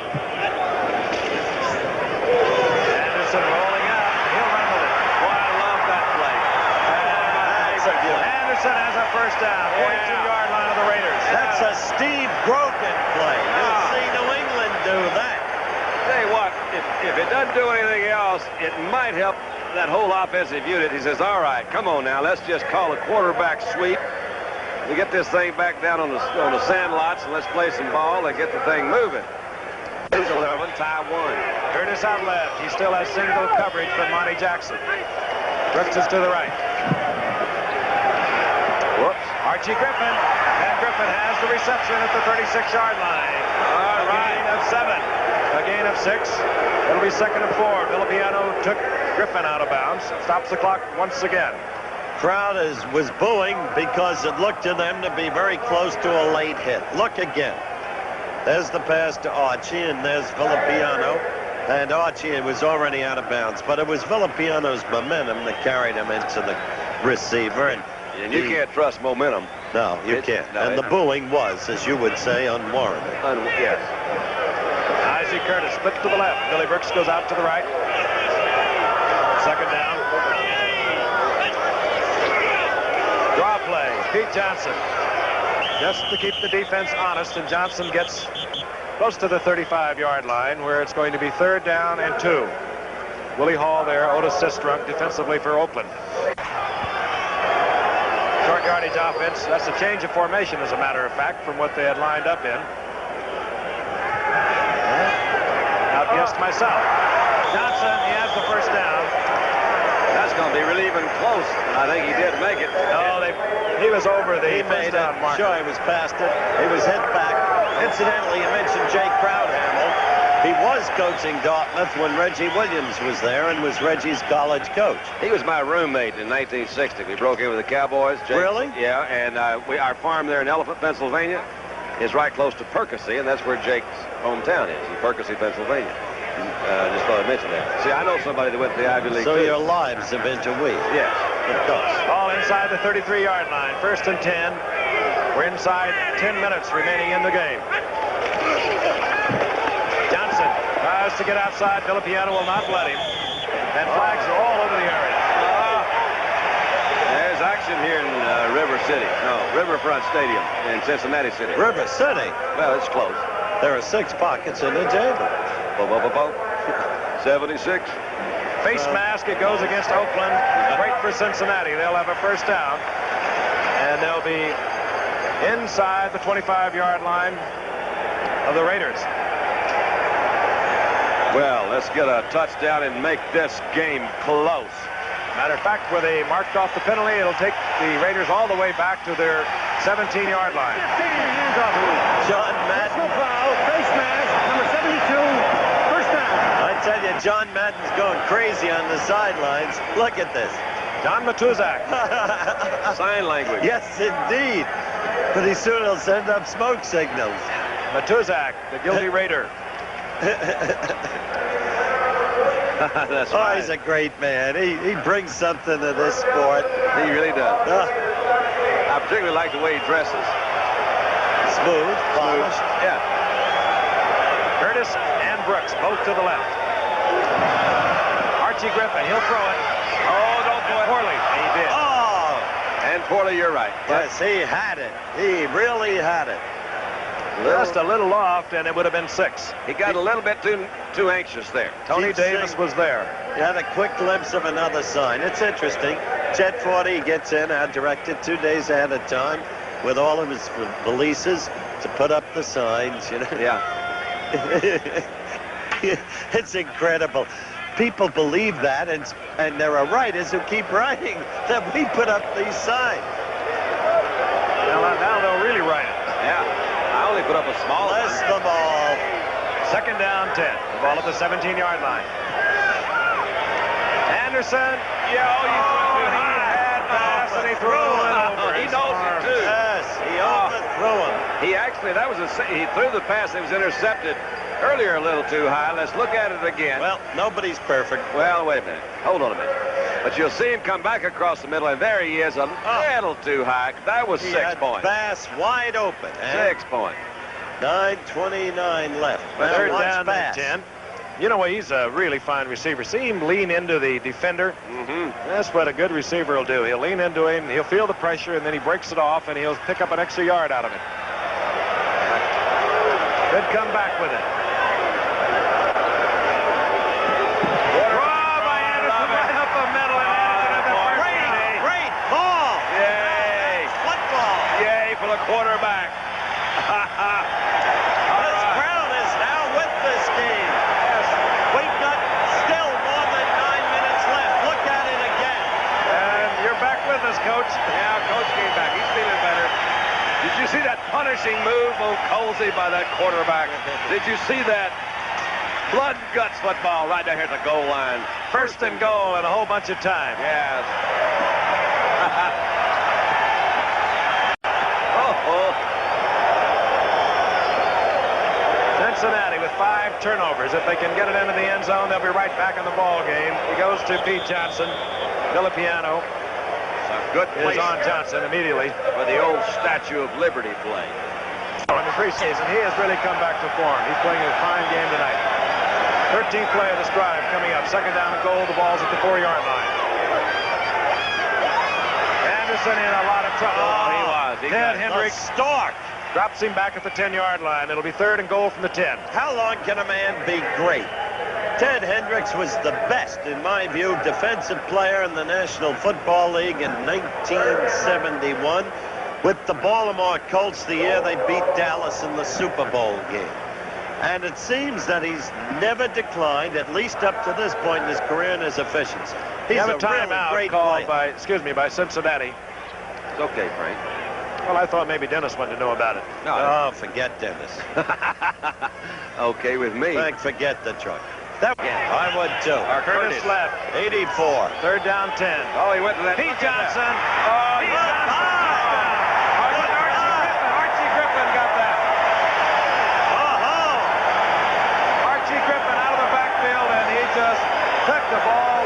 Anderson rolling out. He'll run with it. Boy, I love that play. Anderson has a first down. 42-yard line of the Raiders. That's a Steve Grogan play. You'll see New England do that. Tell you what, if it doesn't do anything else, it might help that whole offensive unit. He says, all right, come on now, let's just call a quarterback sweep. We get this thing back down on the sand lots, and let's play some ball and get the thing moving. 11, tie 1. Curtis out left. He still has single coverage from Monty Jackson. Brooks is to the right. Whoops. Archie Griffin. And Griffin has the reception at the 36-yard line. All right. A gain of 7. A gain of 6. It'll be 2nd and 4. Villapiano took Griffin out of bounds. Stops the clock once again. Crowd was booing because it looked to them to be very close to a late hit. Look again. There's the pass to Archie, and there's Villapiano. And Archie was already out of bounds, but it was Villapiano's momentum that carried him into the receiver. And you can't trust momentum. No, you can't. No, and the booing was, as you would say, unwarranted. Yes. Isaac Curtis split to the left. Billy Brooks goes out to the right. 2nd down. Draw play. Pete Johnson. Just to keep the defense honest, and Johnson gets close to the 35-yard line, where it's going to be 3rd down and 2. Willie Hall there, Otis Sistrunk defensively for Oakland. Short yardage offense. That's a change of formation, as a matter of fact, from what they had lined up in. Outguessed myself. Johnson, he has the first down. That's going to be really even close. I think he did make it. No, he was over the first down mark. Sure, he was past it. He was hit back. Incidentally, you mentioned Jake Proudhamel. He was coaching Dartmouth when Reggie Williams was there and was Reggie's college coach. He was my roommate in 1960. We broke in with the Cowboys. Jake, really? Yeah, and our farm there in Elephant, Pennsylvania is right close to Percy, and that's where Jake's hometown is, in Percy, Pennsylvania. Just thought I'd mention that. See, I know somebody that went to the Ivy League. So your lives have interweaved. Yes, of course. All inside the 33-yard line. 1st and 10. We're inside 10 minutes remaining in the game. Johnson tries to get outside. Villapiano will not let him. And flags are all over the area. There's action here in Riverfront Stadium in Cincinnati City. River City? Well, it's close. There are 6 pockets in the table. 76. Face mask, it goes against Oakland. Great for Cincinnati. They'll have a first down. And they'll be inside the 25-yard line of the Raiders. Well, let's get a touchdown and make this game close. Matter of fact, where they marked off the penalty, it'll take the Raiders all the way back to their 17-yard line. John Madden. Face mask, number 72. First down. I tell you, John Madden's going crazy on the sidelines. Look at this. John Matuzak. Sign language. Yes, indeed. Pretty soon he'll send up smoke signals. Matuzak, the guilty Raider. That's oh, right. He's a great man. He brings something to this sport. He really does. I particularly like the way he dresses. Smooth, polished. Yeah. Curtis and Brooks, both to the left. Archie Griffin, he'll throw it. Oh, don't throw it. Poorly. He did. Oh! And poorly, you're right. Yes, he had it. He really had it. Just a little off, and it would have been 6. He got a little bit too anxious there. Tony Davis was there. He had a quick glimpse of another sign. It's interesting. Jet 40 gets in, directed 2 days ahead of time with all of his valises to put up the signs, you know. Yeah. It's incredible. People believe that, and there are writers who keep writing that we put up these signs. Now they'll really write it. Yeah. I only put up a small one. Bless them all. Second down, 10. The ball at the 17-yard line. Anderson. He had pass and he threw it over. He knows it too. Yes, he overthrew him. He actually, he threw the pass that was intercepted earlier a little too high. Let's look at it again. Well, nobody's perfect. Well, wait a minute. Hold on a minute. But you'll see him come back across the middle, and there he is, a little too high. That was 6 points. Pass wide open. 6 points. 9:29 left. Third down and 10. You know what? He's a really fine receiver. See him lean into the defender? Mm-hmm. That's what a good receiver will do. He'll lean into him, he'll feel the pressure, and then he breaks it off, and he'll pick up an extra yard out of it. Good come back with it. Draw by Anderson right up the middle, and Anderson at the first tee. Great ball. Yay. Football. Yay for the quarterback. This crowd is now with this game. We've got still more than 9 minutes left. Look at it again. And you're back with us, Coach. Yeah, Coach came back. He's feeling better. Did you see that punishing move on Colsey by that quarterback? Did you see that blood guts football right down here at the goal line? First and goal and a whole bunch of time. Yes. Cincinnati with 5 turnovers. If they can get it into the end zone, they'll be right back in the ball game. He goes to Pete Johnson. Villapiano Good is on Johnson immediately. for the old Statue of Liberty play. In the preseason, he has really come back to form. He's playing a fine game tonight. 13th play of this drive coming up. Second down and goal. The ball's at the 4-yard line. Anderson in a lot of trouble. He was. He Ted got Hendricks Stark. drops him back at the 10-yard line. It'll be third and goal from the 10. How long can a man be great? Ted Hendricks was the best, in my view, defensive player in the National Football League in 1971 with the Baltimore Colts the year they beat Dallas in the Super Bowl game. And it seems that he's never declined, at least up to this point in his career, in his efficiency. He's a a timeout really great called player. by Cincinnati. It's okay, Frank. Well, I thought maybe Dennis wanted to know about it. Oh, forget Dennis. Okay with me. Frank, forget the truck. That I would too. Curtis left. 84. Third down, 10. Oh, he went to that. Pete Johnson. Oh, Archie Griffin got that. Archie Griffin out of the backfield, and he just took the ball.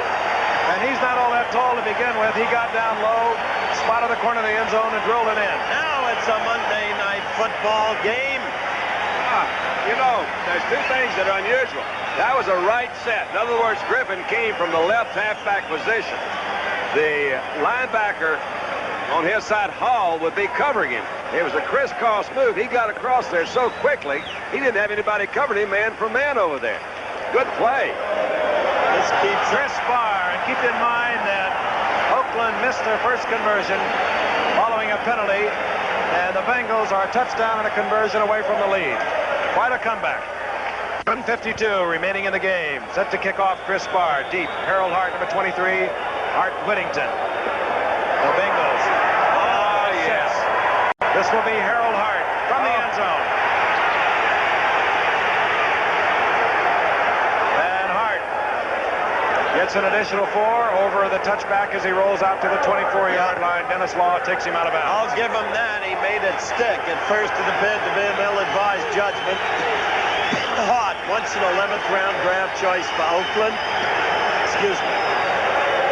And he's not all that tall to begin with. He got down low, spotted the corner of the end zone, and drilled it in. Now it's a Monday night football game. You know, there's two things that are unusual. That was a right set. In other words, Griffin came from the left halfback position. The linebacker on his side, Hall, would be covering him. It was a crisscross move. He got across there so quickly, he didn't have anybody covering him man for man over there. Good play. This keeps Chris Barr, and keep in mind that Oakland missed their first conversion following a penalty, and the Bengals are a touchdown and a conversion away from the lead. Quite a comeback. 1:52 remaining in the game. Set to kick off Chris Barr. Deep. Harold Hart, number 23. Art Whittington. The Bengals. Oh, yes. This will be Harold Hart from the end zone. And Hart gets an additional 4 over the touchback as he rolls out to the 24-yard line. Dennis Law takes him out of bounds. I'll give him that. He made it stick. At first it appeared to be an ill-advised judgment. Hart, once an 11th round draft choice for Oakland. Excuse me.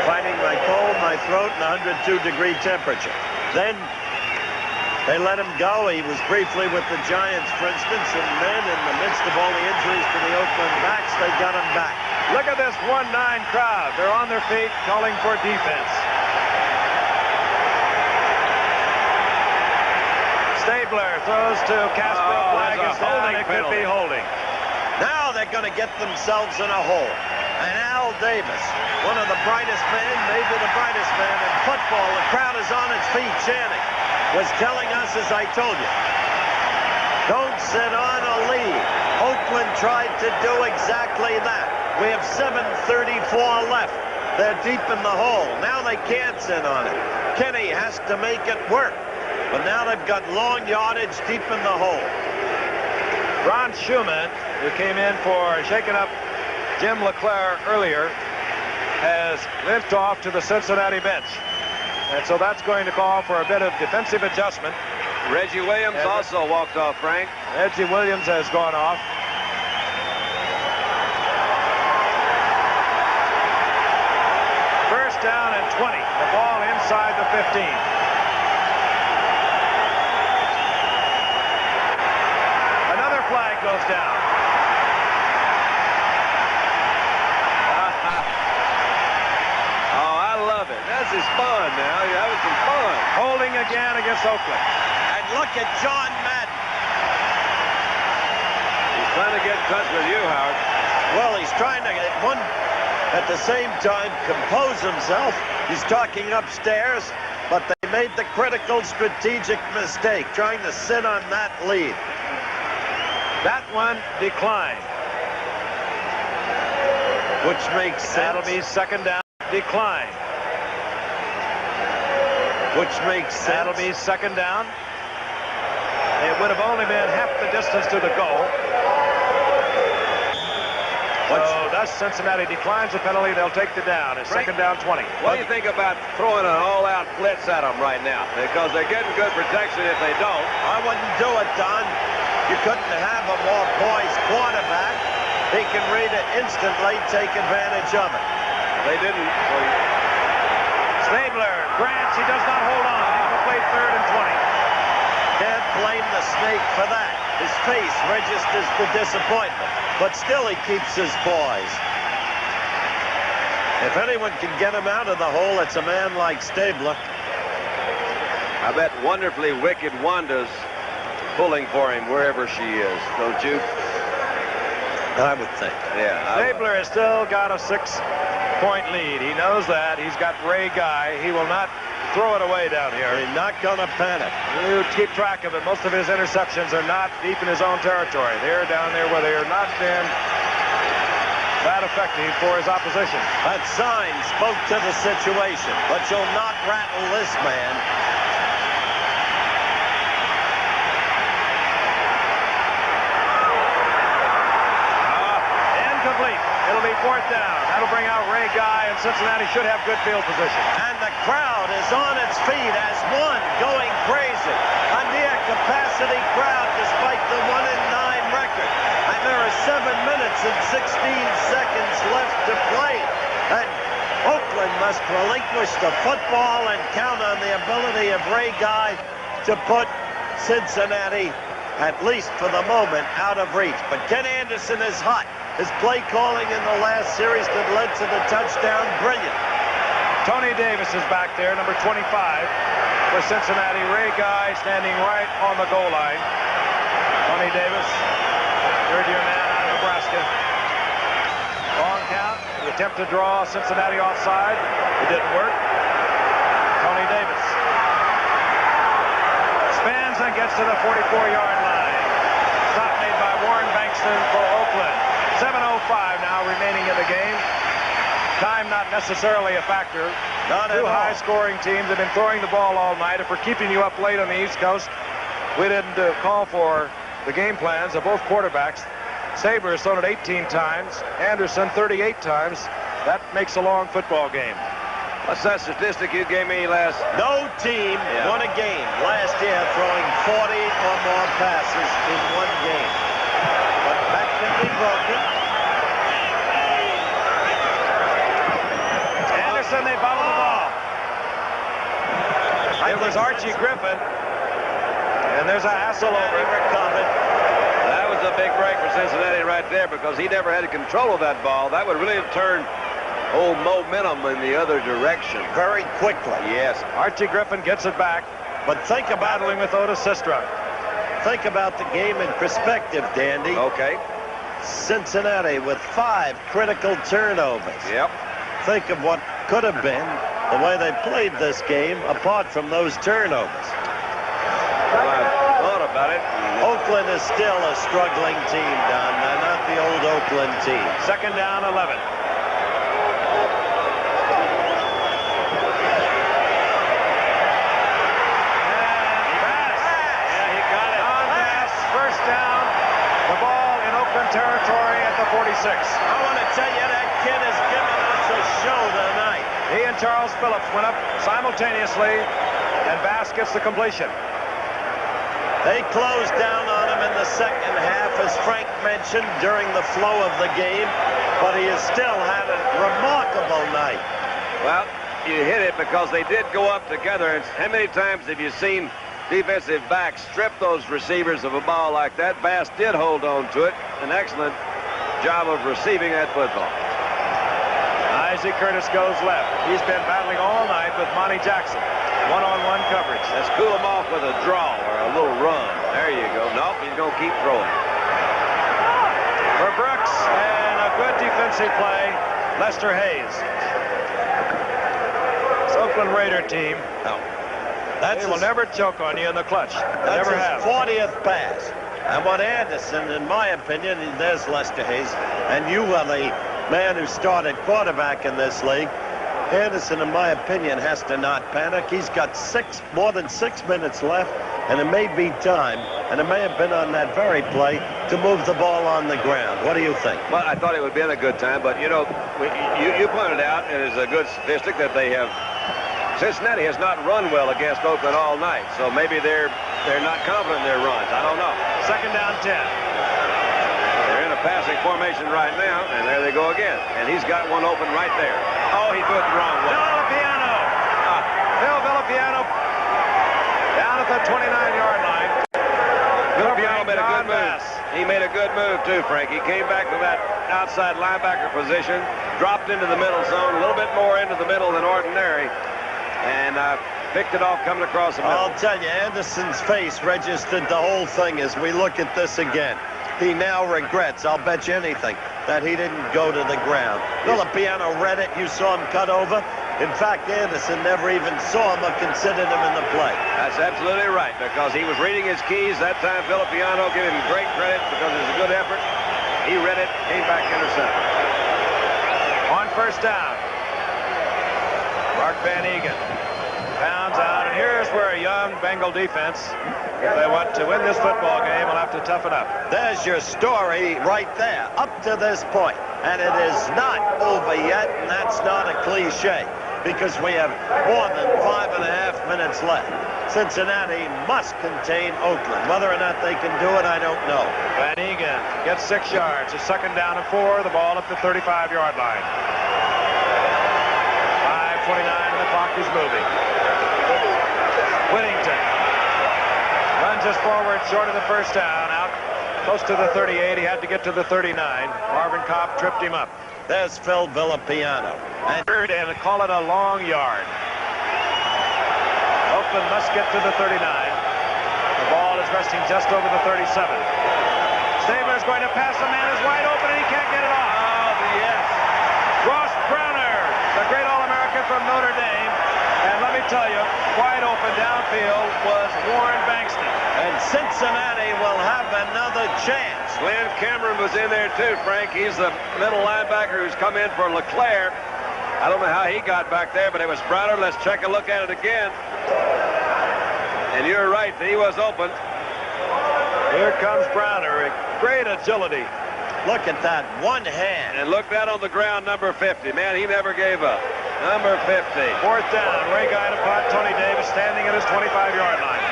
Fighting my cold, my throat, and 102-degree temperature. Then they let him go. He was briefly with the Giants, for instance, and then in the midst of all the injuries to the Oakland backs, they got him back. Look at this 1-9 crowd. They're on their feet calling for defense. Stabler throws to Casper. Flag is down. It could be holding. Now they're going to get themselves in a hole. And Al Davis, one of the brightest men, maybe the brightest man in football, the crowd is on its feet chanting, was telling us, as I told you, don't sit on a lead. Oakland Oakland tried to do exactly that. We have 7:34 left. They're deep in the hole. Now they can't sit on it. Kenny has to make it work. But now they've got long yardage deep in the hole. Ron Schumann, who came in for shaking up Jim LeClaire earlier, has limped off to the Cincinnati bench. And so that's going to call for a bit of defensive adjustment. Reggie Williams also walked off, Frank. Reggie Williams has gone off. First down and 20. The ball inside the 15. Another flag goes down. Oh, I love it. This is fun now. You're having some fun. Holding again against Oakland. And look at John Madden. He's trying to get in touch with you, Howard. Well, he's trying to at the same time compose himself. He's talking upstairs, but they made the critical strategic mistake trying to sit on that lead. That one declined. Which makes sense. That'll be second down. Decline. Which makes sense. That'll be second down. It would have only been half the distance to the goal. So thus Cincinnati declines the penalty. They'll take the down. It's second down 20. What do you think about throwing an all-out blitz at them right now? Because they're getting good protection if they don't. I wouldn't do it, Don. You couldn't have a more poised quarterback. He can read it instantly, take advantage of it. They didn't. Stabler grants. He does not hold on. Incomplete, third and 20. Can't blame the snake for that. His face registers the disappointment, but still he keeps his poise. If anyone can get him out of the hole, it's a man like Stabler. I bet wonderfully wicked Wanda's pulling for him wherever she is, don't you? I would think. Yeah. Stabler has still got a 6-point lead. He knows that. He's got Ray Guy. He will not throw it away down here. He's not going to panic. You keep track of it. Most of his interceptions are not deep in his own territory. They're down there where they are not been that effective for his opposition. That sign spoke to the situation, but you'll not rattle this man. Incomplete. It'll be fourth down. That'll bring out Ray Guy, and Cincinnati should have good field position. And the crowd is on its feet as one going crazy. A near capacity crowd despite the 1-9 record. And there are 7 minutes and 16 seconds left to play. And Oakland must relinquish the football and count on the ability of Ray Guy to put Cincinnati, at least for the moment, out of reach. But Ken Anderson is hot. His play calling in the last series that led to the touchdown, brilliant. Tony Davis is back there, number 25 for Cincinnati. Ray Guy standing right on the goal line. Tony Davis, third-year man out of Nebraska. Long count. The attempt to draw Cincinnati offside. It didn't work. Tony Davis spins and gets to the 44-yard line. Stop made by Warren Bankston for Oakland. 7:05 now remaining in the game. Time not necessarily a factor. Two high-scoring teams have been throwing the ball all night. If we're keeping you up late on the East Coast, we didn't call for the game plans of both quarterbacks. Saber has thrown it 18 times. Anderson 38 times. That makes a long football game. What's that statistic you gave me last? No team won a game last year throwing 40 or more passes in one game. But that can be broken. Anderson, they foul the ball. It was Archie Griffin. And there's a hassle over it. Recovered. That was a big break for Cincinnati right there because he never had control of that ball. That would really have turned whole momentum in the other direction. Very quickly. Yes. Archie Griffin gets it back. But think about Battling with Otis Sistra. Think about the game in perspective, Dandy. Okay. Cincinnati with 5 critical turnovers. Yep. Think of what could have been the way they played this game apart from those turnovers. Well, I thought about it. Oakland is still a struggling team, Don. They're not the old Oakland team. Second down, 11. Territory at the 46. I want to tell you, that kid has given us a show tonight. He and Charles Phillips went up simultaneously, and Bass gets the completion. They closed down on him in the second half, as Frank mentioned, during the flow of the game, but he has still had a remarkable night. Well, you hit it because they did go up together. And how many times have you seen defensive backs strip those receivers of a ball like that? Bass did hold on to it. An excellent job of receiving that football. Isaac Curtis goes left. He's been battling all night with Monty Jackson. One-on-one coverage. Let's cool him off with a draw or a little run. There you go. Nope, he's going to keep throwing. For Brooks, and a good defensive play, Lester Hayes. This Oakland Raider team. No. They will never choke on you in the clutch. That's Never his have. 40th pass. And what Anderson, in my opinion, there's Lester Hayes, and you are the man who started quarterback in this league. Anderson, in my opinion, has to not panic. He's got more than 6 minutes left, and it may be time, and it may have been on that very play, to move the ball on the ground. What do you think? Well, I thought it would be in a good time, but, you know, you pointed out, it is a good statistic that they have. Cincinnati has not run well against Oakland all night, so maybe they're not confident in their runs. I don't know. Second down, 10. They're in a passing formation right now, and there they go again. And he's got one open right there. Oh, he threw it the wrong way. Phil Villapiano down at the 29-yard line. Villapiano made a good move. He made a good move, too, Frank. He came back from that outside linebacker position, dropped into the middle zone, a little bit more into the middle than ordinary, and picked it off coming across the middle. I'll tell you, Anderson's face registered the whole thing as we look at this again. He now regrets, I'll bet you anything, that he didn't go to the ground. Villapiano read it. You saw him cut over. In fact, Anderson never even saw him or considered him in the play. That's absolutely right, because he was reading his keys. That time, Villapiano gave him great credit because it was a good effort. He read it, came back intercepted. On first down, Mark Van Egan pounds out, and here's where a young Bengal defense, if they want to win this football game, will have to toughen up. There's your story right there, up to this point. And it is not over yet, and that's not a cliche, because we have more than 5.5 minutes left. Cincinnati must contain Oakland. Whether or not they can do it, I don't know. Van Egan gets 6 yards. A second down and 4. The ball at the 35-yard line. 5:29, and the clock is moving. Whittington runs us forward short of the first down, out close to the 38. He had to get to the 39. Marvin Cobb tripped him up. There's Phil Villapiano. And call it a long yard. Oakland must get to the 39. The ball is resting just over the 37. Stabler's going to pass. The man is wide open, and he can't get it off. Oh, yes. Ross Browner, the great All-American from Notre Dame. And let me tell you, wide open downfield was Warren Bankston. And Cincinnati will have another chance. Glenn Cameron was in there too, Frank. He's the middle linebacker who's come in for LeClaire. I don't know how he got back there, but it was Browner. Let's check a look at it again. And you're right, he was open. Here comes Browner. Great agility. Look at that, one hand. And look that on the ground, number 50. Man, he never gave up. Number 50. Fourth down. Ray Guy to punt. Tony Davis standing at his 25-yard line.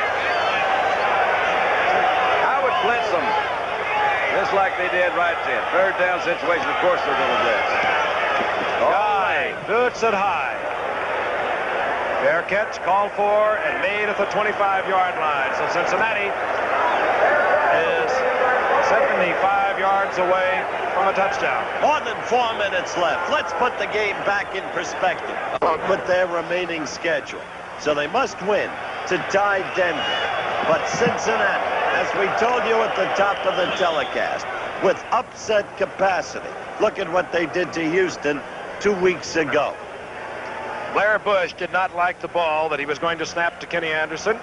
I would blitz them just like they did right then. Third down situation, of course they're going to blitz. Guy boots it high. Fair catch called for and made at the 25-yard line. So Cincinnati is 75 yards away from a touchdown. More than 4 minutes left. Let's put the game back in perspective with their remaining schedule. So they must win to tie Denver. But Cincinnati, as we told you at the top of the telecast, with upset capacity. Look at what they did to Houston 2 weeks ago. Blair Bush did not like the ball that he was going to snap to Kenny Anderson.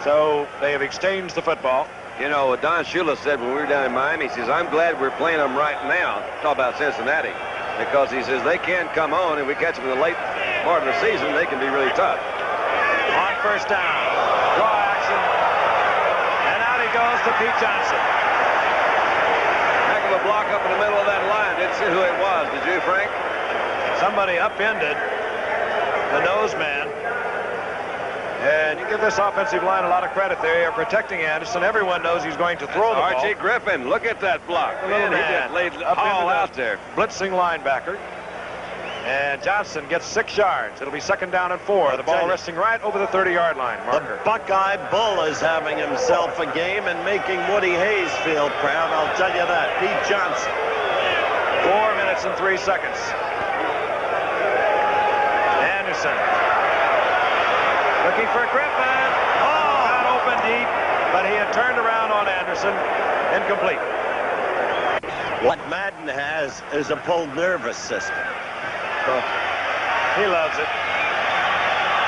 So they have exchanged the football. You know, Don Shula said when we were down in Miami, he says, I'm glad we're playing them right now. Talk about Cincinnati. Because he says they can come on, and we catch them in the late part of the season, they can be really tough. On first down. Draw action. And out he goes to Pete Johnson. Heck of a block up in the middle of that line. Didn't see who it was. Did you, Frank? Somebody upended the nose man. And you give this offensive line a lot of credit. They are protecting Anderson. Everyone knows he's going to throw the ball. Archie Griffin, look at that block. The little Man, he man just laid up all into out there. Blitzing linebacker. And Johnson gets 6 yards. It'll be 2nd down and 4. The ball resting right over the 30-yard line marker. The Buckeye Bull is having himself a game and making Woody Hayes feel proud. I'll tell you that. Pete Johnson. 4 minutes and 3 seconds. Anderson. Looking for Griffin. Oh, got open deep, but he had turned around on Anderson. Incomplete. What Madden has is a pulled nervous system. He loves it.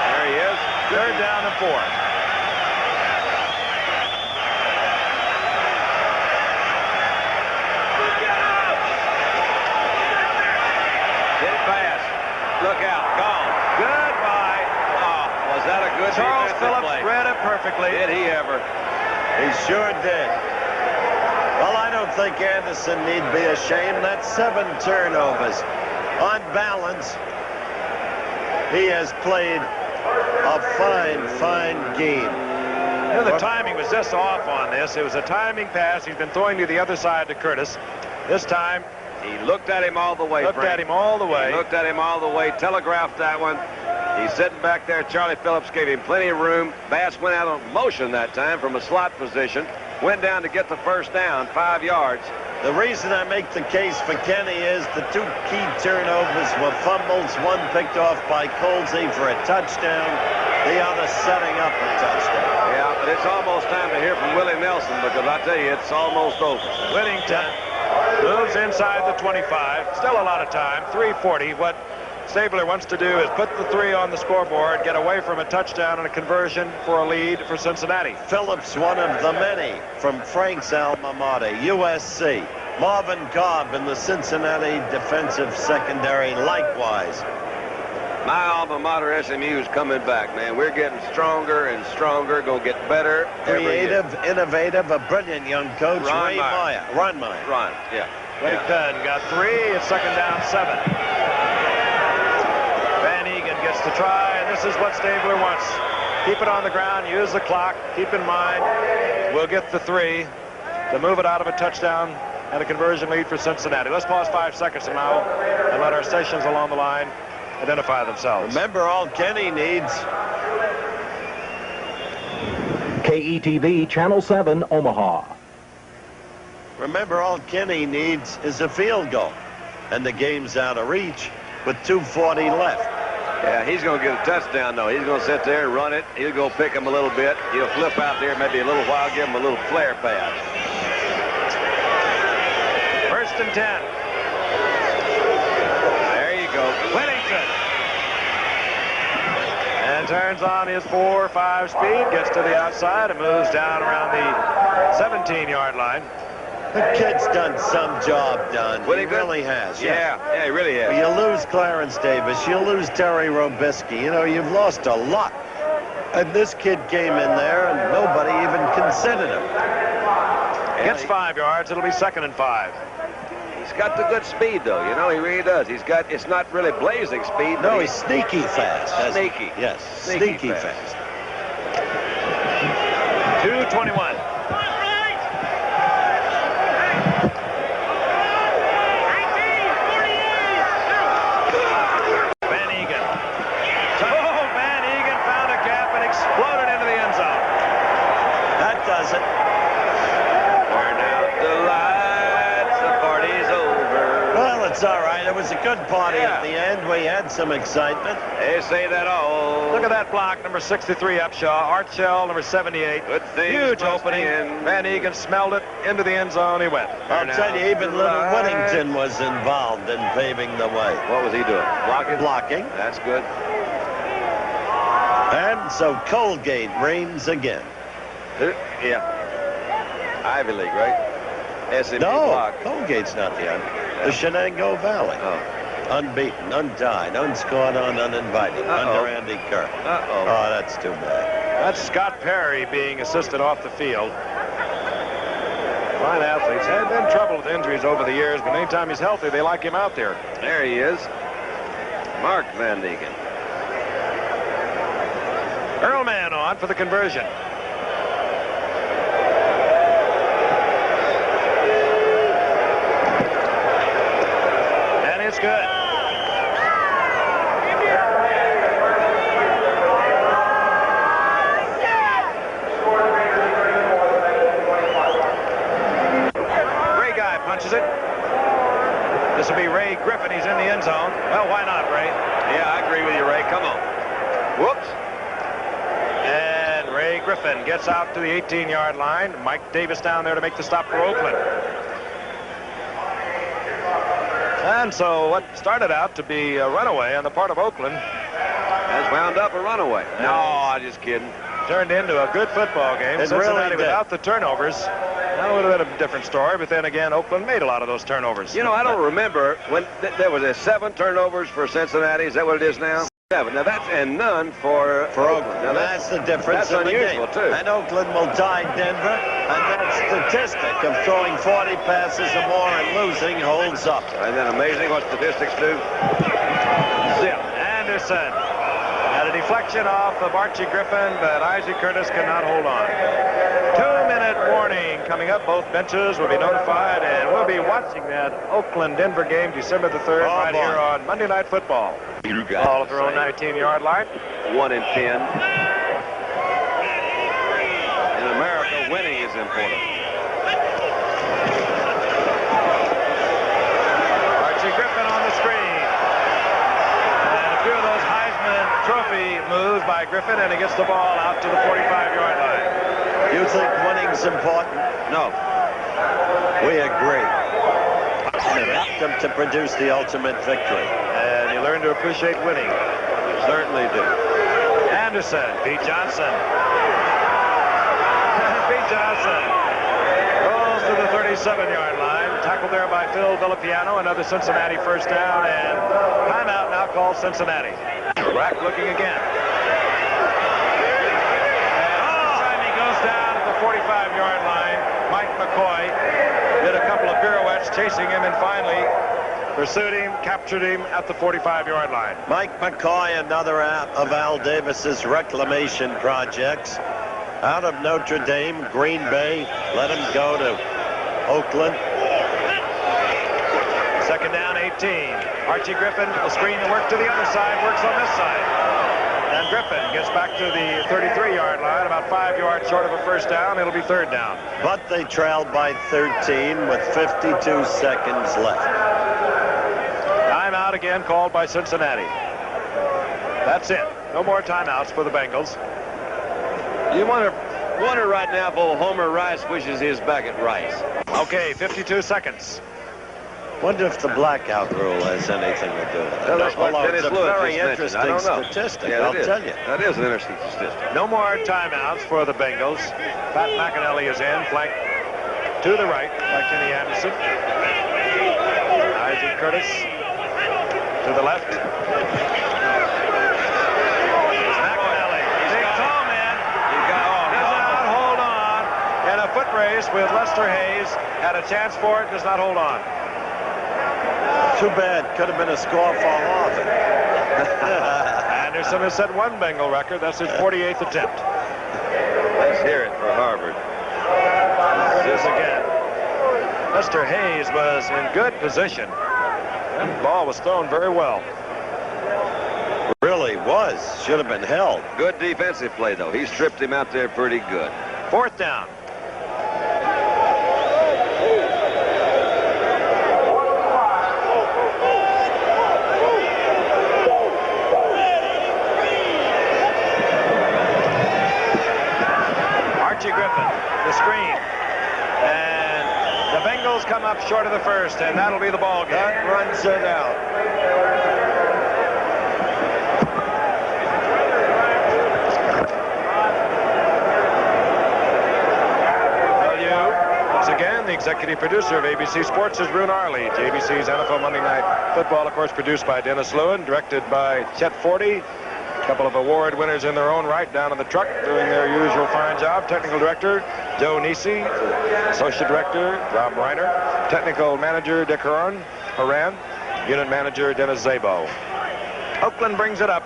There he is. 3rd down and 4. Hit it fast. Look out. Gone. Goodbye. Oh, was that a good Charles defensive Phillips play? read it perfectly. Did he ever? He sure did. Well, I don't think Anderson need be ashamed. That's 7 turnovers. On balance, he has played a fine game. You know, the timing was just off on this. It was a timing pass. He's been throwing to the other side to Curtis. This time, He looked at him all the way, looked Frank. at him all the way. He looked at him all the way, telegraphed that one. He's sitting back there. Charlie Phillips gave him plenty of room. Bass went out on motion that time from a slot position. Went down to get the first down, 5 yards. The reason I make the case for Kenny is the 2 key turnovers were fumbles, one picked off by Colsey for a touchdown, the other setting up a touchdown. Yeah, but it's almost time to hear from Willie Nelson, because I tell you, it's almost over. Whittington moves inside the 25. Still a lot of time. 3:40. What Stabler wants to do is put the 3 on the scoreboard, get away from a touchdown and a conversion for a lead for Cincinnati. Phillips, one of the many from Frank's alma mater, USC. Marvin Cobb in the Cincinnati defensive secondary likewise. My alma mater, SMU, is coming back, man. We're getting stronger and stronger, going to get better every year. Creative, innovative, a brilliant young coach, Ron Ray Meyer. Meyer. Ron Meyer. Ron, yeah. Whittington got 3. It's 2nd down 7. Van Egan gets to try, and this is what Stabler wants. Keep it on the ground, use the clock. Keep in mind, we'll get the 3 to move it out of a touchdown and a conversion lead for Cincinnati. Let's pause 5 seconds now and let our stations along the line identify themselves. Remember, all Kenny needs. KETV Channel 7, Omaha. Remember, all Kenny needs is a field goal. And the game's out of reach with 2:40 left. Yeah, he's going to get a touchdown, though. He's going to sit there and run it. He'll go pick him a little bit. He'll flip out there maybe a little while, give him a little flare pass. 1st and 10. There you go. Whittington. And turns on his 4-5 speed, gets to the outside and moves down around the 17-yard line. The kid's done some job, Don. He Whittington? really has. Yeah, he really has. You lose Clarence Davis, you lose Terry Robisky. You know, you've lost a lot. And this kid came in there and nobody even considered him. Gets 5 yards. It'll be 2nd and 5. He's got the good speed, though. You know, he really does. It's not really blazing speed. No, he's sneaky fast. Sneaky. Yes, sneaky fast. 2:21. Van Egan. Oh, Van Egan found a gap and exploded into the end zone. That does it. Turn out the lights. The party's over. Well, it's all right. It was a good party at the end. We had some excitement. They say that all. Look at that block, number 63, Upshaw. Art Shell, number 78. Good things Huge must opening. end. Van Egan smelled it into the end zone. He went. I'll tell you, even little Whittington was involved in paving the way. What was he doing? Blocking. That's good. And so Colgate reigns again. Yeah. Ivy League, right? S&P No, block. Colgate's not the The Shenango Valley. Oh. Unbeaten, untied, unscored on, uninvited. Under Andy Kerr. Uh-oh. Oh, that's too bad. That's Scott Perry being assisted off the field. Fine athletes. Had been trouble with injuries over the years, but anytime he's healthy, they like him out there. There he is. Mark Van Degen. Earlman on for the conversion. And it's good. Ray Guy punches it. This will be Ray Griffin. He's in the end zone. Well, why not, Ray? Yeah, I agree with you, Ray. Come on. Whoops. And Ray Griffin gets out to the 18-yard line. Mike Davis down there to make the stop for Oakland. And so what started out to be a runaway on the part of Oakland Has wound up a runaway. No, I'm just kidding. turned into a good football game. It Cincinnati really did. without the turnovers. That would have been a different story, but then again, Oakland made a lot of those turnovers. You know, I don't remember when there was 7 turnovers for Cincinnati. Is that what it is now? 7. Now that's and none for Oakland. Now That's the difference. That's in the unusual game. too. And Oakland will tie Denver, and that statistic of throwing 40 passes or more and losing holds up. And then amazing what statistics do. Zip. Anderson had a deflection off of Archie Griffin, but Isaac Curtis cannot hold on. 2-minute warning coming up. Both benches will be notified, and we'll be watching that Oakland-Denver game December the 3rd right here on Monday Night Football. You got Ball at their own 19-yard line. 1 in 10. In America, winning is important. Archie Griffin on the screen. And a few of those Heisman Trophy moves by Griffin, and he gets the ball out to the 45-yard line. You think winning's important? No. We agree. It helped them to produce the ultimate victory. And you learn to appreciate winning. Certainly do. Anderson, Pete Johnson. Pete Johnson goes to the 37-yard line. Tackled there by Phil Villapiano. Another Cincinnati first down, and timeout now called Cincinnati. Rack looking again. And this time he goes down at the 45-yard line. Mike McCoy did a couple of pirouettes chasing him, and finally pursued him, captured him at the 45-yard line. Mike McCoy, another of Al Davis's reclamation projects. Out of Notre Dame, Green Bay, let him go to Oakland. Second down, 18. Archie Griffin will screen the work to the other side, works on this side. And Griffin gets back to the 33-yard line, about 5 yards short of a first down. It'll be third down. But they trailed by 13 with 52 seconds left. Timeout again called by Cincinnati. That's it. No more timeouts for the Bengals. You wonder right now if old Homer Rice wishes he was back at Rice. Okay, 52 seconds. Wonder if the blackout rule has anything to do with it. Well, that's what Although Dennis it's a Lewis very just mentioned. interesting I don't know. statistic, Yeah, I'll that is. tell you. That is an interesting statistic. No more timeouts for the Bengals. Pat McAnally is in, flanked to the right by Kenny Anderson. Isaac Curtis to the left. McAnally, big tall man, does not hold on. And a foot race with Lester Hayes. Had a chance for it, does not hold on. Too bad. Could have been a score for Harvard. Anderson has set one Bengal record. That's his 48th attempt. Let's hear it for Harvard. This again. Lester Hayes was in good position. That ball was thrown very well. Really was. Should have been held. Good defensive play, though. He stripped him out there pretty good. Fourth down. Archie Griffin, the screen. And the Bengals come up short of the first, and that'll be the ball game. That runs it out. executive producer of ABC Sports is Roone Arledge. ABC's NFL Monday Night Football, of course, produced by Dennis Lewin, directed by Chet Forty. A couple of award winners in their own right down in the truck doing their usual fine job. Technical director Joe Nisi, associate director Rob Reiner, technical manager Dick Horan, unit manager Dennis Szabo. Oakland brings it up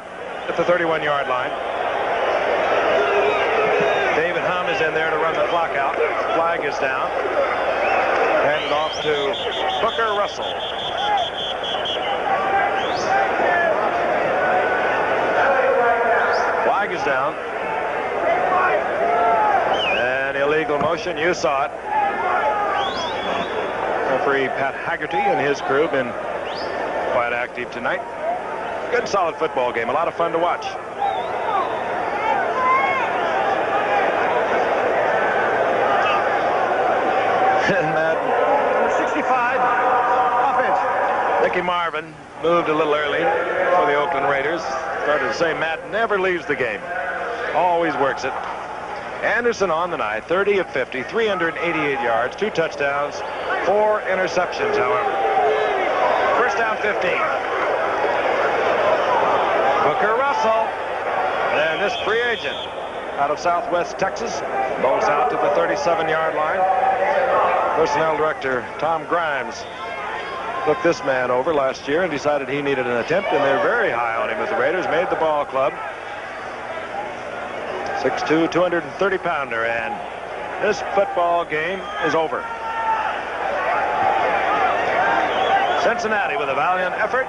at the 31-yard line. David Hum is in there to run the clock out. Flag is down. Handed off to Booker Russell. Flag is down. An illegal motion. You saw it. Referee Pat Haggerty and his crew have been quite active tonight. Good, solid football game. A lot of fun to watch. Number 65, offense. Mickey Marvin moved a little early for the Oakland Raiders. Started to say Matt never leaves the game. Always works it. Anderson on the night, 30 of 50, 388 yards, 2 touchdowns, 4 interceptions, however. First down, 15. Booker Russell. And this free agent out of Southwest Texas goes out to the 37-yard line. Personnel director Tom Grimes looked this man over last year and decided he needed an attempt, and they're very high on him as the Raiders made the ball club. 6'2", 230-pounder, and this football game is over. Cincinnati with a valiant effort,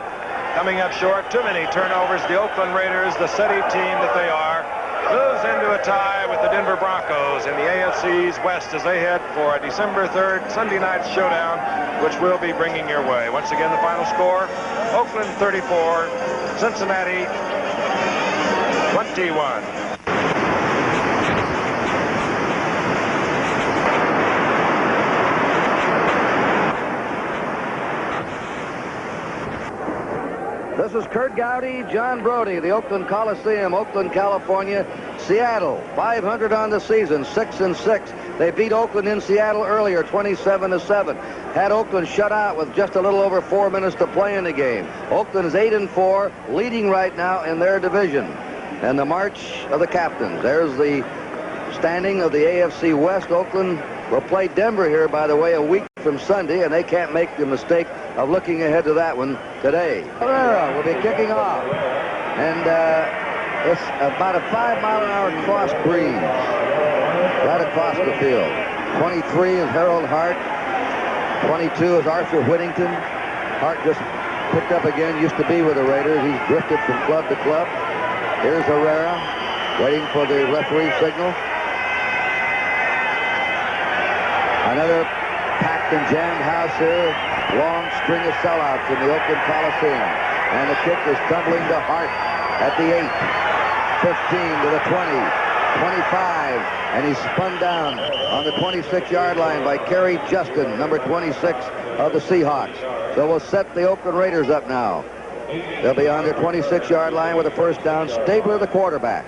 coming up short. Too many turnovers. The Oakland Raiders, the steady team that they are, moves into a tie with the Denver Broncos in the AFC's West as they head for a December 3rd Sunday night showdown, which we'll be bringing your way. Once again, the final score, Oakland 34, Cincinnati 21. This is Kurt Gowdy, John Brody, the Oakland Coliseum, Oakland, California. Seattle, 500 on the season, 6-6. They beat Oakland in Seattle earlier, 27-7. Had Oakland shut out with just a little over 4 minutes to play in the game. Oakland is 8-4, leading right now in their division. And the march of the captains. There's the standing of the AFC West. Oakland will play Denver here, by the way, a week from Sunday, and they can't make the mistake of looking ahead to that one today. Herrera will be kicking off. And it's about a 5-mile-an-hour cross breeze right across the field. 23 is Harold Hart. 22 is Arthur Whittington. Hart just picked up again, used to be with the Raiders. He's drifted from club to club. Here's Herrera waiting for the referee signal. Another packed and jammed house here. Long string of sellouts in the Oakland Coliseum. And the kick is tumbling to Hart at the 8. 15 to the 20. 25. And he's spun down on the 26-yard line by Kerry Justin, number 26 of the Seahawks. So we'll set the Oakland Raiders up now. They'll be on their 26-yard line with a first down. Stabler, the quarterback.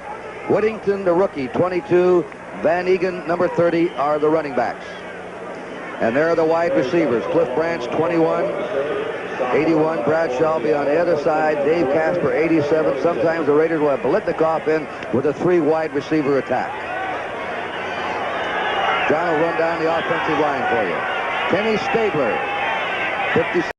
Whittington, the rookie, 22. Van Egan, number 30, are the running backs. And there are the wide receivers. Cliff Branch, 21. 81. Bradshaw will be on the other side. Dave Casper, 87. Sometimes the Raiders will have Biletnikoff in with a 3 wide receiver attack. John will run down the offensive line for you. Kenny Stabler, 56.